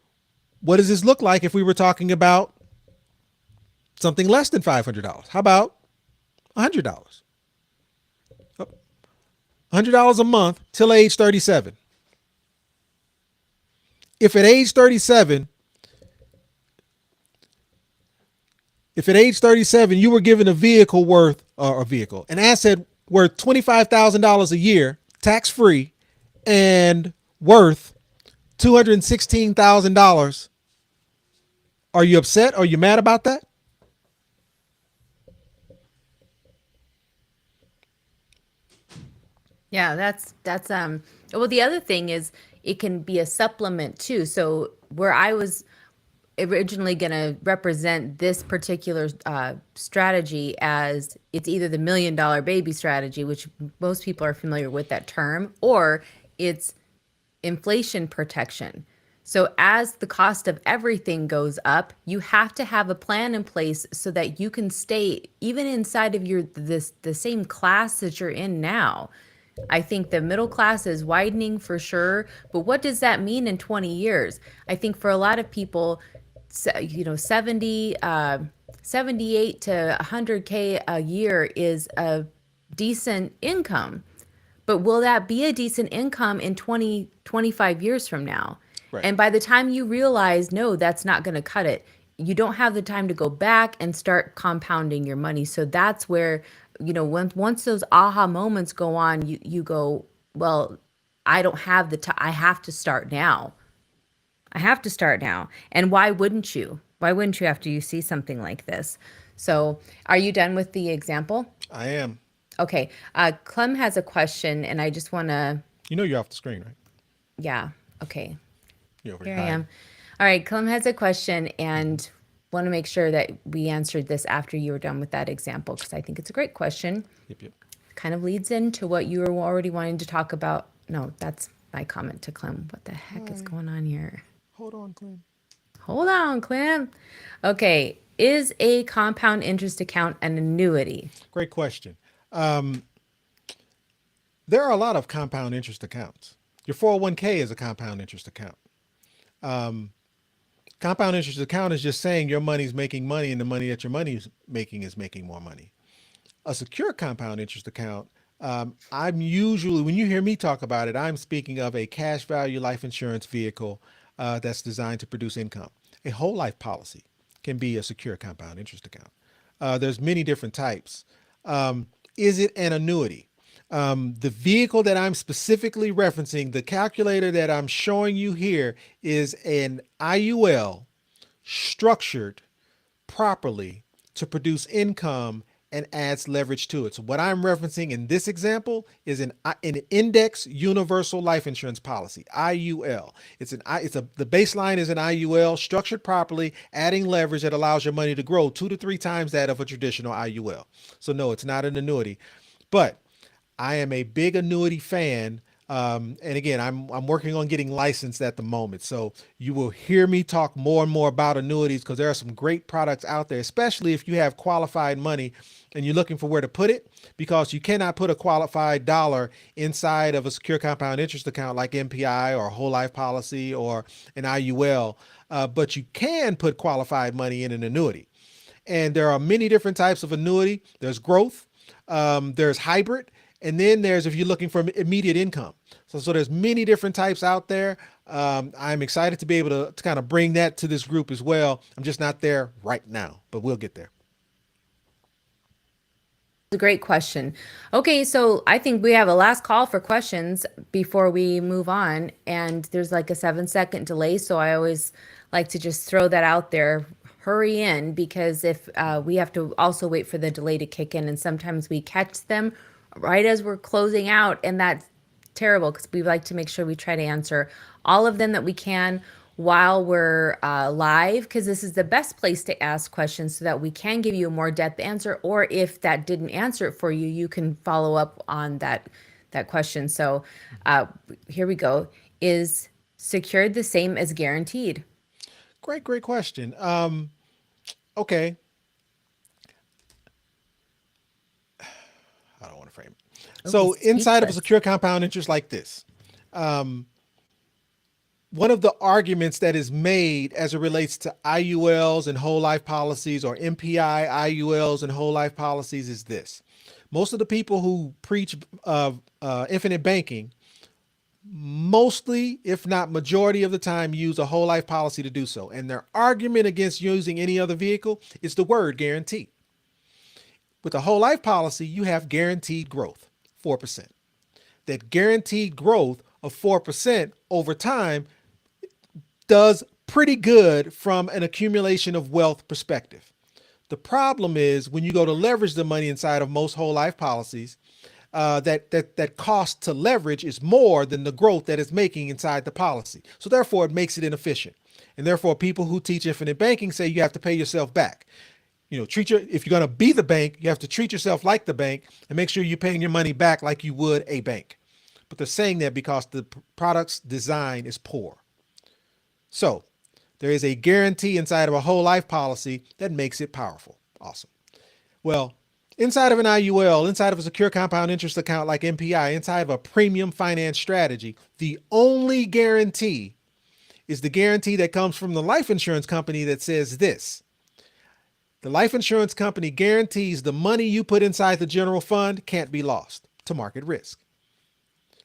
what does this look like if we were talking about something less than $500? How about $100? $100 a month till age 37. If at age 37, you were given an asset worth $25,000 a year, tax free, and worth $216,000, are you upset? Are you mad about that? Yeah, that's well, the other thing is it can be a supplement too. So where I was originally going to represent this particular strategy as it's either the $1 million baby strategy, which most people are familiar with that term, or it's inflation protection. So as the cost of everything goes up, you have to have a plan in place so that you can stay even inside of the same class that you're in now. I think the middle class is widening for sure, but what does that mean in 20 years? I think for a lot of people, 78 to 100K a year is a decent income. But will that be a decent income in 20, 25 years from now? Right. And by the time you realize, no, that's not going to cut it, you don't have the time to go back and start compounding your money. So that's where, once those aha moments go on, you go, well, I don't have the time. I have to start now. I have to start now. And why wouldn't you? Why wouldn't you after you see something like this? So are you done with the example? I am. Okay. Clem has a question, and I just want to, You know you're off the screen, right? yeah. Okay. You're over Here I hiding. am. All right. Clem has a question, and want to make sure that we answered this after you were done with that example because I think it's a great question. Yep, yep. Kind of leads into what you were already wanting to talk about. No, that's my comment to Clem. What the heck is Hi. going on here? Hold on, Clem. Hold on, Clem. Okay. Is a compound interest account an annuity? Great question. There are a lot of compound interest accounts. Your 401k is a compound interest account. Compound interest account is just saying your money's making money and the money that your money is making more money. A secure compound interest account, I'm usually, when you hear me talk about it, I'm speaking of a cash value life insurance vehicle that's designed to produce income. A whole life policy can be a secure compound interest account. There's many different types. Is it an annuity? The vehicle that I'm specifically referencing, the calculator that I'm showing you here, is an IUL structured properly to produce income and adds leverage to it. So what I'm referencing in this example is an index universal life insurance policy, IUL. The baseline is an IUL structured properly, adding leverage that allows your money to grow 2 to 3 times that of a traditional IUL. So no, it's not an annuity, but I am a big annuity fan. And again, I'm working on getting licensed at the moment. So you will hear me talk more and more about annuities because there are some great products out there, especially if you have qualified money and you're looking for where to put it, because you cannot put a qualified dollar inside of a secure compound interest account like MPI or a whole life policy or an IUL. But you can put qualified money in an annuity. And there are many different types of annuity. There's growth, there's hybrid, and then there's if you're looking for immediate income. So there's many different types out there. I'm excited to be able to kind of bring that to this group as well. I'm just not there right now, but we'll get there. A great question. Okay, so I think we have a last call for questions before we move on, and there's like a 7-second delay, so I always like to just throw that out there. Hurry in because if we have to also wait for the delay to kick in, and sometimes we catch them right as we're closing out, and that's terrible because we like to make sure we try to answer all of them that we can while we're live, because this is the best place to ask questions so that we can give you a more depth answer, or if that didn't answer it for you, you can follow up on that question. So here we go. Is secured the same as guaranteed? Great question. Okay. I don't want to frame it. Oh, So he's inside of a speechless. secure compound interest like this, one of the arguments that is made as it relates to IULs and whole life policies, or MPI IULs and whole life policies, is this. Most of the people who preach infinite banking, mostly, if not majority of the time, use a whole life policy to do so. And their argument against using any other vehicle is the word guarantee. With a whole life policy, you have guaranteed growth, 4%. That guaranteed growth of 4% over time does pretty good from an accumulation of wealth perspective. The problem is when you go to leverage the money inside of most whole life policies, that cost to leverage is more than the growth that it's making inside the policy. So therefore, it makes it inefficient. And therefore, people who teach infinite banking say you have to pay yourself back. If you're going to be the bank, you have to treat yourself like the bank and make sure you're paying your money back like you would a bank. But they're saying that because the product's design is poor. So there is a guarantee inside of a whole life policy that makes it powerful. Awesome. Well, inside of an IUL, inside of a secure compound interest account like MPI, inside of a premium finance strategy, the only guarantee is the guarantee that comes from the life insurance company that says this. The life insurance company guarantees the money you put inside the general fund can't be lost to market risk.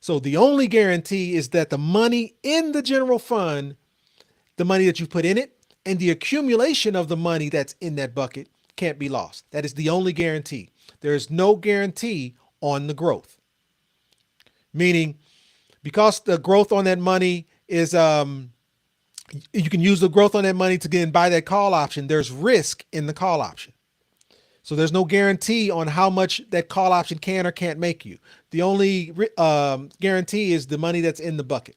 So the only guarantee is that the money in the general fund, the money that you put in it, and the accumulation of the money that's in that bucket can't be lost. That is the only guarantee. There is no guarantee on the growth. Meaning, because the growth on that money is you can use the growth on that money to get and buy that call option. There's risk in the call option. So there's no guarantee on how much that call option can or can't make you. The only guarantee is the money that's in the bucket.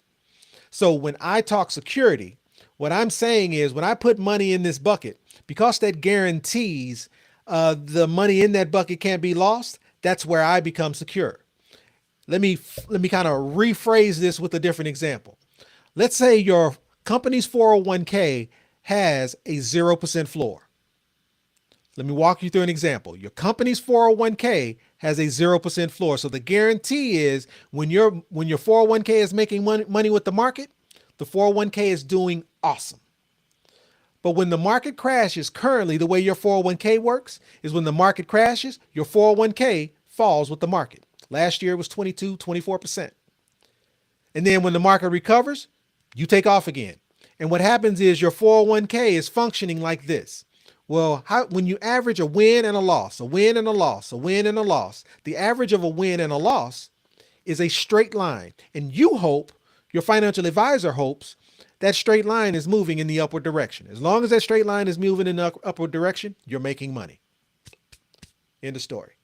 So when I talk security, what I'm saying is when I put money in this bucket, because that guarantees the money in that bucket can't be lost, that's where I become secure. Let me kind of rephrase this with a different example. Let's say your company's 401k has a 0% floor. Let me walk you through an example. Your company's 401k has a 0% floor. So the guarantee is when your 401k is making money with the market, the 401k is doing awesome. But when the market crashes, currently the way your 401k works is when the market crashes, your 401k falls with the market. Last year it was 24%. And then when the market recovers, you take off again. And what happens is your 401k is functioning like this. Well, when you average a win and a loss, a win and a loss, a win and a loss, the average of a win and a loss is a straight line. And you hope, your financial advisor hopes, that straight line is moving in the upward direction. As long as that straight line is moving in the upward direction, you're making money. End of story.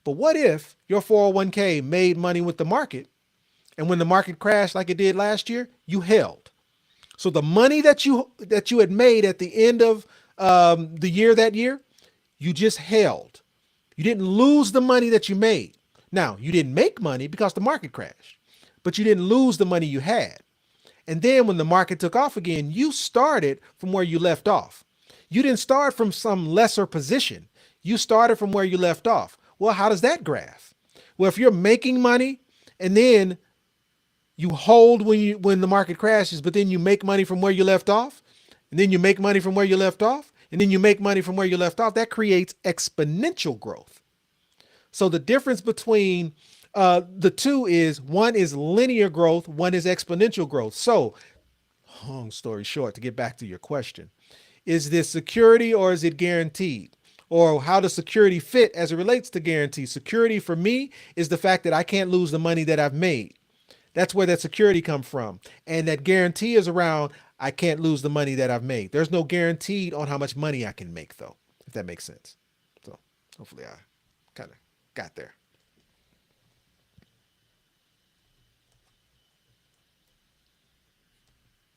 But what if your 401k made money with the market, and when the market crashed like it did last year, you held? So the money that you had made at the end of the year that year, you just held. You didn't lose the money that you made. Now, you didn't make money because the market crashed, but you didn't lose the money you had. And then when the market took off again, you started from where you left off. You didn't start from some lesser position. You started from where you left off. Well, how does that graph? Well, if you're making money and then you hold when the market crashes, but then you make money from where you left off, and then you make money from where you left off, and then you make money from where you left off, that creates exponential growth. So the difference between the two is one is linear growth, one is exponential growth. So long story short, to get back to your question, is this security or is it guaranteed? Or how does security fit as it relates to guarantee? Security for me is the fact that I can't lose the money that I've made. That's where that security comes from. And that guarantee is around, I can't lose the money that I've made. There's no guaranteed on how much money I can make though, if that makes sense. So hopefully I kind of got there.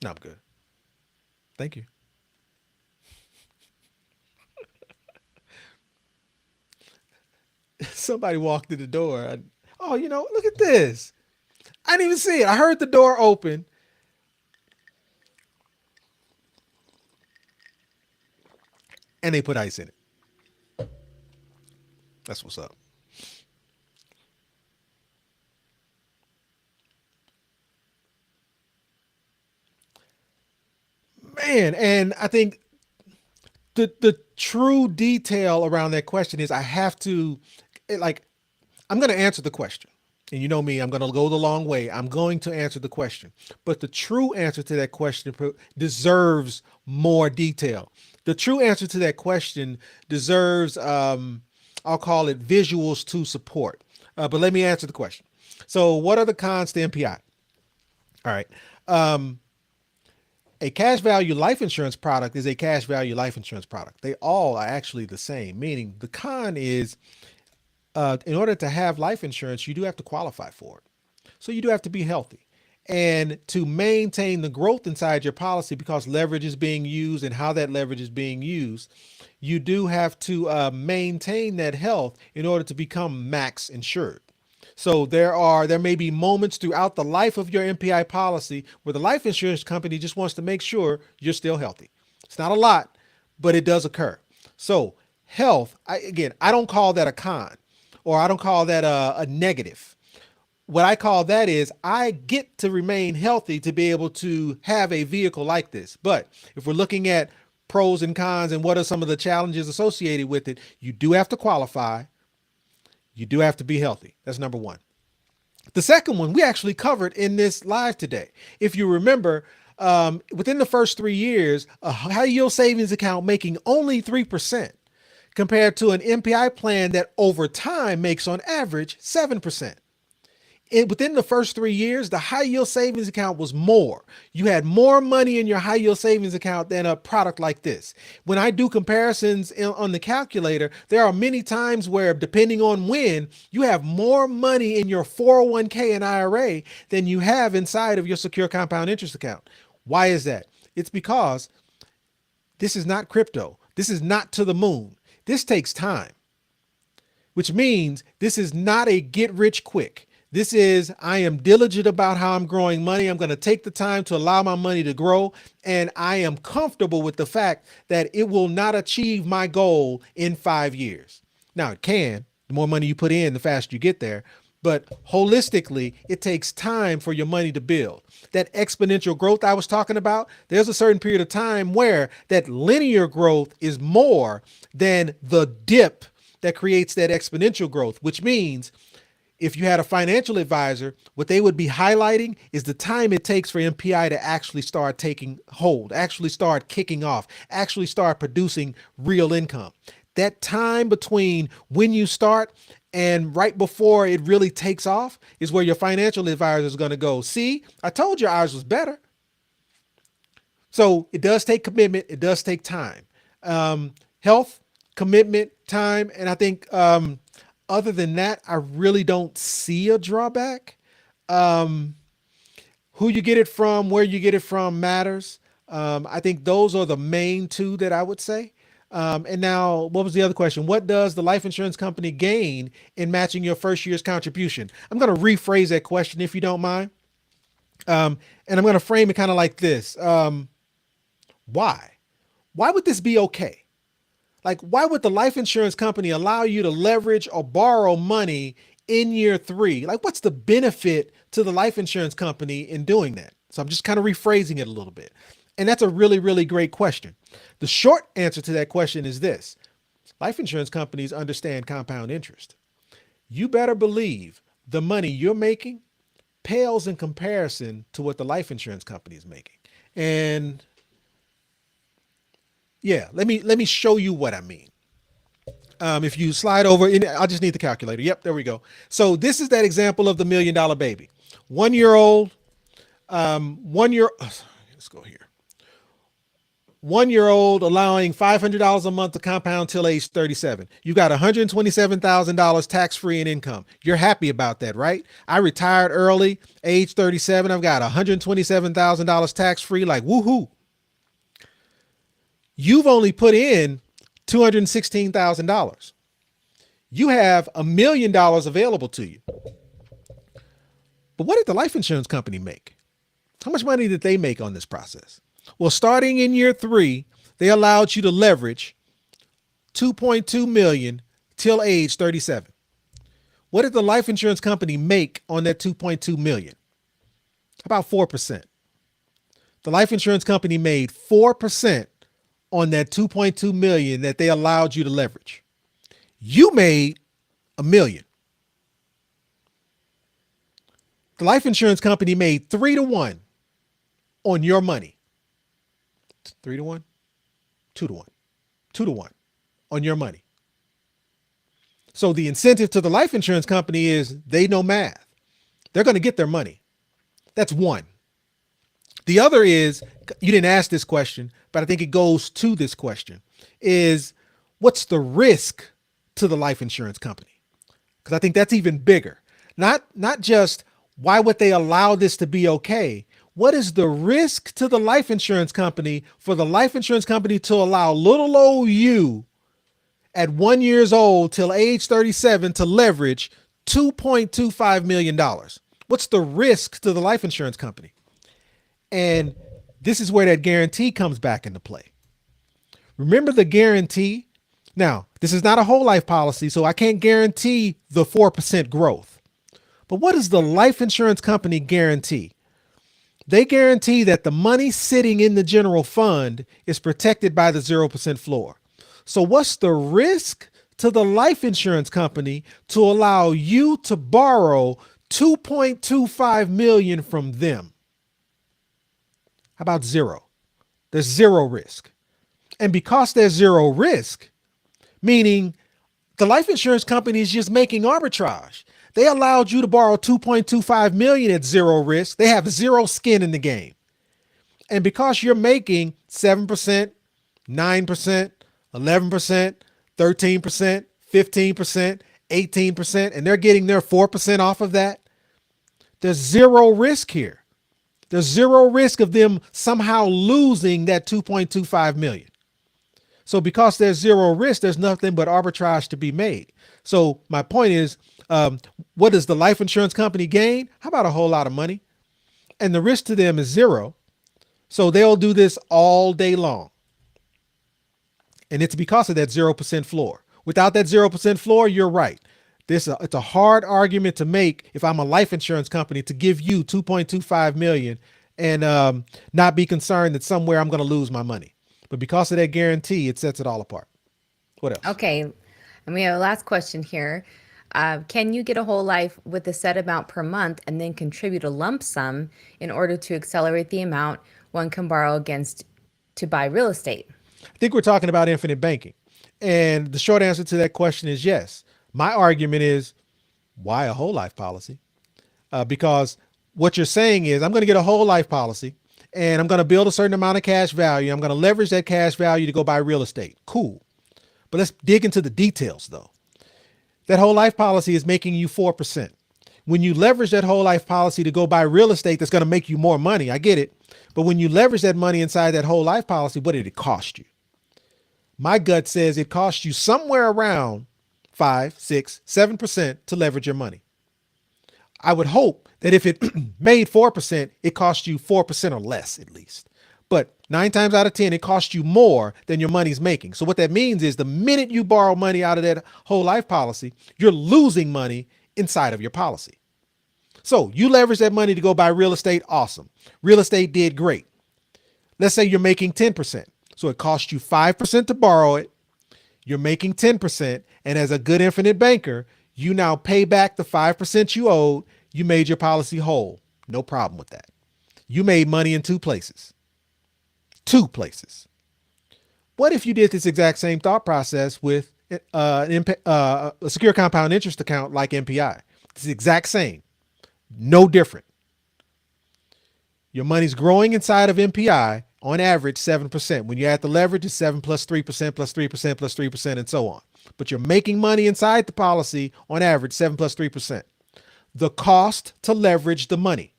No, I'm good. Thank you. Somebody walked in the door. Oh, look at this. I didn't even see it. I heard the door open. And they put ice in it. That's what's up. Man, and I think the true detail around that question is I have to, like, I'm going to answer the question. And you know me, I'm going to go the long way. I'm going to answer the question. But the true answer to that question deserves more detail. The true answer to that question deserves, I'll call it visuals to support. But let me answer the question. So what are the cons to MPI? All right. A cash value life insurance product is a cash value life insurance product. They all are actually the same, meaning the con is in order to have life insurance, you do have to qualify for it. So you do have to be healthy. And to maintain the growth inside your policy, because leverage is being used and how that leverage is being used, you do have to maintain that health in order to become max insured. So there may be moments throughout the life of your MPI policy where the life insurance company just wants to make sure you're still healthy. It's not a lot, but it does occur. So health, I don't call that a con, or I don't call that a negative. What I call that is I get to remain healthy to be able to have a vehicle like this. But if we're looking at pros and cons and what are some of the challenges associated with it, you do have to qualify. You do have to be healthy. That's number one. The second one we actually covered in this live today. If you remember, within the first 3 years, a high yield savings account making only 3% compared to an MPI plan that over time makes on average 7%. Within the first 3 years, the high yield savings account was more. You had more money in your high yield savings account than a product like this. When I do comparisons on the calculator, there are many times where, depending on when, you have more money in your 401k and IRA than you have inside of your secure compound interest account. Why is that? It's because this is not crypto. This is not to the moon. This takes time, which means this is not a get rich quick. This is, I am diligent about how I'm growing money. I'm going to take the time to allow my money to grow. And I am comfortable with the fact that it will not achieve my goal in 5 years. Now it can, the more money you put in, the faster you get there. But holistically, it takes time for your money to build. That exponential growth I was talking about, there's a certain period of time where that linear growth is more than the dip that creates that exponential growth, which means if you had a financial advisor, what they would be highlighting is the time it takes for MPI to actually start taking hold, actually start kicking off, actually start producing real income. That time between when you start and right before it really takes off is where your financial advisor is going to go, see, I told you ours was better. So it does take commitment. It does take time. Health, commitment, time. And I think other than that, I really don't see a drawback. Who you get it from, where you get it from matters. I think those are the main two that I would say. And now, what was the other question? What does the life insurance company gain in matching your first year's contribution? I'm going to rephrase that question if you don't mind. And I'm going to frame it kind of like this. Why? Why would this be okay? Like, why would the life insurance company allow you to leverage or borrow money in year 3? Like, what's the benefit to the life insurance company in doing that? So I'm just kind of rephrasing it a little bit. And that's a really, really great question. The short answer to that question is this. Life insurance companies understand compound interest. You better believe the money you're making pales in comparison to what the life insurance company is making. And yeah, let me show you what I mean. If you slide over, I'll just need the calculator. Yep, there we go. So this is that example of the $1 million baby. 1 year old, let's go here. 1 year old allowing $500 a month to compound till age 37. You got $127,000 tax-free in income. You're happy about that, right? I retired early, age 37. I've got $127,000 tax-free, like woohoo. You've only put in $216,000. You have $1 million available to you. But what did the life insurance company make? How much money did they make on this process? Well, starting in year 3, they allowed you to leverage $2.2 million till age 37. What did the life insurance company make on that $2.2 million? About 4%. The life insurance company made 4% on that $2.2 million that they allowed you to leverage. You made $1 million. The life insurance company made 3-to-1 on your money. 3-to-1, 2-to-1, 2-to-1 on your money. So the incentive to the life insurance company is they know math. They're going to get their money. That's one. The other is, you didn't ask this question, but I think it goes to this question, is what's the risk to the life insurance company? Because I think that's even bigger. Not just Why would they allow this to be okay? What is the risk to the life insurance company for the life insurance company to allow little old you at 1 years old till age 37 to leverage $2.25 million? What's the risk to the life insurance company? And this is where that guarantee comes back into play. Remember the guarantee? Now, this is not a whole life policy, so I can't guarantee the 4% growth. But what does the life insurance company guarantee? They guarantee that the money sitting in the general fund is protected by the 0% floor. So what's the risk to the life insurance company to allow you to borrow 2.25 million from them? How about zero? There's zero risk. And because there's zero risk, meaning the life insurance company is just making arbitrage. They allowed you to borrow 2.25 million at zero risk. They have zero skin in the game. And because you're making 7%, 9%, 11%, 13%, 15%, 18%, and they're getting their 4% off of that, there's zero risk here. There's zero risk of them somehow losing that 2.25 million. So because there's zero risk, there's nothing but arbitrage to be made. So my point is, what does the life insurance company gain? How about a whole lot of money? And the risk to them is zero. So they'll do this all day long. And it's because of that 0% floor. Without that 0% floor, you're right. It's a hard argument to make if I'm a life insurance company to give you 2.25 million and not be concerned that somewhere I'm going to lose my money. But because of that guarantee, it sets it all apart. What else? Okay. And we have a last question here. Can you get a whole life with a set amount per month and then contribute a lump sum in order to accelerate the amount one can borrow against to buy real estate? I think we're talking about infinite banking. And the short answer to that question is yes. My argument is, why a whole life policy? Because what you're saying is, I'm going to get a whole life policy and I'm going to build a certain amount of cash value. I'm going to leverage that cash value to go buy real estate. Cool. But let's dig into the details though. That whole life policy is making you 4%. When you leverage that whole life policy to go buy real estate, that's going to make you more money. I get it. But when you leverage that money inside that whole life policy, what did it cost you? My gut says it cost you somewhere around 5, 6, 7% to leverage your money. I would hope that if it made 4%, it cost you 4% or less at least. But 9 times out of 10, it costs you more than your money's making. So what that means is the minute you borrow money out of that whole life policy, you're losing money inside of your policy. So you leverage that money to go buy real estate. Awesome. Real estate did great. Let's say you're making 10%. So it costs you 5% to borrow it. You're making 10%. And as a good infinite banker, you now pay back the 5% you owed. You made your policy whole. No problem with that. You made money in two places. Two places. What if you did this exact same thought process with a secure compound interest account like MPI? It's the exact same. No different. Your money's growing inside of MPI on average 7%. When you add the leverage, it's 7 plus 3% plus 3% plus 3% and so on. But you're making money inside the policy on average 7 plus 3%. The cost to leverage the money,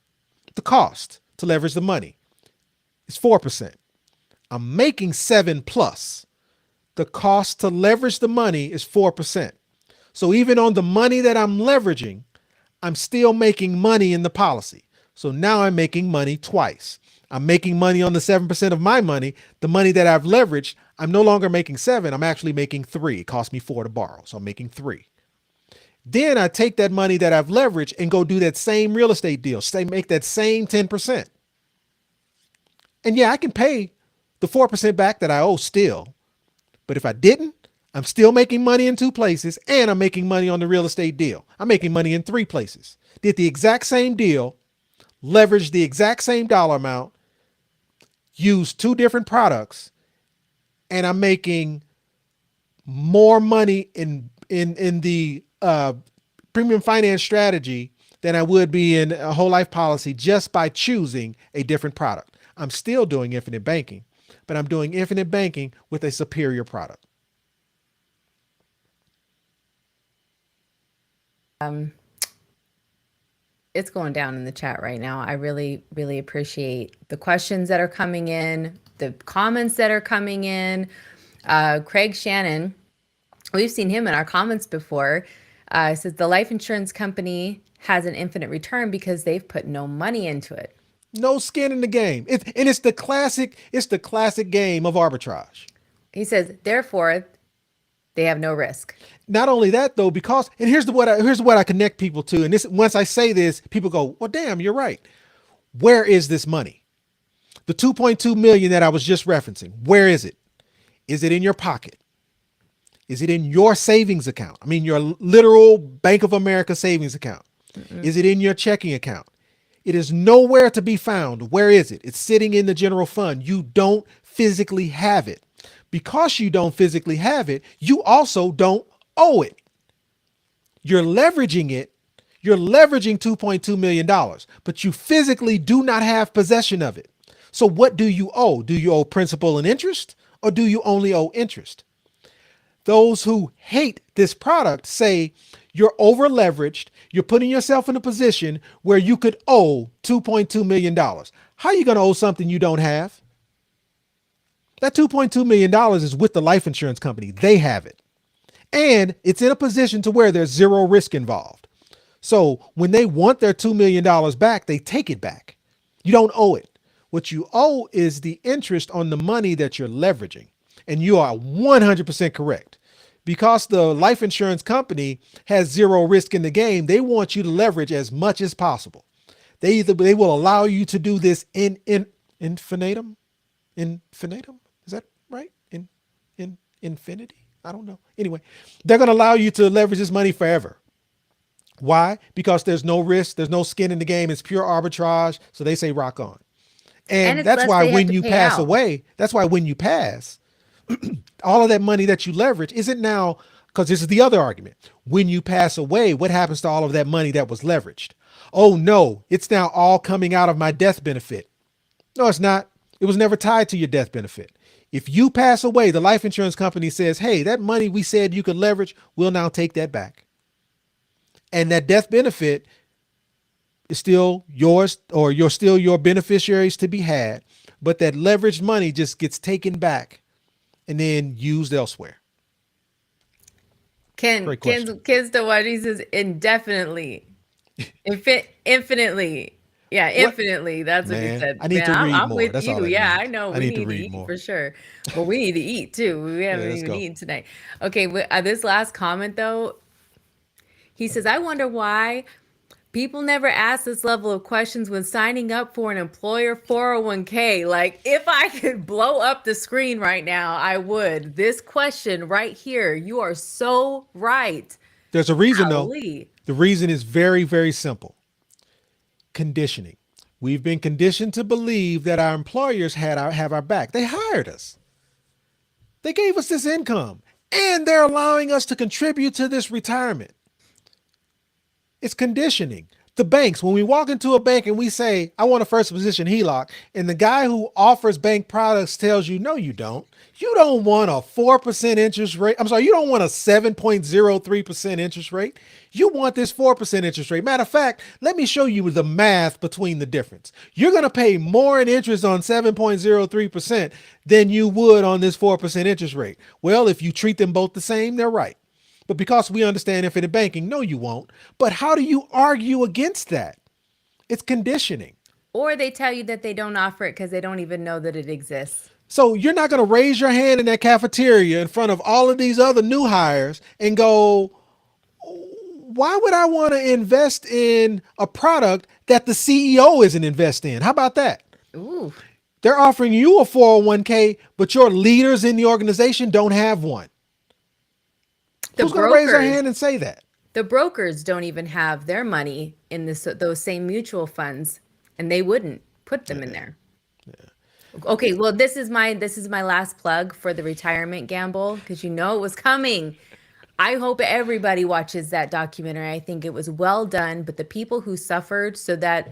is 4%. I'm making 7 plus. The cost to leverage the money is 4%. So even on the money that I'm leveraging, I'm still making money in the policy. So now I'm making money twice. I'm making money on the 7% of my money. The money that I've leveraged, I'm no longer making 7. I'm actually making 3. It cost me 4 to borrow. So I'm making 3. Then I take that money that I've leveraged and go do that same real estate deal. Make that same 10%. And yeah, I can pay the 4% back that I owe still. But if I didn't, I'm still making money in 2 places and I'm making money on the real estate deal. I'm making money in 3 places. Did the exact same deal, leveraged the exact same dollar amount, used 2 different products, and I'm making more money in the premium finance strategy than I would be in a whole life policy just by choosing a different product. I'm still doing infinite banking, but I'm doing infinite banking with a superior product. it's going down in the chat right now. I really, really appreciate the questions that are coming in, the comments that are coming in. Craig Shannon, we've seen him in our comments before. Says the life insurance company has an infinite return because they've put no money into it. No skin in the game. It's the classic game of arbitrage. He says, therefore, they have no risk. Not only that though, because and here's what I connect people to. And this once I say this, people go, well, damn, you're right. Where is this money? The 2.2 million that I was just referencing, where is it? Is it in your pocket? Is it in your savings account? I mean, your literal Bank of America savings account. Is it in your checking account? It is nowhere to be found. Where is it? It's sitting in the general fund. You don't physically have it. Because you don't physically have it, you also don't owe it. You're leveraging it. You're leveraging $2.2 million, but you physically do not have possession of it. So what do you owe? Do you owe principal and interest, or do you only owe interest? Those who hate this product say you're over leveraged. You're putting yourself in a position where you could owe $2.2 million. How are you going to owe something you don't have? That $2.2 million is with the life insurance company. They have it. And it's in a position to where there's zero risk involved. So when they want their $2 million back, they take it back. You don't owe it. What you owe is the interest on the money that you're leveraging. And you are 100% correct. Because the life insurance company has zero risk in the game, they want you to leverage as much as possible. They will allow you to do this in infinitum. Infinitum? Is that right? In infinity? I don't know. Anyway, they're going to allow you to leverage this money forever. Why? Because there's no risk. There's no skin in the game. It's pure arbitrage. So they say rock on. And it's that's less why they have when to you pay pass out. away, that's why when you pass, all of that money that you leverage isn't now, because this is the other argument. When you pass away, what happens to all of that money that was leveraged? Oh no, it's now all coming out of my death benefit. No, it's not. It was never tied to your death benefit. If you pass away, the life insurance company says, hey, that money we said you could leverage, we'll now take that back. And that death benefit is still yours, or you're still your beneficiaries to be had. But that leveraged money just gets taken back and then used elsewhere. Great question. Ken's the one, he says indefinitely. Infinitely. Yeah, What? infinitely. That's what he Man, said. I need Man, to read I'm more. with That's you. all I Yeah, I need. know. I We need to need to read eat for more. sure. Well, we need to eat too. We Yeah, haven't let's even go. eaten tonight. Okay, this last comment though, he says, I wonder why people never ask this level of questions when signing up for an employer 401k. Like, if I could blow up the screen right now, I would. This question right here, you are so right. There's a reason though. Golly. The reason is very, very simple. Conditioning. We've been conditioned to believe that our employers have our back. They hired us. They gave us this income, and they're allowing us to contribute to this retirement. It's conditioning. The banks, when we walk into a bank and we say, I want a first position HELOC, and the guy who offers bank products tells you, no, you don't. You don't want a 4% interest rate. I'm sorry, you don't want a 7.03% interest rate. You want this 4% interest rate. Matter of fact, let me show you the math between the difference. You're going to pay more in interest on 7.03% than you would on this 4% interest rate. Well, if you treat them both the same, they're right. But because we understand infinite banking, no, you won't. But how do you argue against that? It's conditioning. Or they tell you that they don't offer it because they don't even know that it exists. So you're not going to raise your hand in that cafeteria in front of all of these other new hires and go, why would I want to invest in a product that the CEO isn't investing in? How about that? Ooh. They're offering you a 401k, but your leaders in the organization don't have one. The Who's going to raise their brokers, hand and say that? the brokers don't even have their money in those same mutual funds, and they wouldn't put them in there. Okay, well, this is my last plug for the retirement gamble, because you know it was coming. I hope everybody watches that documentary. I think it was well done, but the people who suffered, so that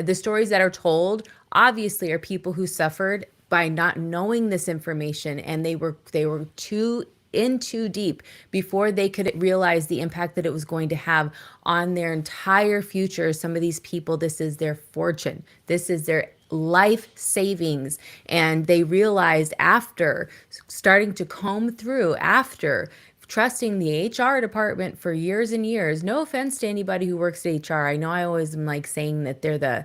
the stories that are told obviously are people who suffered by not knowing this information, and they were too in too deep before they could realize the impact that it was going to have on their entire future. Some of these people, this is their fortune, this is their life savings. And they realized after starting to comb through, after trusting the HR department for years and years. No offense to anybody who works at HR. I know I always am like saying that they're the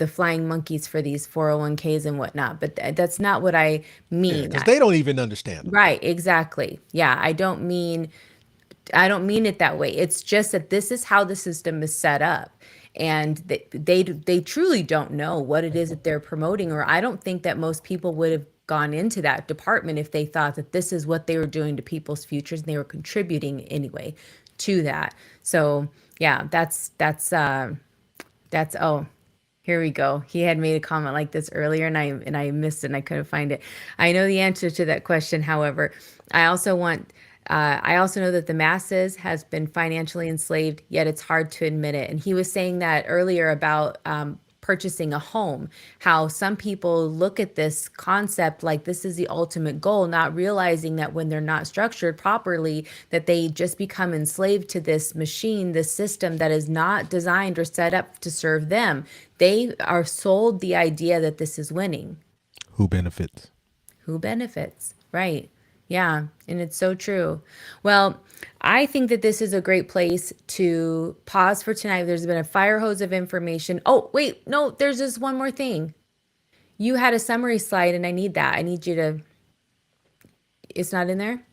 flying monkeys for these 401ks and whatnot, but that's not what I Yeah, mean. because they don't even understand them. Right, exactly. Yeah, I don't mean it that way. It's just that this is how the system is set up. And they truly don't know what it is that they're promoting, or I don't think that most people would have gone into that department if they thought that this is what they were doing to people's futures and they were contributing anyway to that. So yeah, that's oh, here we go. He had made a comment like this earlier and I missed it and I couldn't find it. I know the answer to that question. However, I also know that the masses has been financially enslaved, yet it's hard to admit it. And he was saying that earlier about purchasing a home, how some people look at this concept like this is the ultimate goal, not realizing that when they're not structured properly, that they just become enslaved to this machine, this system that is not designed or set up to serve them. They are sold the idea that this is winning. Who benefits? Who benefits? Right. Yeah. And it's so true. Well, I think that this is a great place to pause for tonight. There's been a fire hose of information. Oh, wait. No, there's just one more thing. You had a summary slide and I need that. I need you to, it's not in there?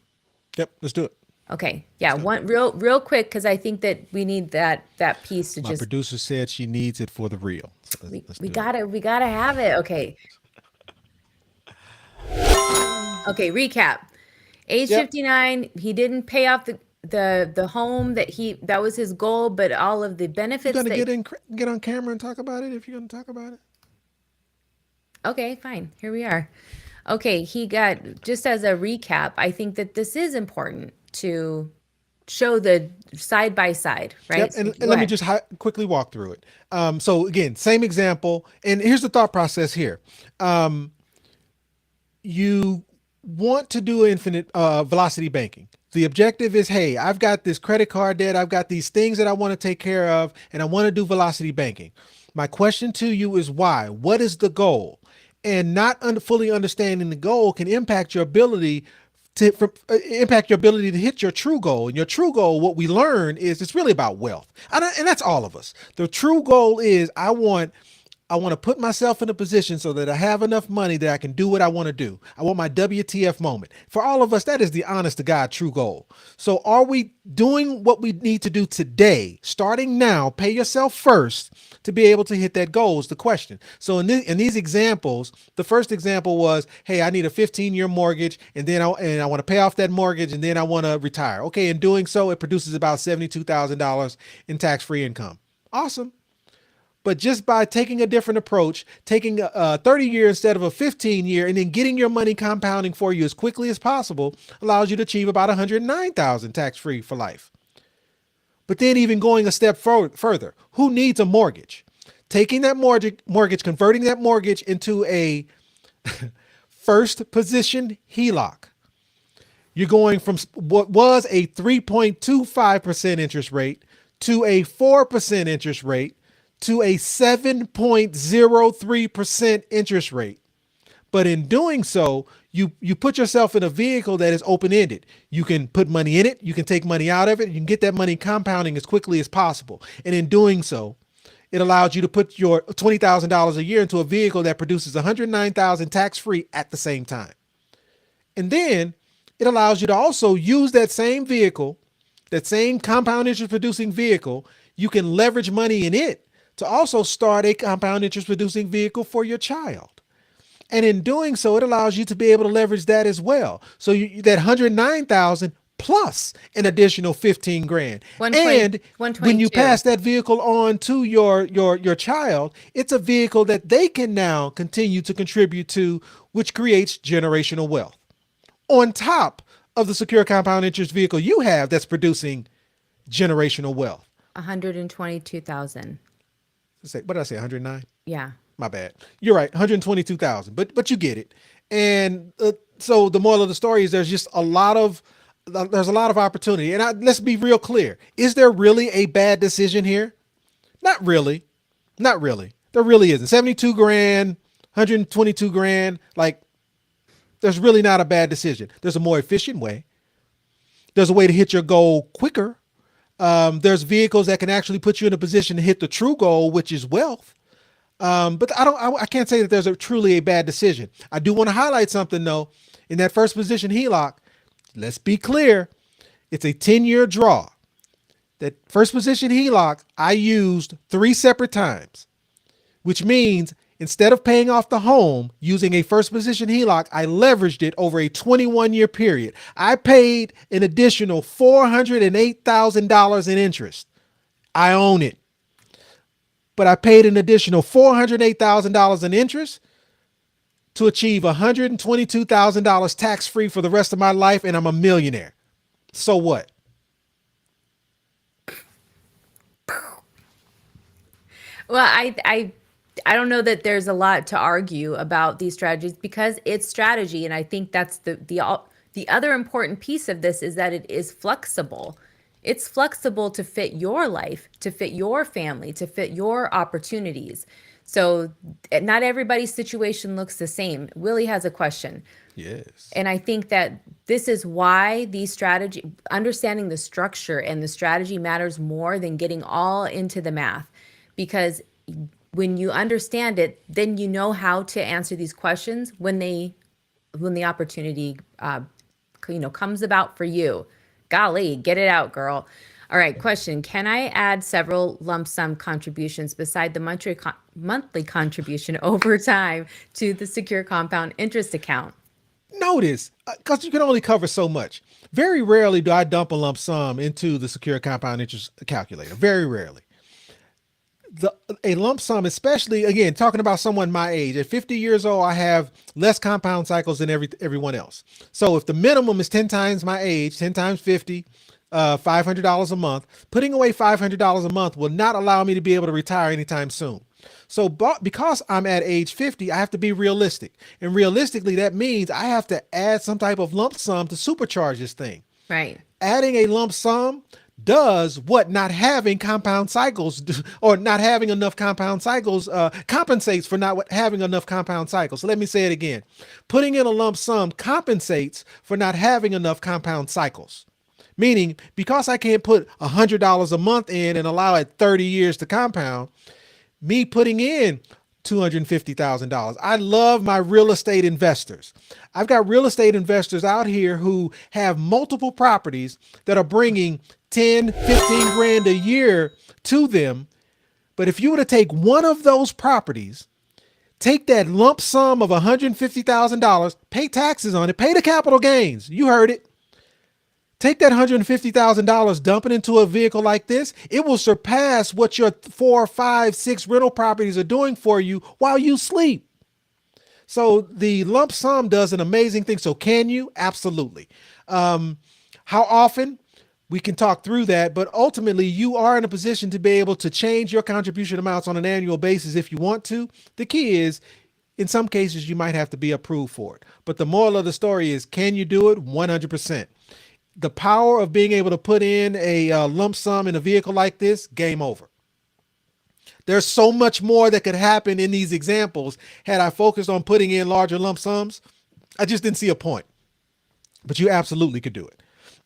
Yep, let's do it. Okay. Yeah. One real quick, because I think that we need that piece to My just, producer said she needs it for the real. So let's we do it. gotta have it. Okay. Okay. Recap. Age Yep. 59, he didn't pay off the home that was his goal, but all of the You benefits gonna that get on camera and talk about it if you're gonna talk about it? okay, fine. Here we are. Okay, he got just as a recap, I think that this is important to show the side by side, Yep, right? So and go let me ahead. just quickly walk through it. So again, same example, and here's the thought process here. Um, you want to do infinite velocity banking. The objective is, hey, I've got this credit card debt, I've got these things that I want to take care of, and I want to do velocity banking. My question to you is why? What is the goal? And not fully understanding the goal can impact your ability to hit your true goal. And your true goal, what we learn is it's really about wealth, and that's all of us. The true goal is I want to put myself in a position so that I have enough money that I can do what I want to do. I want my WTF moment. For all of us, that is the honest to God true goal. So are we doing what we need to do today, starting now, pay yourself first to be able to hit that goal is the question. So in these examples, the first example was, hey, I need a 15-year mortgage and then I want to pay off that mortgage and then I want to retire. Okay, in doing so, it produces about $72,000 in tax-free income. Awesome. But just by taking a different approach, taking a 30-year instead of a 15-year, and then getting your money compounding for you as quickly as possible allows you to achieve about 109,000 tax-free for life. But then even going a step further, who needs a mortgage? Taking that mortgage, converting that mortgage into a first position HELOC. You're going from what was a 3.25% interest rate to a 4% interest rate to a 7.03% interest rate. But in doing so, you put yourself in a vehicle that is open-ended. You can put money in it, you can take money out of it, you can get that money compounding as quickly as possible. And in doing so, it allows you to put your $20,000 a year into a vehicle that produces 109,000 tax-free at the same time. And then it allows you to also use that same vehicle, that same compound interest producing vehicle. You can leverage money in it to also start a compound interest producing vehicle for your child. And in doing so, it allows you to be able to leverage that as well. So that 109,000 plus an additional 15 grand. 120, And when you 122. pass that vehicle on to your child, it's a vehicle that they can now continue to contribute to, which creates generational wealth on top of the secure compound interest vehicle you have that's producing generational wealth. 122,000. What did I say? 109? Yeah. My bad. You're right. 122,000, but you get it. And so the moral of the story is there's just a lot of there's a lot of opportunity. And let's be real clear. Is there really a bad decision here? Not really. Not really. There really isn't. 72 grand, 122 grand. Like, there's really not a bad decision. There's a more efficient way. There's a way to hit your goal quicker. There's vehicles that can actually put you in a position to hit the true goal, which is wealth. But I can't say that there's truly a bad decision. I do want to highlight something though. In that first position HELOC, let's be clear. It's a 10-year draw. That first position HELOC, I used 3 separate times, which means instead of paying off the home using a first position HELOC, I leveraged it over a 21-year period. I paid an additional $408,000 in interest. I own it. But I paid an additional $408,000 in interest to achieve $122,000 tax-free for the rest of my life, and I'm a millionaire. So what? Well, I don't know that there's a lot to argue about these strategies because it's strategy, and I think that's the other important piece of this is that it is flexible. It's flexible to fit your life, to fit your family, to fit your opportunities. So not everybody's situation looks the same. Willie has a question. Yes. And I think that this is why these strategy, understanding the structure and the strategy matters more than getting all into the math. Because when you understand it, then you know how to answer these questions when the opportunity comes about for you. Golly, get it out, girl. All right, question. Can I add several lump sum contributions beside the monthly contribution over time to the secure compound interest account? Notice, because you can only cover so much. Very rarely do I dump a lump sum into the secure compound interest calculator. Very rarely. A lump sum, especially again, talking about someone my age, at 50 years old, I have less compound cycles than everyone else. So if the minimum is 10 times my age, 10 times 50, $500 a month, putting away $500 a month will not allow me to be able to retire anytime soon. So because I'm at age 50, I have to be realistic. And realistically, that means I have to add some type of lump sum to supercharge this thing. Right. Adding a lump sum does what not having compound cycles or not having enough compound cycles compensates for not having enough compound cycles. So let me say it again. Putting in a lump sum compensates for not having enough compound cycles. Meaning, because I can't put $100 a month in and allow it 30 years to compound, me putting in $250,000. I love my real estate investors. I've got real estate investors out here who have multiple properties that are bringing 10, 15 grand a year to them. But if you were to take one of those properties, take that lump sum of $150,000, pay taxes on it, pay the capital gains. You heard it. Take that $150,000, dump it into a vehicle like this. It will surpass what your 4, 5, 6 rental properties are doing for you while you sleep. So the lump sum does an amazing thing. So can you? Absolutely. How often? We can talk through that, but ultimately you are in a position to be able to change your contribution amounts on an annual basis if you want to. The key is, in some cases, you might have to be approved for it. But the moral of the story is, can you do it? 100%. The power of being able to put in a lump sum in a vehicle like this, game over. There's so much more that could happen in these examples had I focused on putting in larger lump sums. I just didn't see a point, but you absolutely could do it.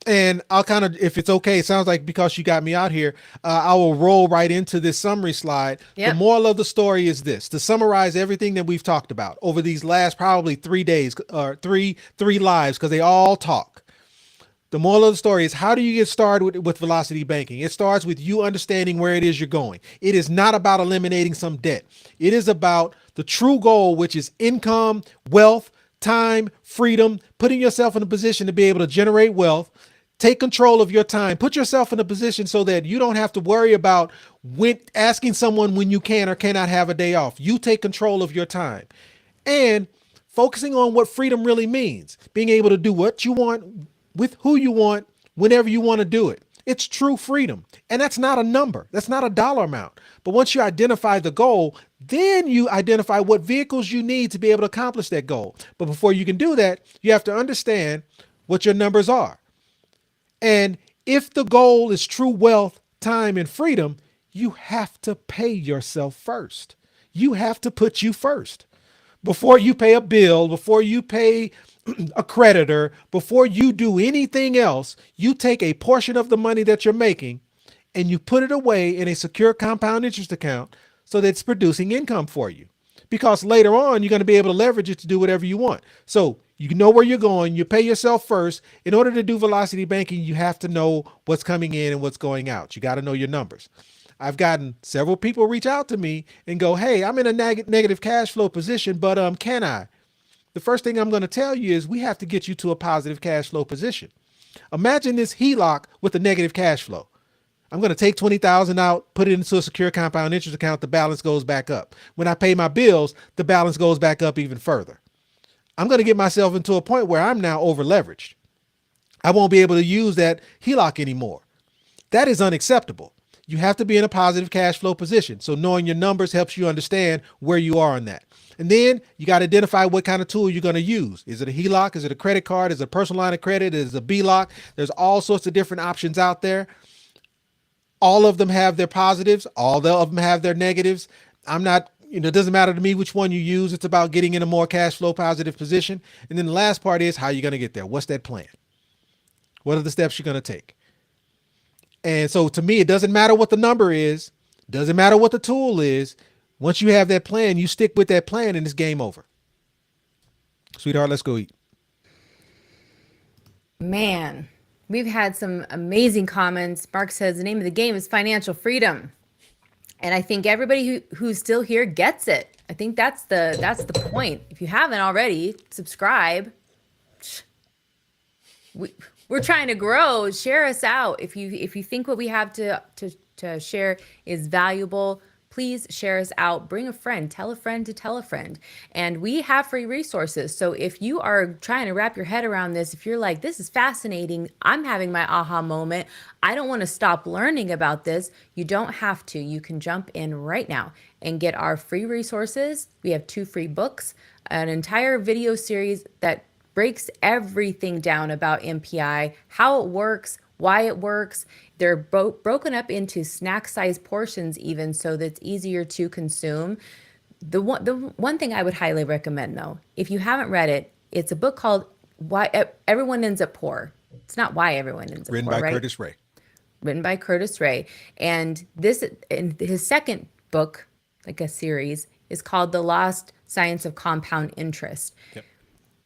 And I'll kind of, if it's okay, it sounds like because you got me out here, I will roll right into this summary slide. Yep. The moral of the story is this: to summarize everything that we've talked about over these last probably 3 days or three lives, because they all talk. The moral of the story is, how do you get started with Velocity Banking? It starts with you understanding where it is you're going. It is not about eliminating some debt. It is about the true goal, which is income, wealth, time, freedom, putting yourself in a position to be able to generate wealth. Take control of your time. Put yourself in a position so that you don't have to worry about asking someone when you can or cannot have a day off. You take control of your time. And focusing on what freedom really means. Being able to do what you want, with who you want, whenever you want to do it. It's true freedom. And that's not a number. That's not a dollar amount. But once you identify the goal, then you identify what vehicles you need to be able to accomplish that goal. But before you can do that, you have to understand what your numbers are. And if the goal is true wealth, time, and freedom, you have to pay yourself first. You have to put you first. Before you pay a bill, before you pay a creditor, before you do anything else, you take a portion of the money that you're making and you put it away in a secure compound interest account so that it's producing income for you. Because later on, you're going to be able to leverage it to do whatever you want. So you know where you're going. You pay yourself first. In order to do velocity banking, you have to know what's coming in and what's going out. You got to know your numbers. I've gotten several people reach out to me and go, "Hey, I'm in a negative cash flow position, but can I?" The first thing I'm going to tell you is we have to get you to a positive cash flow position. Imagine this HELOC with a negative cash flow. I'm going to take 20,000 out, put it into a secure compound interest account. The balance goes back up. When I pay my bills, the balance goes back up even further. I'm going to get myself into a point where I'm now over leveraged. I won't be able to use that HELOC anymore. That is unacceptable. You have to be in a positive cash flow position. So knowing your numbers helps you understand where you are on that. And then you got to identify what kind of tool you're going to use. Is it a HELOC? Is it a credit card? Is it a personal line of credit? Is it a BLOC? There's all sorts of different options out there. All of them have their positives. All of them have their negatives. I'm not, it doesn't matter to me which one you use. It's about getting in a more cash flow positive position. And then the last part is how you're going to get there. What's that plan? What are the steps you're going to take? And so to me, it doesn't matter what the number is. Doesn't matter what the tool is. Once you have that plan, you stick with that plan and it's game over. Sweetheart, let's go eat. Man, we've had some amazing comments. Mark says the name of the game is financial freedom. And I think everybody who's still here gets it. I think that's the point. If you haven't already, subscribe. We're trying to grow. Share us out. If you think what we have to share is valuable, please share us out. Bring a friend. Tell a friend to tell a friend. And we have free resources. So if you are trying to wrap your head around this, if you're like, this is fascinating, I'm having my aha moment, I don't want to stop learning about this, you don't have to. You can jump in right now and get our free resources. We have 2 free books, an entire video series that breaks everything down about MPI, how it works, why it works. They're broken up into snack size portions even so that it's easier to consume. The one thing I would highly recommend though, if you haven't read it, it's a book called Why Everyone Ends Up Poor. It's not Why Everyone Ends Up Written Poor, by right? Curtis Ray. Written by Curtis Ray. And this, in his second book, like a series, is called The Lost Science of Compound Interest. Yep.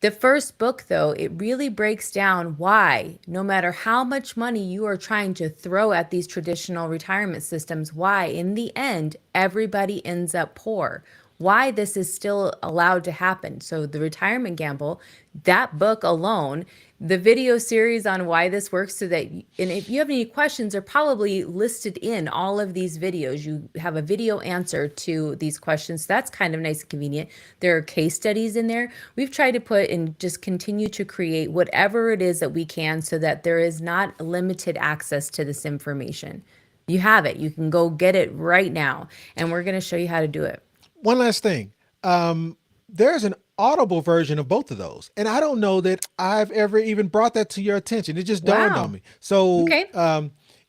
The first book, though, it really breaks down why, no matter how much money you are trying to throw at these traditional retirement systems, why, in the end, everybody ends up poor. Why this is still allowed to happen. So, The Retirement Gamble, that book alone, the video series on why this works, so that, and if you have any questions, they're probably listed in all of these videos. You have a video answer to these questions. So that's kind of nice and convenient. There are case studies in there. We've tried to put and just continue to create whatever it is that we can so that there is not limited access to this information. You have it. You can go get it right now. And we're going to show you how to do it. One last thing. There's an Audible version of both of those. And I don't know that I've ever even brought that to your attention. It just dawned on Wow. me. So, Okay.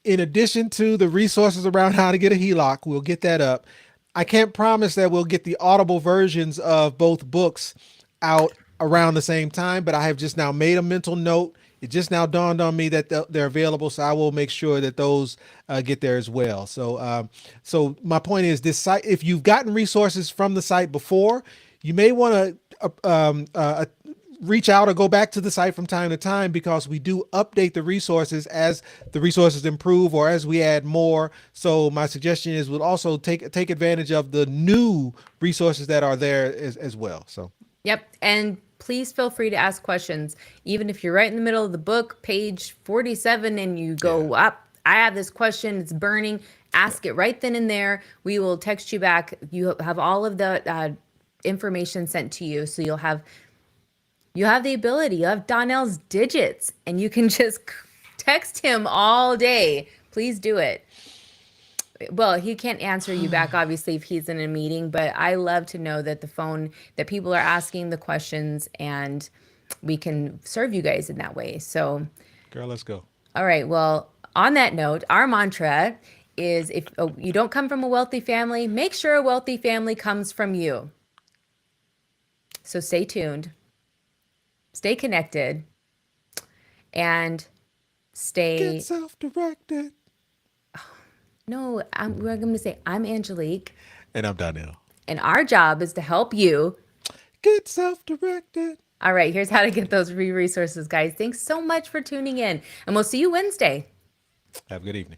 in addition to the resources around how to get a HELOC, we'll get that up. I can't promise that we'll get the Audible versions of both books out around the same time, but I have just now made a mental note. It just now dawned on me that they're available, so I will make sure that those get there as well. So my point is, this site, if you've gotten resources from the site before, you may want to reach out or go back to the site from time to time, because we do update the resources as the resources improve or as we add more. So my suggestion is we'll also take advantage of the new resources that are there as well. So. Yep. And please feel free to ask questions. Even if you're right in the middle of the book, page 47, and you go up, I have this question, it's burning, ask it right then and there. We will text you back. You have all of the information sent to you. So you have the ability, you have Donnell's digits, and you can just text him all day. Please do it. Well, he can't answer you back, obviously, if he's in a meeting, but I love to know that that people are asking the questions and we can serve you guys in that way. So, Girl, let's go. All right. Well, on that note, our mantra is if you don't come from a wealthy family, make sure a wealthy family comes from you. So stay tuned, stay connected, and Get stay. self-directed. No, we're going to say, I'm Angelique, And I'm Donnell. and our job is to help you. Get self-directed. All right, here's how to get those free resources, guys. Thanks so much for tuning in, and we'll see you Wednesday. Have a good evening.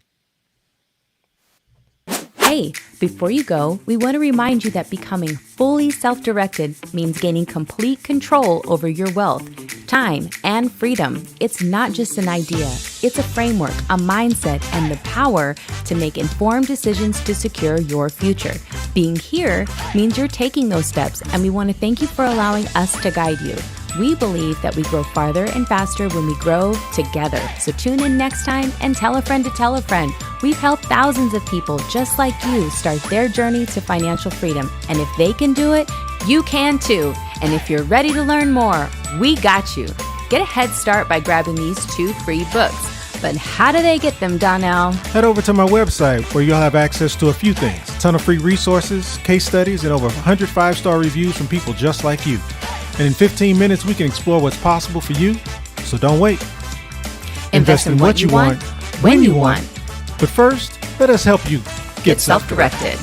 Hey, before you go, we want to remind you that becoming fully self-directed means gaining complete control over your wealth, time, and freedom. It's not just an idea. It's a framework, a mindset, and the power to make informed decisions to secure your future. Being here means you're taking those steps, and we want to thank you for allowing us to guide you. We believe that we grow farther and faster when we grow together. So tune in next time and tell a friend to tell a friend. We've helped thousands of people just like you start their journey to financial freedom. And if they can do it, you can too. And if you're ready to learn more, we got you. Get a head start by grabbing these 2 free books. But how do they get them, Donnell? Head over to my website where you'll have access to a few things. A ton of free resources, case studies, and over 100 5-star reviews from people just like you. And in 15 minutes, we can explore what's possible for you. So don't wait. Invest in what you want, when you want. But first, let us help you Get self-directed.